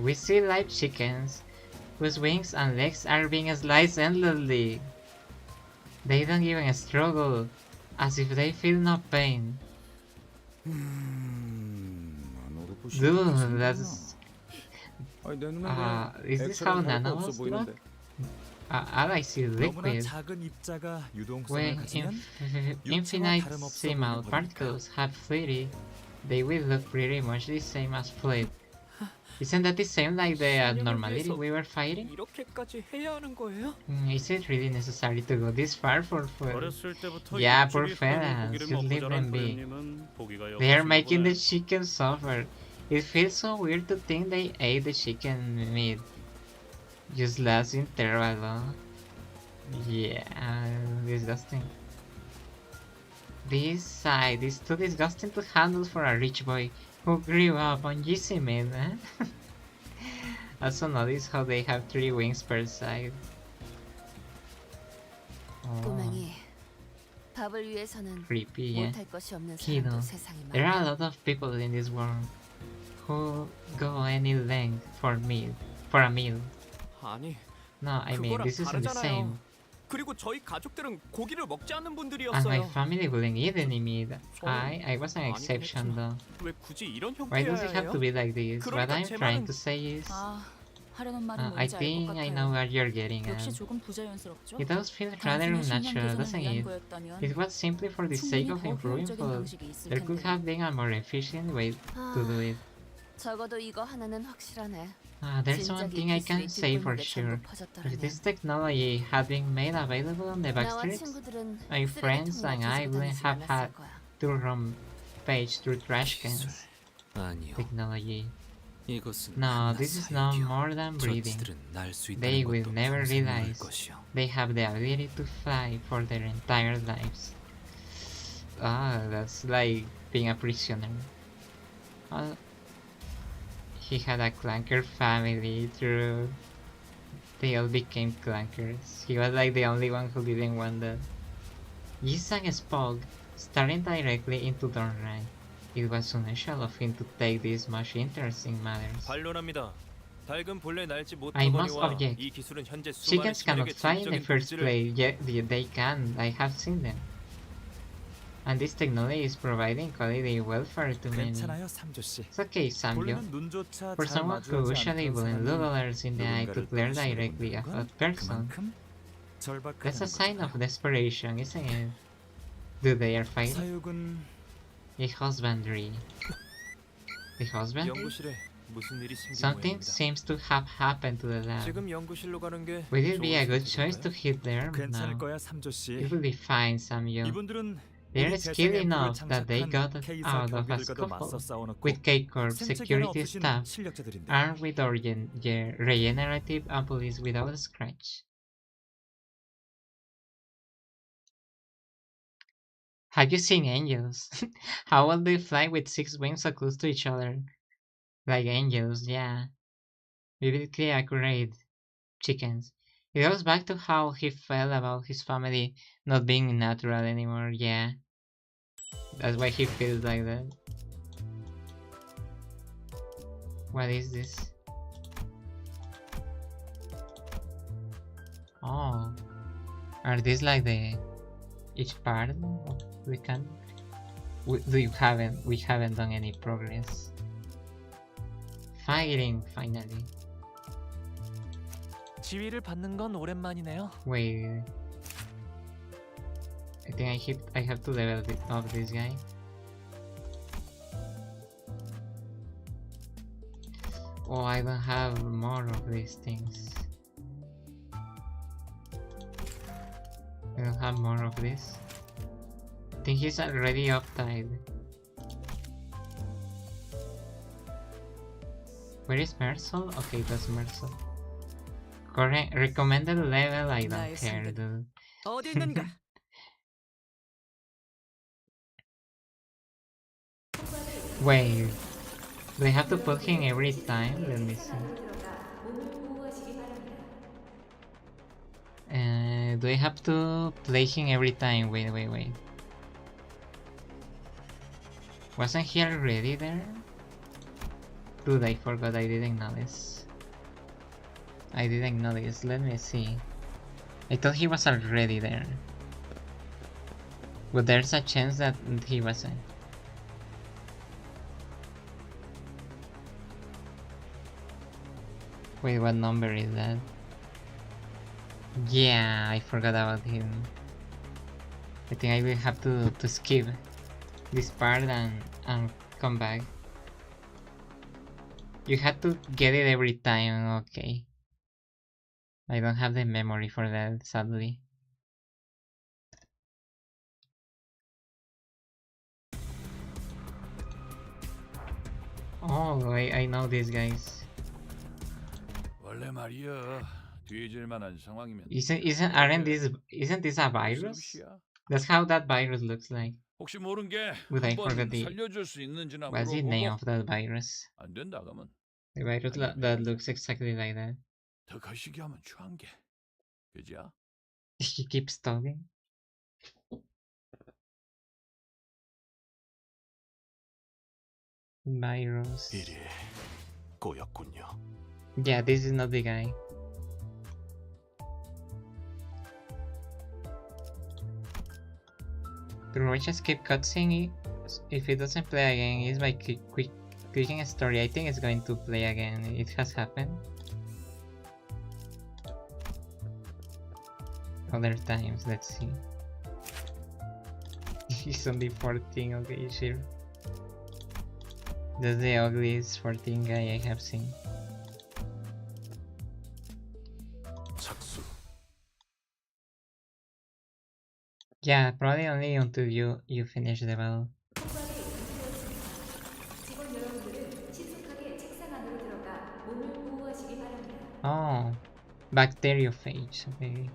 We see live chickens whose wings and legs are being sliced endlessly. They don't even struggle, as if they feel no pain. 나노로봇이 Dude, 생겼구나. that's... 아니, 내 눈엔 그냥 is this how 액체랑 다를 거 nanobots 없어 보이는데. all I see is 너무나 liquid. 작은 입자가 유동성을 When 가지면 infinitesimal particles have fluidity, they will look pretty much the same as fluid. Isn't that the same like the abnormality we were fighting? 이렇게까지 해야 하는 거예요? Is it really necessary to go this far for food? 어렸을 때부터 Yeah, 육질이 poor 흐르는 fellas, 고기를 just 먹고 leave 자란 them be. 도련님은 보기가 They are 역겹으시나 making the 보네. chicken suffer. It feels so weird to think they ate the chicken meat. Just last interval, huh? Yeah, disgusting. This side is too disgusting to handle for a rich boy who grew up on GC meat, eh? Also notice how they have 3 wings per side. Oh, 꼬맹이 밥을 위해서는 creepy, yeah. 못할 것이 없는 Kino. 사람도 세상에 There are a 많아. lot of people in this world who go any length for a meal. 아니, No, I mean 그거랑 this isn't the same. 다르잖아요. 그리고 저희 가족들은 고기를 먹지 않는 And my 분들이었어요. family wouldn't eat any meat. I was an 아니긴 exception 했지만. though. 왜 굳이 이런 Why does it 형태여야 have 해요? to be like this? What 그러니까 I'm 제 trying 말은- to say is, 아, 하려는 말이 I 뭔지 알 것 think I know 같아요. what you're getting 역시 at. 조금 부자연스럽죠? It does feel rather 단순히 unnatural, 식량 doesn't 개선을 위한 it? 거였다면 It was simply for the sake 충분히 of 더 improving 효율적인 food. 방식이 있을 There could 텐데. have been a more efficient way to do it. 적어도 이거 하나는 확실하네. There's one thing I can say for sure. If this technology had been made available on the back 나와 streets, 친구들은 my friends and I wouldn't have had 거야. to rampage through trash cans. 아니요. Technology. 이것은 No, 하나 this is no 사역이요. more than breathing. 저지들은 날 수 They 있다는 will 것도 never 평생 모를 realize 것이요. they have the ability to fly for their entire lives. That's like being a prisoner. He had a clanker family through. They all became clankers. He was like the only one who didn't want that. Yisang spoke, staring directly into Dornrai. It was unusual of him to take this much interest in matters. 반론합니다. 닭은 본래 날지 I must 못하거니와 object. 이 기술은 현재 수많은 Chickens cannot 신에게 fly in the 지적인 first 복지를 place, yet they can. I have seen them. And this technology is providing quality welfare to many. 괜찮아요, 삼조씨. It's okay, Samyo. 본래는 눈조차 For 잘 someone who 마주하지 usually 않던 wouldn't look 사람이 others in the eye to 누군가를 glare 떠나시려고 directly at 하는 a 건 person. 그만큼 절박하다는 That's a sign of 거잖아요. desperation, isn't it? Do they are fighting? 사육은 A husbandry. The husband? 연구실에 무슨 일이 생긴 Something 모양입니다. seems to have happened to the lab. 지금 연구실로 가는 게 Would it be a 좋은 good choice to 선택일까요? hit there? 괜찮을 No. 거야, 삼조씨. It will be fine, Samyo. 이분들은 They're 우리 skilled 대성 enough 앰플을 that they got 장착한 K사 out of a 경비들과도 맞서 scuffle 싸워놓고 with K-Corp 생체계는 security 없으신 staff 실력자들인데 armed with regenerative ampoules without a scratch. Have you seen angels? How will they fly with 6 wings so close to each other? Like angels, yeah. Biblically accurate chickens. It goes back to how he felt about his family not being natural anymore, yeah. That's why he feels like that. What is this? Oh. Are these like the each part of the can? We haven't done any progress. Fighting finally. 지위를 받는 건 오랜만이네요. Wait. I think I have to level up this guy. Oh, I don't have more of these things. I don't have more of this. I think he's already uptied. Where is Mersal? Okay, that's Mersal. Correct. Recommended level, I don't Nice. care, dude. 어디 있는가? Wait, do I have to put him every time? Let me see. Do I have to play him every time? Wait. Wasn't he already there? Dude, I forgot, I didn't notice. Let me see. I thought he was already there. But there's a chance that he wasn't. Wait, what number is that? Yeah, I forgot about him. I think I will have to skip this part and come back. You had to get it every time, okay. I don't have the memory for that, sadly. Oh, I know these guys. 원래 말이야. 뒤질 만한 상황이면 Isn't this a virus? That's how that virus looks like. 혹시 모른 게 But I 한번 forgot the 살려줄 수 있는지나 what's the name 물어보고 of that virus? 안 된다 그러면 The virus that looks exactly like that. 더 거시기 하면 추한 게 그지야? He keeps talking. Virus. 일이 꼬였군요. Yeah, this is not the guy. The Roach escape cutscene, if it doesn't play again, is by clicking a story. I think it's going to play again. It has happened other times. Let's see. He's only 14, okay, sure. That's the ugliest 14 guy I have seen. 착수. Yeah, probably only until you finish the battle. Oh, bacteriophage. Okay.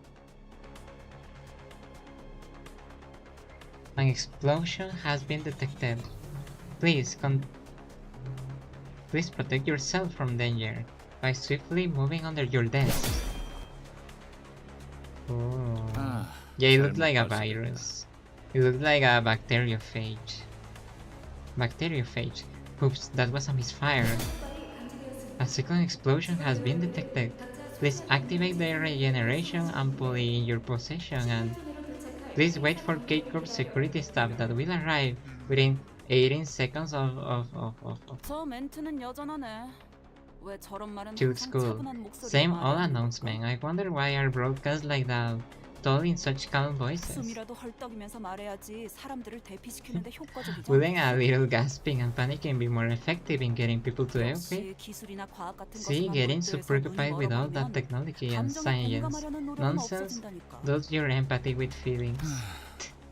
An explosion has been detected. Please protect yourself from danger by swiftly moving under your desk. Oh. Yeah, it looked like a virus. It looked like a bacteriophage. Bacteriophage. Oops, that was a misfire. A second explosion has been detected. Please activate the regeneration ampoule in your possession and please wait for Gate Corp security staff that will arrive within 18 seconds of 저 멘트는 여전하네. 왜 저런 말은 Kill 항상 School. 차분한 목소리로 Same all 말하는 announcement. I wonder why are broadcast like that, told in such calm voices. 숨이라도 헐떡이면서 말해야지 사람들을 대피시키는데 효과적이죠. Wouldn't a little gasping and panicking be more effective in getting people to 역시 evacuate? 기술이나 과학 같은 See, 것에만 getting so 몰두해서 preoccupied 눈이 with all 멀어버리면 that technology and 감정에 science 공감하려는 노력은 nonsense 없어진다니까. does your empathy with feelings.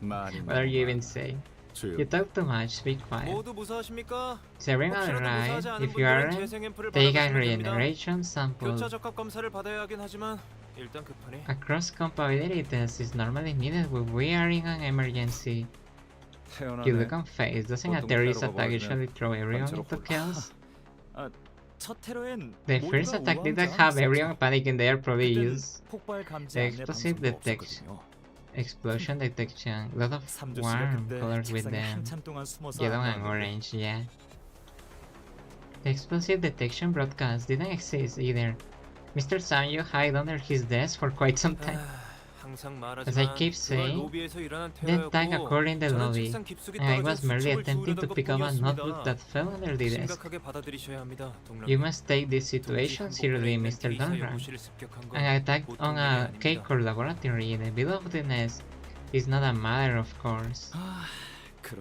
말이 What are you even saying? You talk too much, be quiet. 모두 무사하십니까? Is everyone 혹시라도 alright? 무사하지 않은 If you 분들은 aren't, 재생 앰플을 take a 받아보시면 됩니다. regeneration sample. 교차 적합 검사를 받아야 하긴 하지만 일단 급하니. A cross-compatibility test is normally needed when we are in an emergency. You look on face. Doesn't a terrorist attack usually throw everyone into chaos? 첫 테러엔 The first attack didn't have everyone panicking. They are probably used 폭발 감지 the 안내 explosive 방송도 detection. 없었거든요. Explosion detection. Lot of 삼조 씨가 warm 그때 colors with 책상에 them. 한참 동안 숨어서 Yellow and 안내하는데 orange, yeah. The explosive detection broadcast didn't exist either. Mr. Samyu hid under his desk for quite some time. 항상 As I 말하지만 keep 그건 saying, 로비에서 일어난 that tag 테러였고 occurred in the 저는 lobby, 책상 깊숙이 and I 떨어져 was merely 수첩을 attempting to 주우려던 pick up a notebook 것뿐이었습니다. that fell under the desk. 심각하게 받아들이셔야 합니다, 동랑. You must take this situation seriously, Mr. Dunran. An attack on a K-Core laboratory in the middle of the nest is not a matter of course.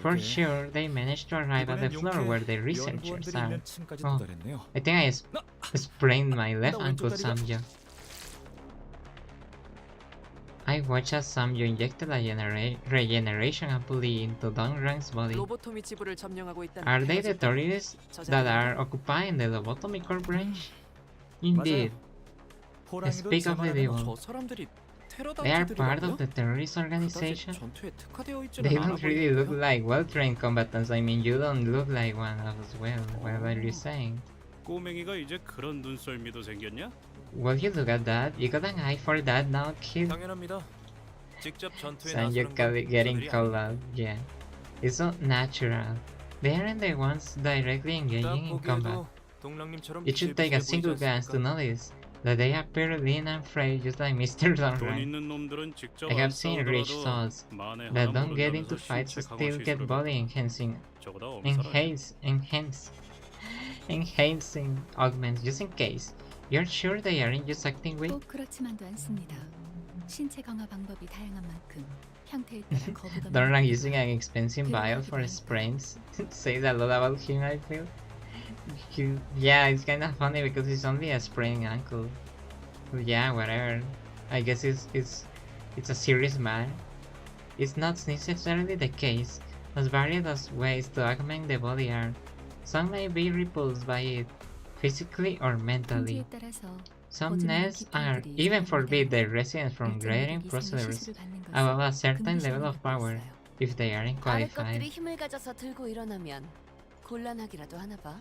For 그러게. sure, they managed to arrive at the 이번엔 floor 용케 where the researchers 연구원들이 are. 있는 층까지 Oh, 도달했네요. I think I sprained my left 나 ankle, 왼쪽 다리가- Samyu. I watched as Samyu injected a regeneration ampoule into Dunran's body. 로보토미 지부를 점령하고 있다는 Are they the 헤어질 terrorists that are occupying the lobotomy core branch? Indeed, 호랑이도 speak of the 저만하면 devil. 저 사람들이 테러 They are part 단체들이라고요? of the terrorist 그다지 organization. 전투에 특화되어 있지는 They 않아 don't really look 보이는데요? like well-trained combatants. I mean, you don't look like one as well. What are you saying? 꼬맹이가 이제 그런 눈썰미도 생겼냐? Well, you look at that. You got an eye for that now, kid. 당연합니다. 직접 전투에 Son, you're 나서는 건 getting 저들이 called 아닙니다. out. Yeah. It's not natural. They aren't the ones directly 딱 engaging in combat. 보기에도 동랑님처럼 It should take a single glance to notice that they appear lean and frail just like Mr. 돈 Dunran. 있는 놈들은 직접 I 안 have seen rich 싸우더라도 souls 만에 that 하나 don't get into 모른다면서 fights 신체 강화 still get 시술을 body enhancing 저거다 엄살하냐? enhancing augments just in case. You're sure they aren't just acting weak? 꼭 그렇지만도 않습니다. 신체 강화 방법이 다양한 만큼 형태에 따라 거부감이 Dunran using an expensive vial for sprains says a lot about him, I feel. Yeah, it's kind of funny because it's only a sprained ankle. Yeah, whatever. I guess it's a serious man. It's not necessarily the case, as varied as ways to augment the body are. Some may be repulsed by it, physically or mentally. 형태에 따라서 Some nests are even forbid their residents from grading procedures above a certain level of power if they aren't 아래 qualified. 것들이 힘을 가져서 들고 일어나면 곤란하기라도 하나 봐.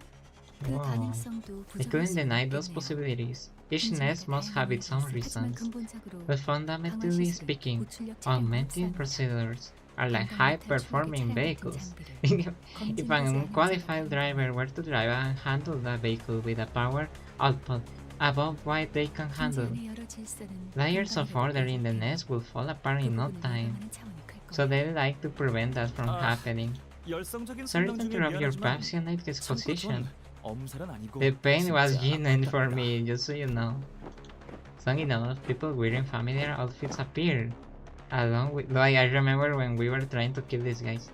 그 Wow. 가능성도 I couldn't deny those 부정할 possibilities. Each nest must have its own reasons, but fundamentally speaking, augmenting procedures are like high-performing vehicles. If an unqualified driver were to drive and handle that vehicle with a power output above what they can handle, layers of order in the nest will fall apart in no time. So they like to prevent that from happening. 열성적인 Sorry to 성능 중에 interrupt your 미안하지만 passionate exposition. 엄살은 아니고 The pain was 진짜 genuine for 아깝다. me, just so you know. Soon enough, people wearing familiar outfits appeared. Along with, like, I remember when we were trying to kill these guys.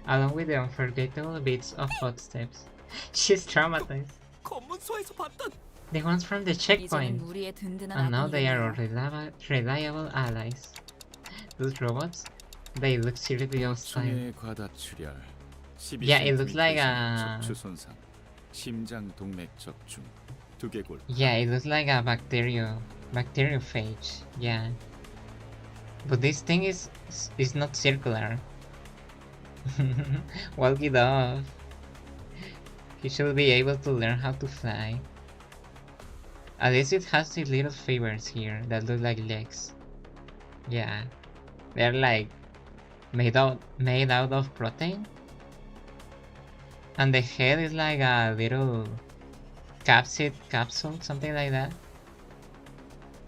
Along with the unforgettable beats of footsteps. She's traumatized. 검문소에서 봤던 The ones from the 이제는 checkpoint. 우리의 든든한 And now they are 아군이군요. reliable allies. Those robots? They look seriously hostile. 총의 과다 출혈, 12 Yeah, it looks like 센티미터 이상 a... 척추 손상, 심장 동맥 적중, 두개골. Yeah, it looks like a bacteriophage. Yeah. But this thing is not circular. Walk it off. He should be able to learn how to fly. At least it has these little fibers here that look like legs. Yeah. They're like made out of protein. And the head is like a little capsule, something like that.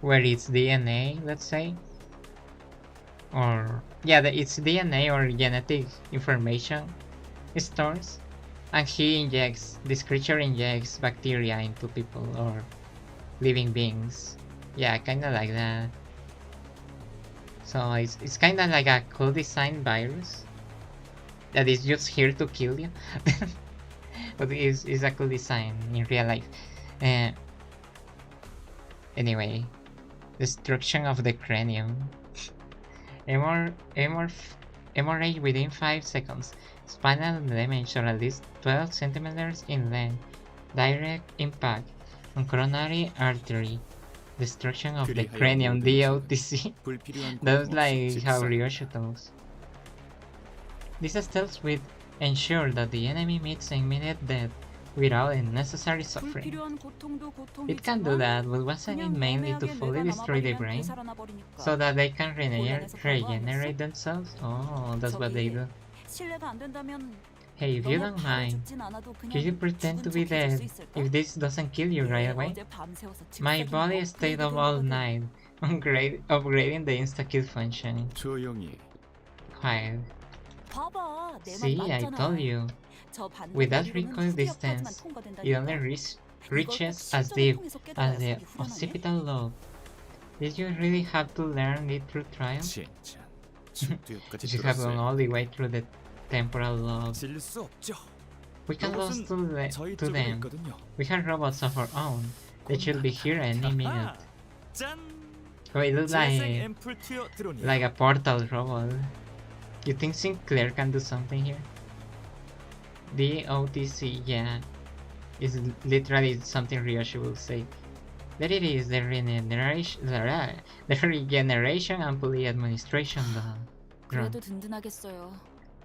Where it's DNA, let's say. Or yeah, it's DNA or genetic information stores. And this creature injects bacteria into people or living beings. Yeah, kinda like that. So it's kinda like a cool design virus that is just here to kill you. But it's a cool design in real life. Anyway, destruction of the cranium. Hemorrhage within 5 seconds. Spinal damage or at least 12 centimeters in length. Direct impact on coronary artery. Destruction of the cranium. DOTC. That's like how Ryoshu talks. This stealth will ensure that the enemy meets immediate death without unnecessary suffering. It can do that, but wasn't it mainly to fully destroy the brain? So that they can regenerate themselves? Oh, that's what they do. Hey, if you don't mind, could you pretend to be dead if this doesn't kill you right away? My body stayed up all night, upgrading the insta-kill function. Quiet. See, I told you. With that recoil distance, it only reaches as deep as the occipital lobe. Did you really have to learn it through trial? You should have gone all the way through the temporal lobe. We can lose to them. We have robots of our own. They should be here any minute. Oh, it looks like a portal robot. You think Sinclair can do something here? DOTC, yeah. It's literally something Ryoshu will say. There it is, the regeneration and pulley administration doll.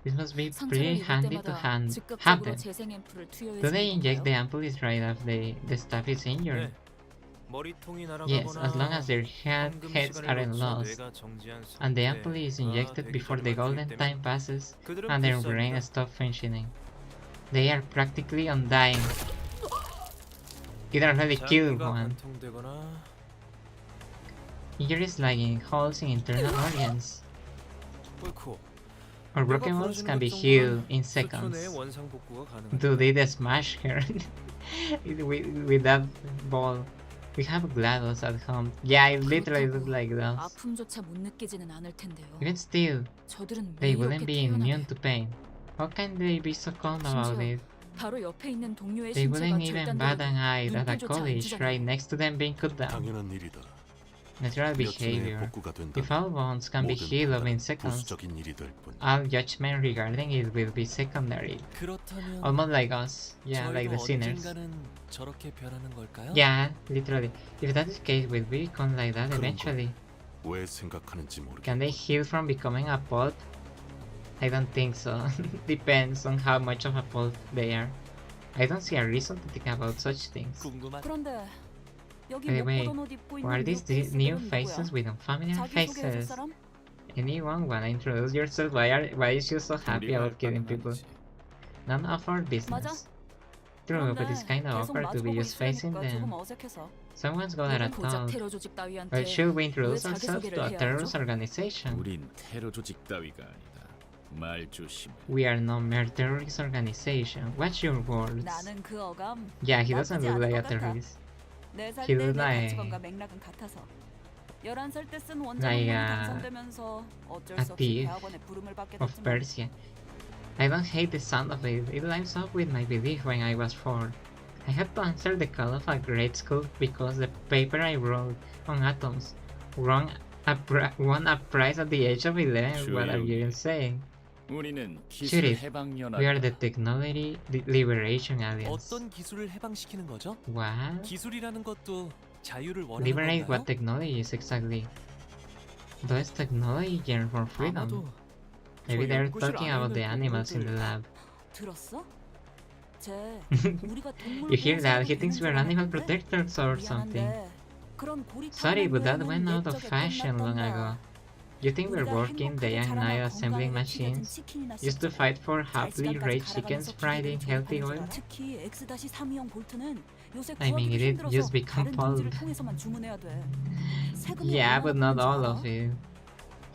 This must be pretty handy to happen. Do they inject the ampoules right after the staff is injured? Yes, as long as their heads aren't lost, and the ampoule is injected before the golden time passes and their brain stops functioning. They are practically undying. It already killed one. Injuries like in holes in internal organs or broken bones can be healed in seconds. Do they smash her with that ball? We have GLaDOS at home. Yeah, it literally looks like those. Even still, they wouldn't be immune to pain. How can they be so calm about it? They wouldn't even bat an eye at a college right next to them being cut down. Natural behavior. If all wounds can be healed in seconds, all judgment regarding it will be secondary. Almost like us. Yeah, like the sinners. Yeah, literally. If that is the case, will we become like that eventually? Can they heal from becoming a pulp? I don't think so. Depends on how much of a pulp they are. I don't see a reason to think about such things. Anyway, what are these new faces with unfamiliar faces? Anyone wanna introduce yourself? Why is you so happy about killing people? None of our business. True, but it's kinda awkward to be just facing them. Someone's gotta talk. Well, should we introduce ourselves to a terrorist organization? We are no mere terrorist organization. What's your words? Yeah, he doesn't look like a terrorist. He looks like a thief of Persia. I don't hate the sound of it. It lines up with my belief when I was 4. I had to answer the call of a grade school because the paper I wrote on atoms won a prize at the age of 11. What are you even saying? 우리는 Shoot 기술 it. 해방 We are the 연합. Technology Liberation Alliance. 어떤 기술을 해방시키는 거죠? What? 기술이라는 것도 자유를 원하는 Liberate 건가요? what technology is exactly? Does technology yearn for freedom? 아마도 Maybe 저 they're 연구실 talking about the 안에 있는 animals in the 동물들 lab. 들었어? 쟤 우리가 동물 You hear that? He 보호자라도 thinks we're 되는 줄 animal 알았는데? protectors or something. 미안한데 그런 고립 Sorry, but that 모양은 went out of 옛적에 fashion long 끝났단다. ago. You think we're 우리가 working day 행복하게 and night 자라나 assembling 건강하게 튀겨진 machines 치킨이나 just to 씹자고 fight for 잘 happily 시간까지 raised chickens 갈아가면서 fried in 기계들을 healthy 조립하는 줄 oil? 알아? 특히 X-32형 볼트는 요새 I mean, 구하기도 it 힘들어서 just become 다른 동지를 pulp. 통해서만 주문해야 돼. 세금이 Yeah, but 얼마나 not all 드는지 of 알아? it.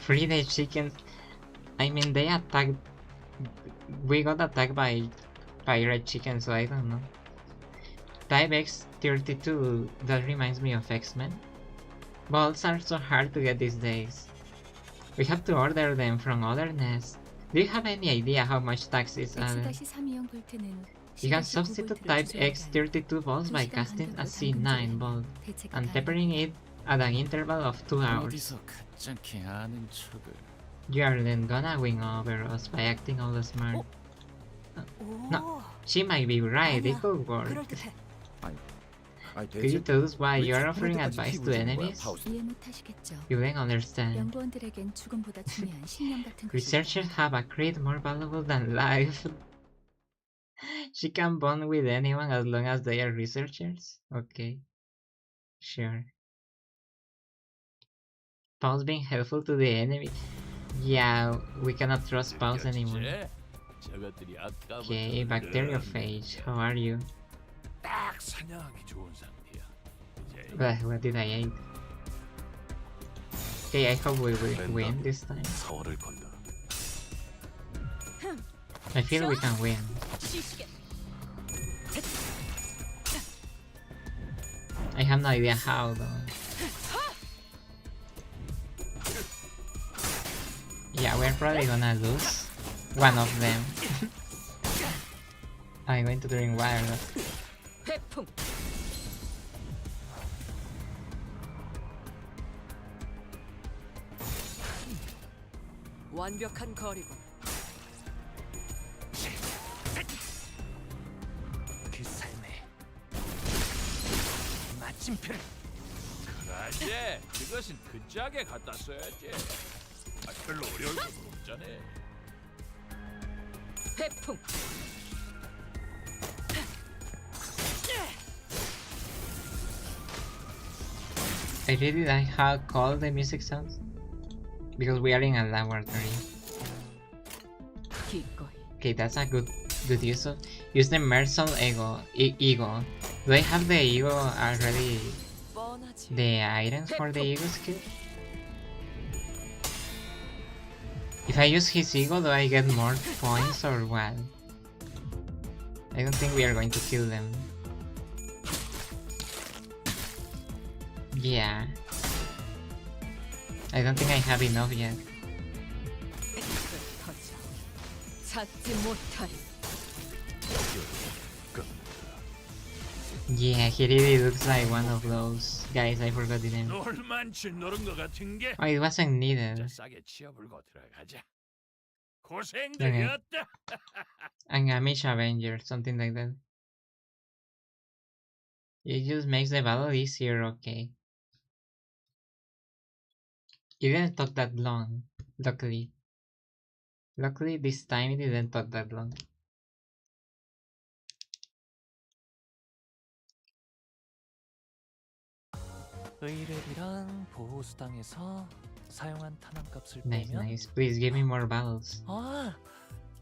Free day chickens. I mean, they attacked. We got attacked by pirate chickens, so I don't know. Type X32. That reminds me of X-Men. Balls are so hard to get these days. We have to order them from other nests. Do you have any idea how much tax is added? X-32형 볼트는 You can substitute type X32 balls by casting a C9 ball and peppering it at an interval of 2 hours. 어디서 가짜게 아는 척을. You are then gonna win over us by acting all smart. 오, No, she might be right, it 아니야. could work. 그럴듯해. 아니 Could you 대체 tell us why 왜 you are 자꾸 offering 그때까지 advice to 피부를 주는 거야, enemies? 파우스트? 이해 못하시겠죠. You don't understand. 연구원들에겐 죽음보다 중요한 신념 같은 것이 Researchers have a creed more valuable than life. She can bond with anyone as long as they are researchers? Okay. Sure. Paul's being helpful to the enemy. Yeah, we cannot trust Paul's anymore. Okay, bacteriophage, how are you? 딱 사냥하기 좋은 상태야. What did I eat? Okay, I hope we will win this time. 서울을 건너라. I feel we can win. I have no idea how though. Yeah, we're probably gonna lose one of them. I'm going to drink water. 회풍. 완벽한 거리군. 그 삶에 마침표를 그래, 그것은 그 짝에 갖다 써야지. 별로 어려울 것도 없잖아. 회풍. I really like how cold the music sounds. Because we are in a laboratory. 기꺼이. Okay, that's a good use of. Use the Mersal ego. Do I have the ego already? 뻔하지. The items for the ego skill? If I use his ego, do I get more points or what? I don't think we are going to kill them. Yeah. I don't think I have enough yet. 터져. 찾지 못하리. Yeah, he really looks like one of those guys. I forgot the name. 놀만치 노른 것 같은 게. Oh, it wasn't needed. 싸게 치워불고 들어가자. 고생들이었다. An Amish Avenger, something like that. It just makes the battle easier, okay. It didn't talk that long, luckily. Luckily this time it didn't talk that long. 의뢰비랑 보호수당에서 사용한 탄환값을 Nice, 빼면 nice. Please give me more battles. 아,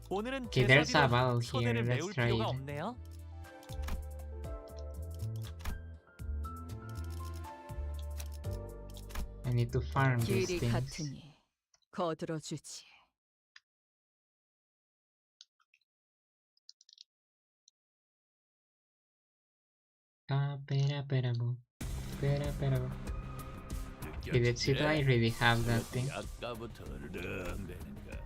오늘은 Okay, there's a 제사비로 battle here. 손해를 Let's 메울 try 필요가 it. 없네요. I need to farm these 길이 things. 같으니 거들어주지. Pera, pera, boo. Pera, pera, boo. Okay, let's see, do I really have that thing? 아까부터 르렁대는가.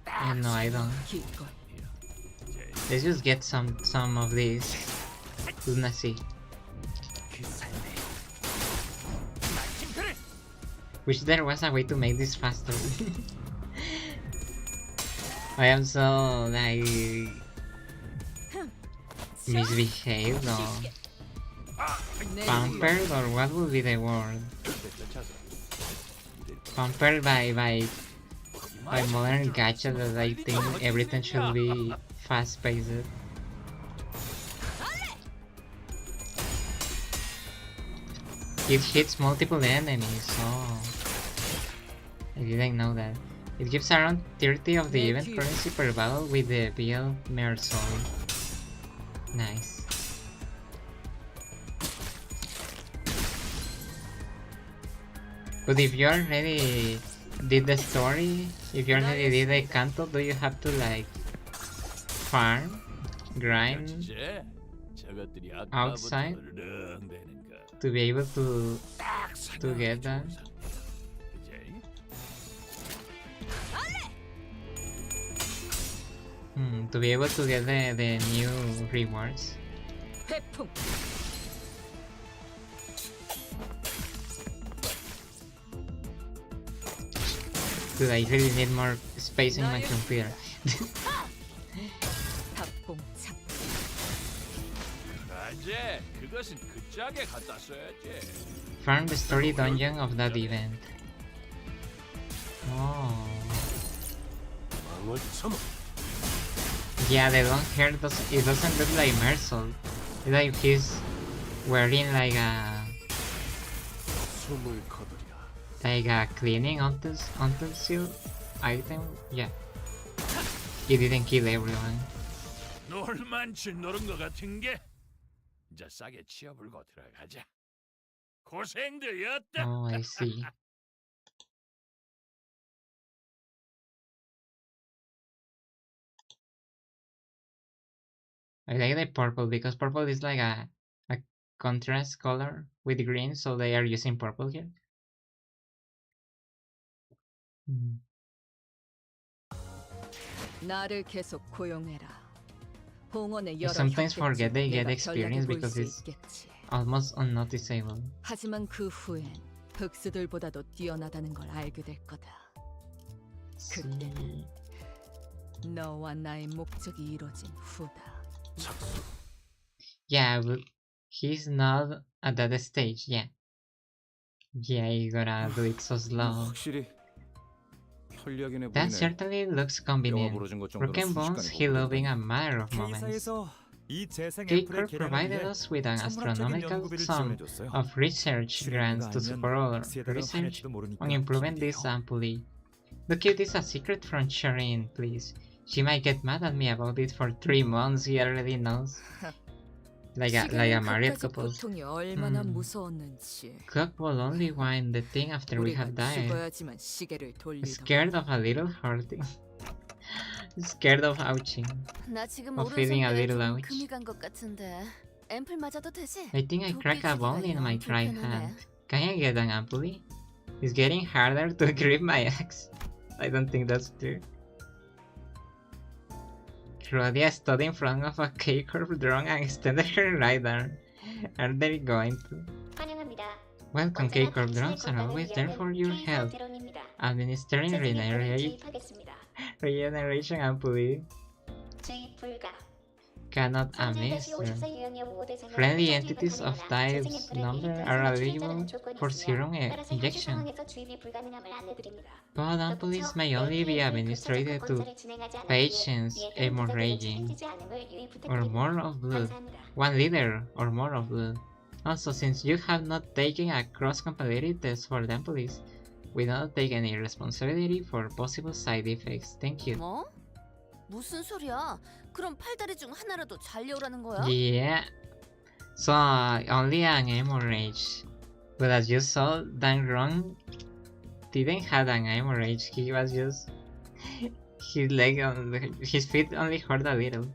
No, I don't. 기껏 Let's just get some of these lunacy. Wish there was a way to make this faster. I am so like misbehaved or pampered, or what would be the word? Pampered by modern gadgets that I think everything should be fast paced. It hits multiple enemies. Oh, I didn't know that. It gives around 30 of the event currency per battle with the BL Mersol. Nice. But if you already did the story, if you already did the Canto, do you have to like farm, grind outside to be able to get that? To be able to get the new rewards. 회풍 Dude, I really need more space in my computer. 답봉참 그래, 그것은 그 짝에 갖다 써야지. Farm the story dungeon of that event. Oh. Yeah, the long hair doesn't look like Mersol. It's like he's wearing like a cleaning utensil item. Yeah. He didn't kill everyone. 놀만치 노른 것 같은 게 이제 싸게 치워불고 들어가자. 고생되었다. Oh, I see. I like the purple because purple is like a contrast color with green, so they are using purple here. 나를 계속 고용해라. 봉헌의 I 여러 sometimes forget they get 내가 experience 전략을 볼 because 수 it's 있겠지. almost unnoticeable. 하지만 그 후엔 흑수들보다도 뛰어나다는 걸 알게 될 거다. 그때는 너와 나의 목적이 이루어진 후다. Yeah, but he's not at that stage. Yeah. Yeah, you gotta do it so slow. 확실히 편리하긴 해 That 보이네. certainly looks 뼈가 convenient. 부러진 것 정도로 Broken bones 순식간에 heal 고쳐진다. up in a matter of moments. K사에서 이 재생 K-Corp 앰플의 개량을 provided 위해 us with an 천문학적인 astronomical 연구비를 sum 지원해줬어요. of research grants to 아니면 support our 세대가 research 화낼지도 모르니까 on improving 비밀이에요. this amply. Look, keep this a secret from Shireen, please. She might get mad at me about it for 3 months. He already knows. Like a married couple. 고통이 얼마나 무서웠는지. Clock will only wind the thing after we 우리가 have died. 죽어야지만 시계를 돌리던. Scared of a little hurting. Scared of ouching. 나 지금 Of feeling a little 오른손에 ouch. 금이 간 것 같은데 앰플 맞아도 되지? I think I cracked a bone in my right hand. Can I get an ampuli? It's getting harder to grip my axe. I don't think that's true. Rhodia stood in front of a K-Corp drone and extended her right arm. Are they going to? 환영합니다. Welcome, K-Corp drones are always there for your help. Administering regeneration ampuli. 주의 불가. Cannot amiss. Friendly entities of types number are eligible for serum injection. But ampules may only be administered to patients hemorrhaging or more of blood. 1 liter or more of blood. Also, since you have not taken a cross-compatibility test for the ampules, we do not take any responsibility for possible side effects. Thank you. 뭐? 무슨 소리야? 그럼 팔다리 중 하나라도 잘려오라는 거야? Yeah. So only an hemorrhage. But as you saw, Dan Ron didn't have an hemorrhage. He was just his feet only hurt a little.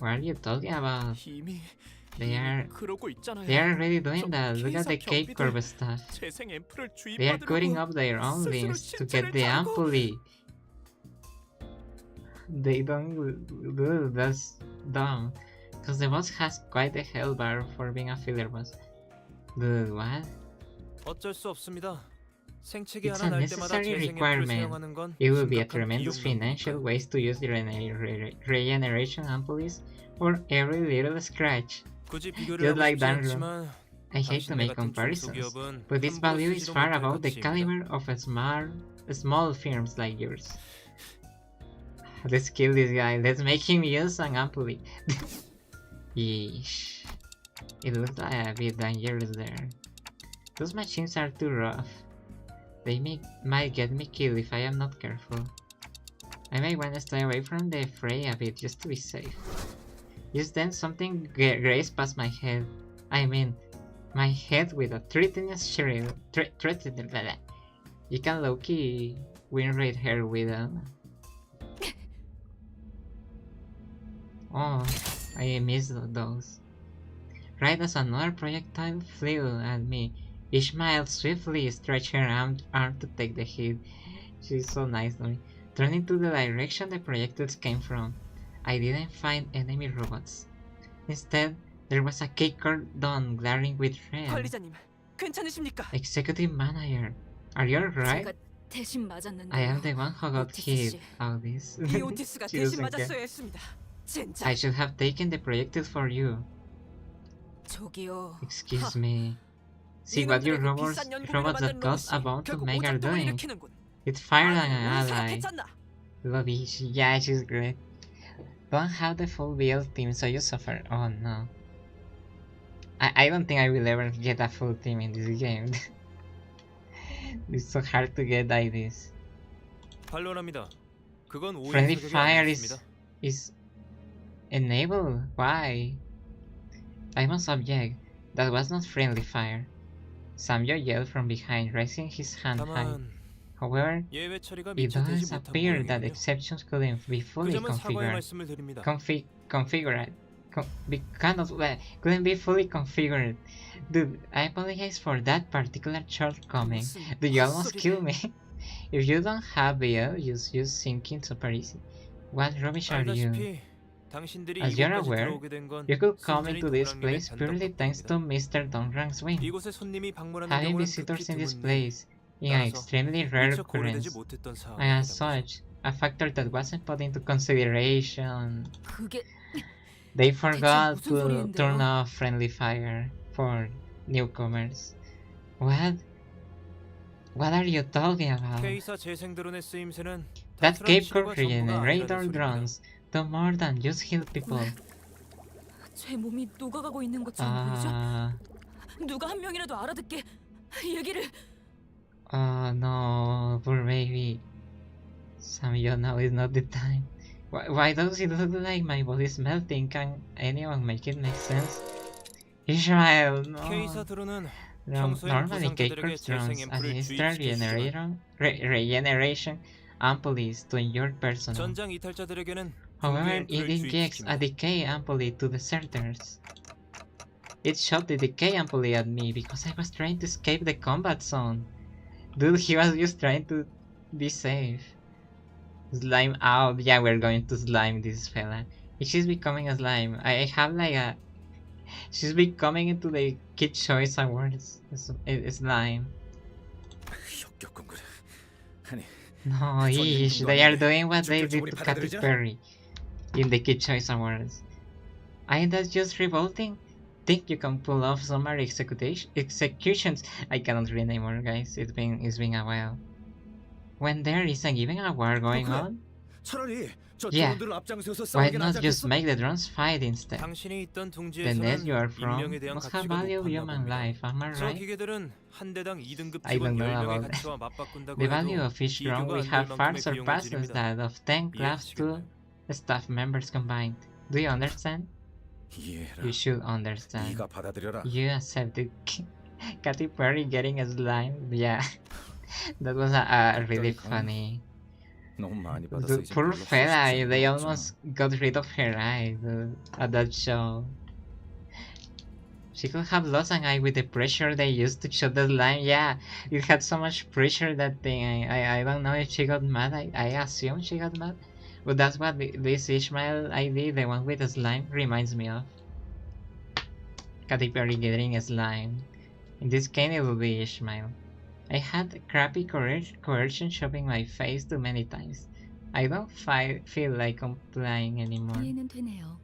What are you talking about? 이미 They are 그러고 있잖아요. already doing 저 that. Look at the K사 cake 경비들 curve stuff. 재생 앰플을 They are cutting 주입받으려고 up their own 스스로 limbs to 신체를 get the 자르고 ampule. They don't do that's dumb. Cause the boss has quite a hell bar for being a filler boss. Dude, what? 어쩔 수 없습니다. 생채기 It's 하나 a 날 때마다 necessary 재생 앰플을 requirement. 사용하는 건 It will be a 심각한 tremendous 비용 financial 낭비니까. waste to use the regeneration ampules for every little scratch. 굳이 비교를 Just 하고 like 싶지 that, 않지만 I hate to 당신네 make 같은 comparisons, 중소기업은 but this 함부로 value is 쓰지도 far 못할 above the 가치입니다. caliber of small firms like yours. Let's kill this guy. Let's make him use an ampule. Yeesh. It looks like a bit dangerous there. Those machines are too rough. They might get me killed if I am not careful. I may want to stay away from the fray a bit just to be safe. Just then something grazed past my head. I mean, my head with a threatening shrill. You can low-key win rate her with a... Oh, I missed those. Right as another projectile flew at me, Ishmael swiftly stretched her arm to take the hit. She's so nice to me. Turning to the direction the projectiles came from, I didn't find enemy robots. Instead, there was a cake cordon glaring with red. 관리자님, 괜찮으십니까? Executive manager, are you alright? 제가 대신 맞았는데. I am the one who got 오티스 hit. 씨. Oh, this. 이 오티스가 She 대신 doesn't care. 맞았어야 했습니다. 진짜. I should have taken the projectile for you. 저기요. Excuse me. See what your robots that cost a bomb to make are doing. It fired on an ally. Lobby, yeah, she's great. Don't have the full build team, so you suffer. Oh no. I don't think I will ever get a full team in this game. It's so hard to get like this. 반론합니다. 그건 오해 Friendly 사격이 fire 아니었습니다. is enabled. Why? I must object. That was not friendly fire. Samyo yelled from behind, raising his hand high. 다만 However, 예외 처리가 it 미처 되지 does 못한 appear that 모양이군요. exceptions couldn't be 그 fully 점은 사과의 configured. 말씀을 드립니다. Couldn't be fully configured. Dude, I apologize for that particular shortcoming. Dude, you almost killed me. If you don't have BL, just use syncing super easy. What rubbish are you? 알다시피 당신들이 As you're 이곳까지 aware, 들어오게 된 건 You could come 순전히 into this 동랑님의 place purely 변덕 thanks to 덕분입니다. Mr. Dongrang's wing. 이곳에 손님이 방문하는 Having 경우는 visitors 극히 in this 드문데 place in an 따라서 extremely rare 미처 고려되지 occurrence, 못했던 and 사항입니다. as such, a factor that wasn't put into consideration. 그게 They forgot 무슨 to 소리인데요? turn off friendly fire for newcomers. What? What are you talking about? K사 재생 드론의 쓰임새는 That 단순한 Cape 치료가 Corp 전부가 regenerator 아니라는 소리입니다. drones do more than just heal people. 제 몸이 녹아가고 있는 것처럼 보이죠? 누가 한 명이라도 알아듣게 얘기를. Oh no, poor baby. Samyo, now is not the time. Why does it look like my body is melting? Can anyone make it make sense? Israel, no. K사 드론은 Normally, Cake Corp drones administer regeneration ampules to injured personnel. 전장 이탈자들에게는 However, 붕괴 it 앰플을 injects a 주입시킵니다. decay ampule to deserters. It shot the decay ampule at me because I was trying to escape the combat zone. Dude, he was just trying to be safe. Slime out. Yeah, we're going to slime this fella. She's becoming a slime. I have like a... She's becoming into the Kid Choice Awards. Slime. 역겹군 그래. 아니, No, ish. They are doing what they did to Katy Perry in the Kid Choice Awards. Ain't that just revolting? Think you can pull off summary executions? I cannot read anymore, guys. It's been a while. When there isn't even a war going on? 차라리 저 Yeah. 드론들을 앞장서서 Why 싸우긴 not 하지 just 않겠어? make the drones fight instead? 당신이 있던 The net 둥지에서는 you are from 인명에 대한 must have 가치가 value 높았나 human 봅니다. life, am I 저 right? 기계들은 한 대당 2등급 I don't 직원 know 10명의 about that. 가치와 맞바꾼다고 The value 해도 of each drone 비교가 we 안 될 have far 만큼의 비용을 surpasses 지릅니다. that of 10 class 2 staff members combined. Do you understand? 이해해라. You should understand. 네가 받아들여라. You accepted Katy Perry getting a slime. Yeah, that was a really funny. 너무 많이 받아서 The 이제 poor 별로 fella, 쓰고 they 싶지 almost got rid of her eye at that show. She could have lost an eye with the pressure they used to shoot the slime. Yeah, it had so much pressure, that thing. I don't know if she got mad. I assume she got mad. But that's what this Ishmael ID, the one with the slime, reminds me of. Katy Perry getting slime. In this case, it will be Ishmael. I had crappy coercion shoving my face too many times. I don't feel like complying anymore. 이해는 되네요.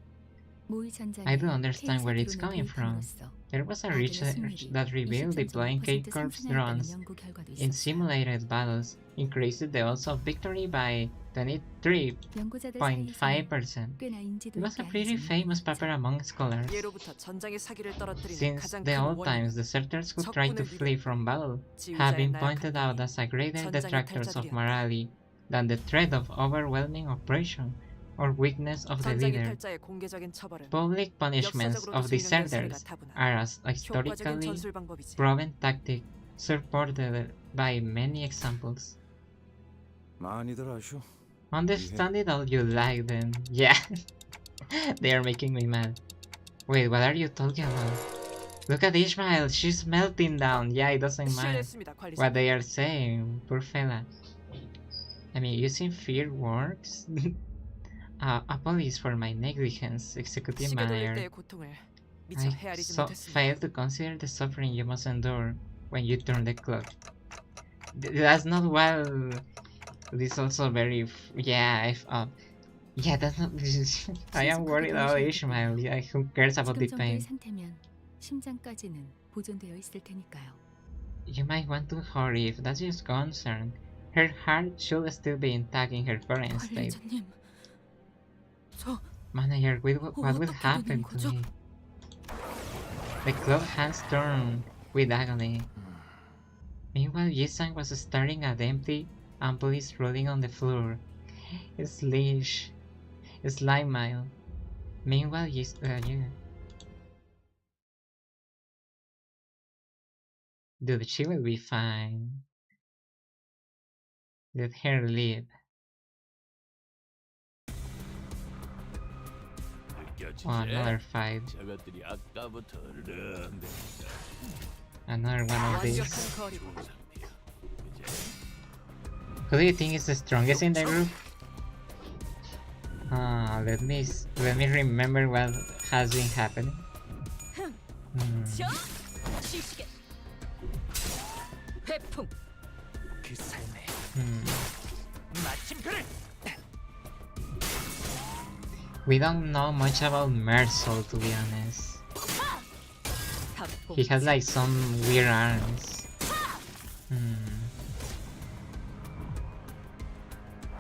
모의 전장에 I don't understand K사 where it's 드론을 coming from. 도입함으로써 There was a 아군의 research 승률이 that revealed 20.5% deploying K-Corps 상승하였다는 drones 연구 결과도 in 있었어요. simulated battles increased the odds of victory by 23.5%. 연구자들 사이에서는 꽤나 It 인지도 was a 있게 pretty 알려진 famous 내용이었죠. paper among scholars. 예로부터 전장의 사기를 떨어뜨리는 Since 가장 the 큰 old times, 원인. deserters who tried to flee from battle have been pointed out as a greater detractors of morality than the threat of overwhelming oppression or weakness of the 전장의 leader. 탈자의 공개적인 처벌은 Public punishments 역사적으로도 of 증명된 사례가 deserters 다분한 are a 효과적인 historically 전술 방법이지. proven tactic supported by many examples. 많이들 하쇼. Understand it all you like then. Yeah. They are making me mad. Wait, what are you talking about? Look at Ishmael, she's melting down. Yeah, it doesn't matter 실례했습니다, 관리자. what they are saying. Poor fella. I mean, using fear works? Apologies for my negligence, executive 시계 돌릴 manager. 때의 고통을 미처 I 헤아리지 못했습니다. failed to consider the suffering you must endure when you turn the clock. That's not well. This is also very. Yeah, yeah, that's not. I am worried about Ishmael. Yeah, who cares about the 지금 정도의 pain? 상태면 심장까지는 보존되어 있을 테니까요. You might want to hurry if that's your concern. Her heart should still be intact in her current state. 관리자님, 저 Manager, what will 어떻게 happen 되는 to 거죠? me? The club hands turned with agony. Meanwhile, Yisang was staring at empty ampoules rolling on the floor. Slish. Slime mile. Meanwhile, yeah. Dude, she will be fine. Let her live. 느껴지지? Oh, another fight. 저것들이 아까부터 어른데 Another one of these. 완벽한 거리. 좋은 상태야. 이제 Who do you think is the strongest in the group? Let me remember what has been happening. 저 시시게 회풍 그 삶에 마침표를 We don't know much about Mersol, to be honest. 답보. He has like some weird arms.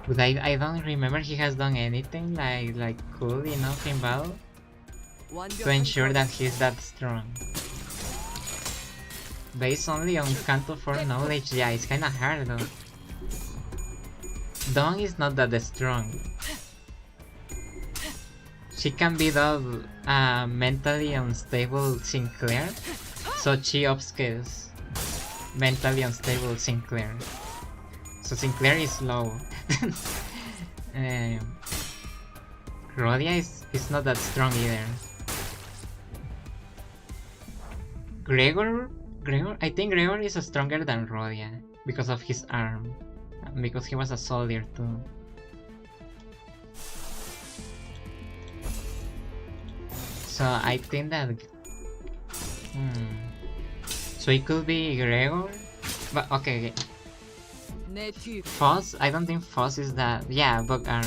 But I don't remember he has done anything like cool enough in battle to ensure that he's that strong. Based only on Canto IV knowledge, yeah, it's kinda hard though. Dawn is not that strong. She can beat up mentally unstable Sinclair, so she upscales mentally unstable Sinclair. So Sinclair is low. Rhodia is not that strong either. Gregor, I think Gregor is stronger than Rhodia because of his arm, because he was a soldier too. So I think that so it could be Gregor, but okay. 내 뒤. Foss, I don't think Foss is that. Yeah, bug arm.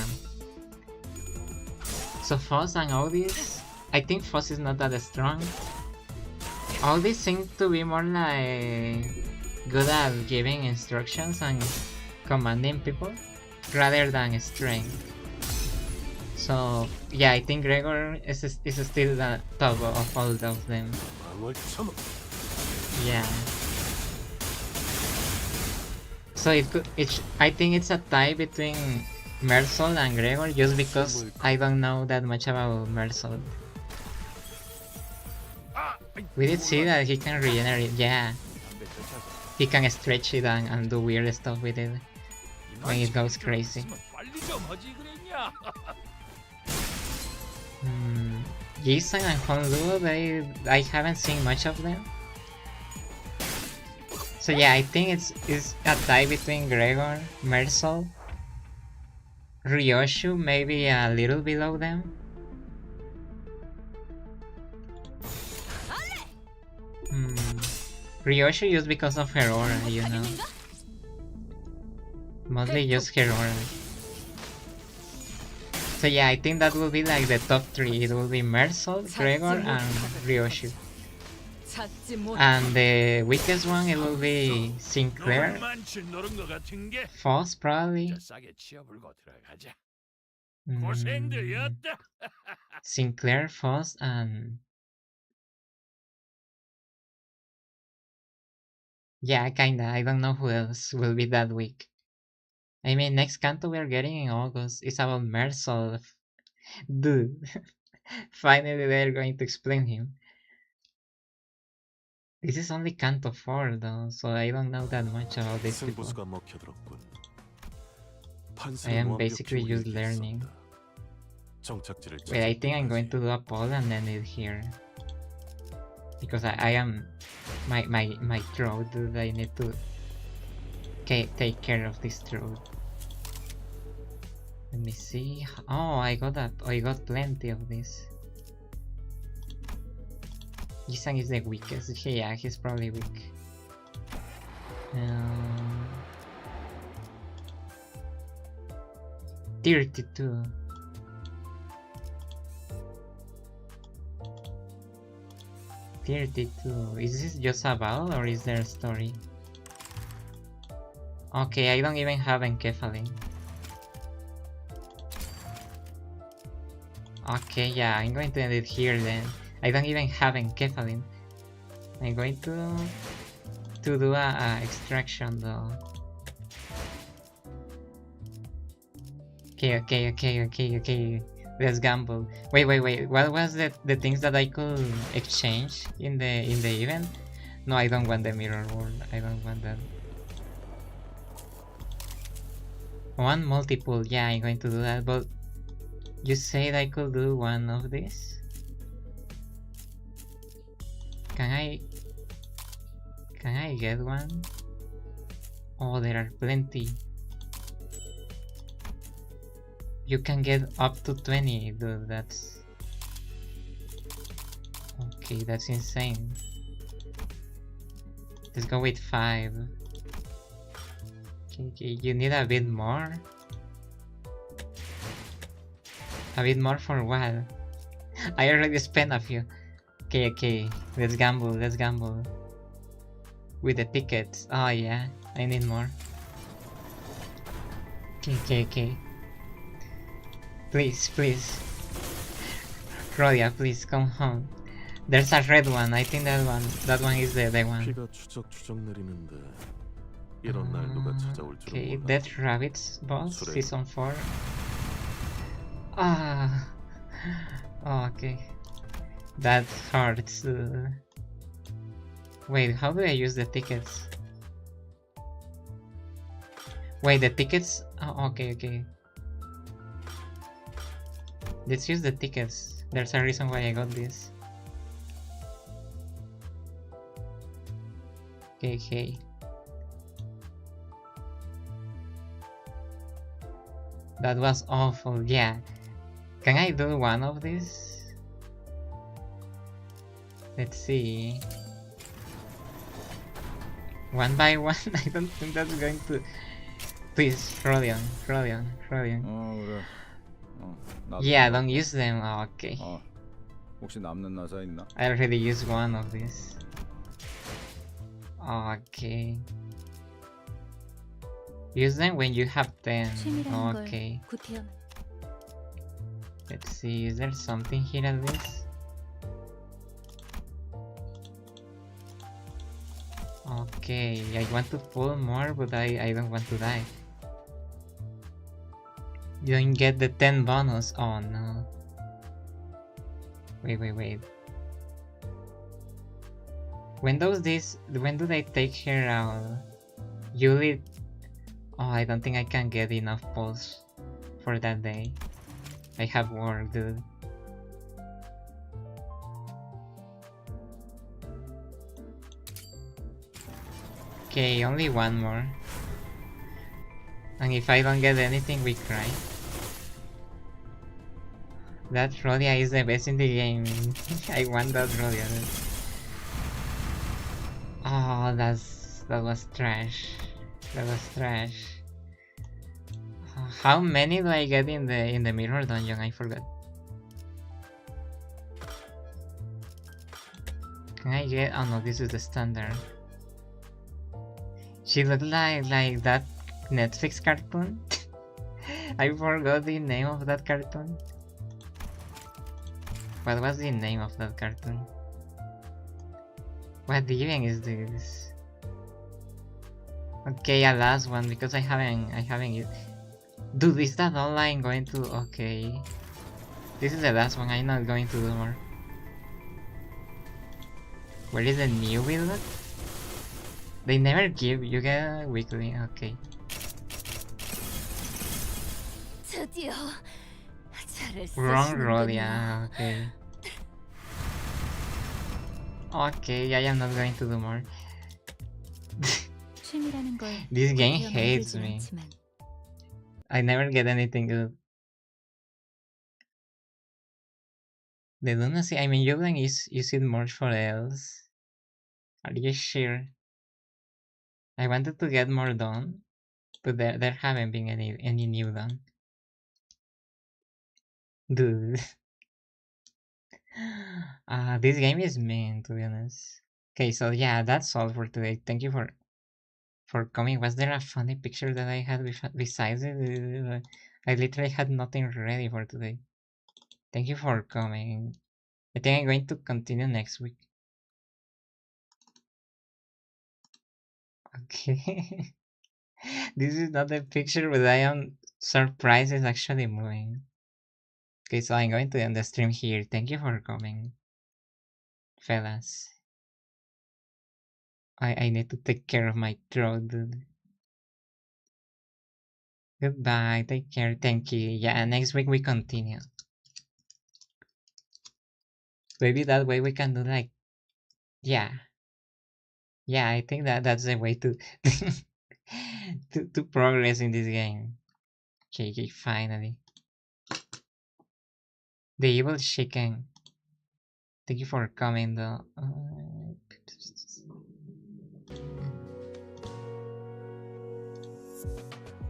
So Foss and Odis, I think Foss is not that strong. Odis seems to be more like good at giving instructions and commanding people rather than strength. So yeah, I think Gregor is still the top of all of them. 방을 쳐먹. Yeah. So I think it's a tie between Mersol and Gregor just because I don't know that much about Mersol. We did see that he can regenerate, yeah. He can stretch it and do weird stuff with it when it goes crazy. 빨리 좀 하지 그랬냐? Gisang and Honlu, I haven't seen much of them. So yeah, I think it's a tie between Gregor, Mersal, Ryoshu, maybe a little below them. Ryoshu just because of her aura, you know. Mostly just her aura. So yeah, I think that will be like the top 3. It will be Mersal, Gregor, and Ryoshu. And the weakest one, it will be Sinclair, Foss probably. Sinclair, Foss, and yeah, kinda. I don't know who else will be that weak. I mean, next Canto we are getting in August is about Mersal. Dude, finally they're going to explain him. This is only Canto 4 though, so I don't know that much about these people. I am basically just learning. Wait, I think I'm going to do a poll and end it here. Because I am... My throat, dude, I need to take care of this throat. Let me see. Oh, I got plenty of this. Gisang is the weakest. Yeah, he's probably weak. 32. Is this just a battle or is there a story? Okay, I don't even have Enkephalin. Okay, yeah, I'm going to end it here then. I don't even have Enkephalin. I'm going to do a extraction though. Okay. Let's gamble. Wait. What was the things that I could exchange in the event? No, I don't want the mirror world. I don't want that. One multiple. Yeah, I'm going to do that. But you said I could do one of these. Can I get one? Oh, there are plenty. You can get up to 20, dude. That's okay. That's insane. Let's go with 5. Okay. You need a bit more. A bit more for what? I already spent a few. Okay. Let's gamble. With the tickets. Oh yeah, I need more. Okay. Please. Rodia, please come home. There's a red one. I think that one is the one. Okay, Dead Rabbits boss, season 4. Ah. Oh, okay. That hurts. Wait, how do I use the tickets? Wait, the tickets? Oh, okay. Let's use the tickets. There's a reason why I got this. Okay. That was awful, yeah. Can I do one of these? Let's see. One by one? I don't think that's going to... Please, Frolion. Yeah, don't use them. Oh, okay. 혹시 남는 나사 있나? I already used one of these. Okay. Use them when you have 10. Okay. Let's see, is there something here at least? Okay, I want to pull more, but I don't want to die. You don't get the 10 bonus. Oh no. Wait. When do they take her out? Yuli. Oh, I don't think I can get enough pulls for that day. I have work, dude. Okay, only one more. And if I don't get anything, we cry. That Rodia is the best in the game. I want that Rodia. Oh, that was trash. That was trash. How many do I get in the mirror dungeon? I forgot. Can I get? Oh no, this is the standard. She looked like that Netflix cartoon. I forgot the name of that cartoon. What was the name of that cartoon? What even is this? Okay, a last one because I haven't used. Dude, is that all I'm going to? Okay, this is the last one. I'm not going to do more. Where is the new build? They never give. You get a weekly. Okay. 드디어 잘을 Wrong roll. 쓰시는군요. Yeah. Okay. Okay, I am not going to do more. 취미라는 걸 This game 곧이어 hates 만들진 me. 않지만 I never get anything good. The lunacy, I mean, you can use it more for else. Are you sure? I wanted to get more done, but there haven't been any new done. Dude. This game is mean, to be honest. Okay, so yeah, that's all for today. Thank you for coming. Was there a funny picture that I had besides it? I literally had nothing ready for today. Thank you for coming. I think I'm going to continue next week. Okay. This is not the picture, but I am surprised it's actually moving. Okay, so I'm going to end the stream here. Thank you for coming, fellas. I need to take care of my throat, dude. Goodbye, take care, thank you. Yeah, next week we continue. Maybe that way we can do like, yeah. Yeah, I think that's the way to to progress in this game. Okay, finally. The evil chicken. Thank you for coming though.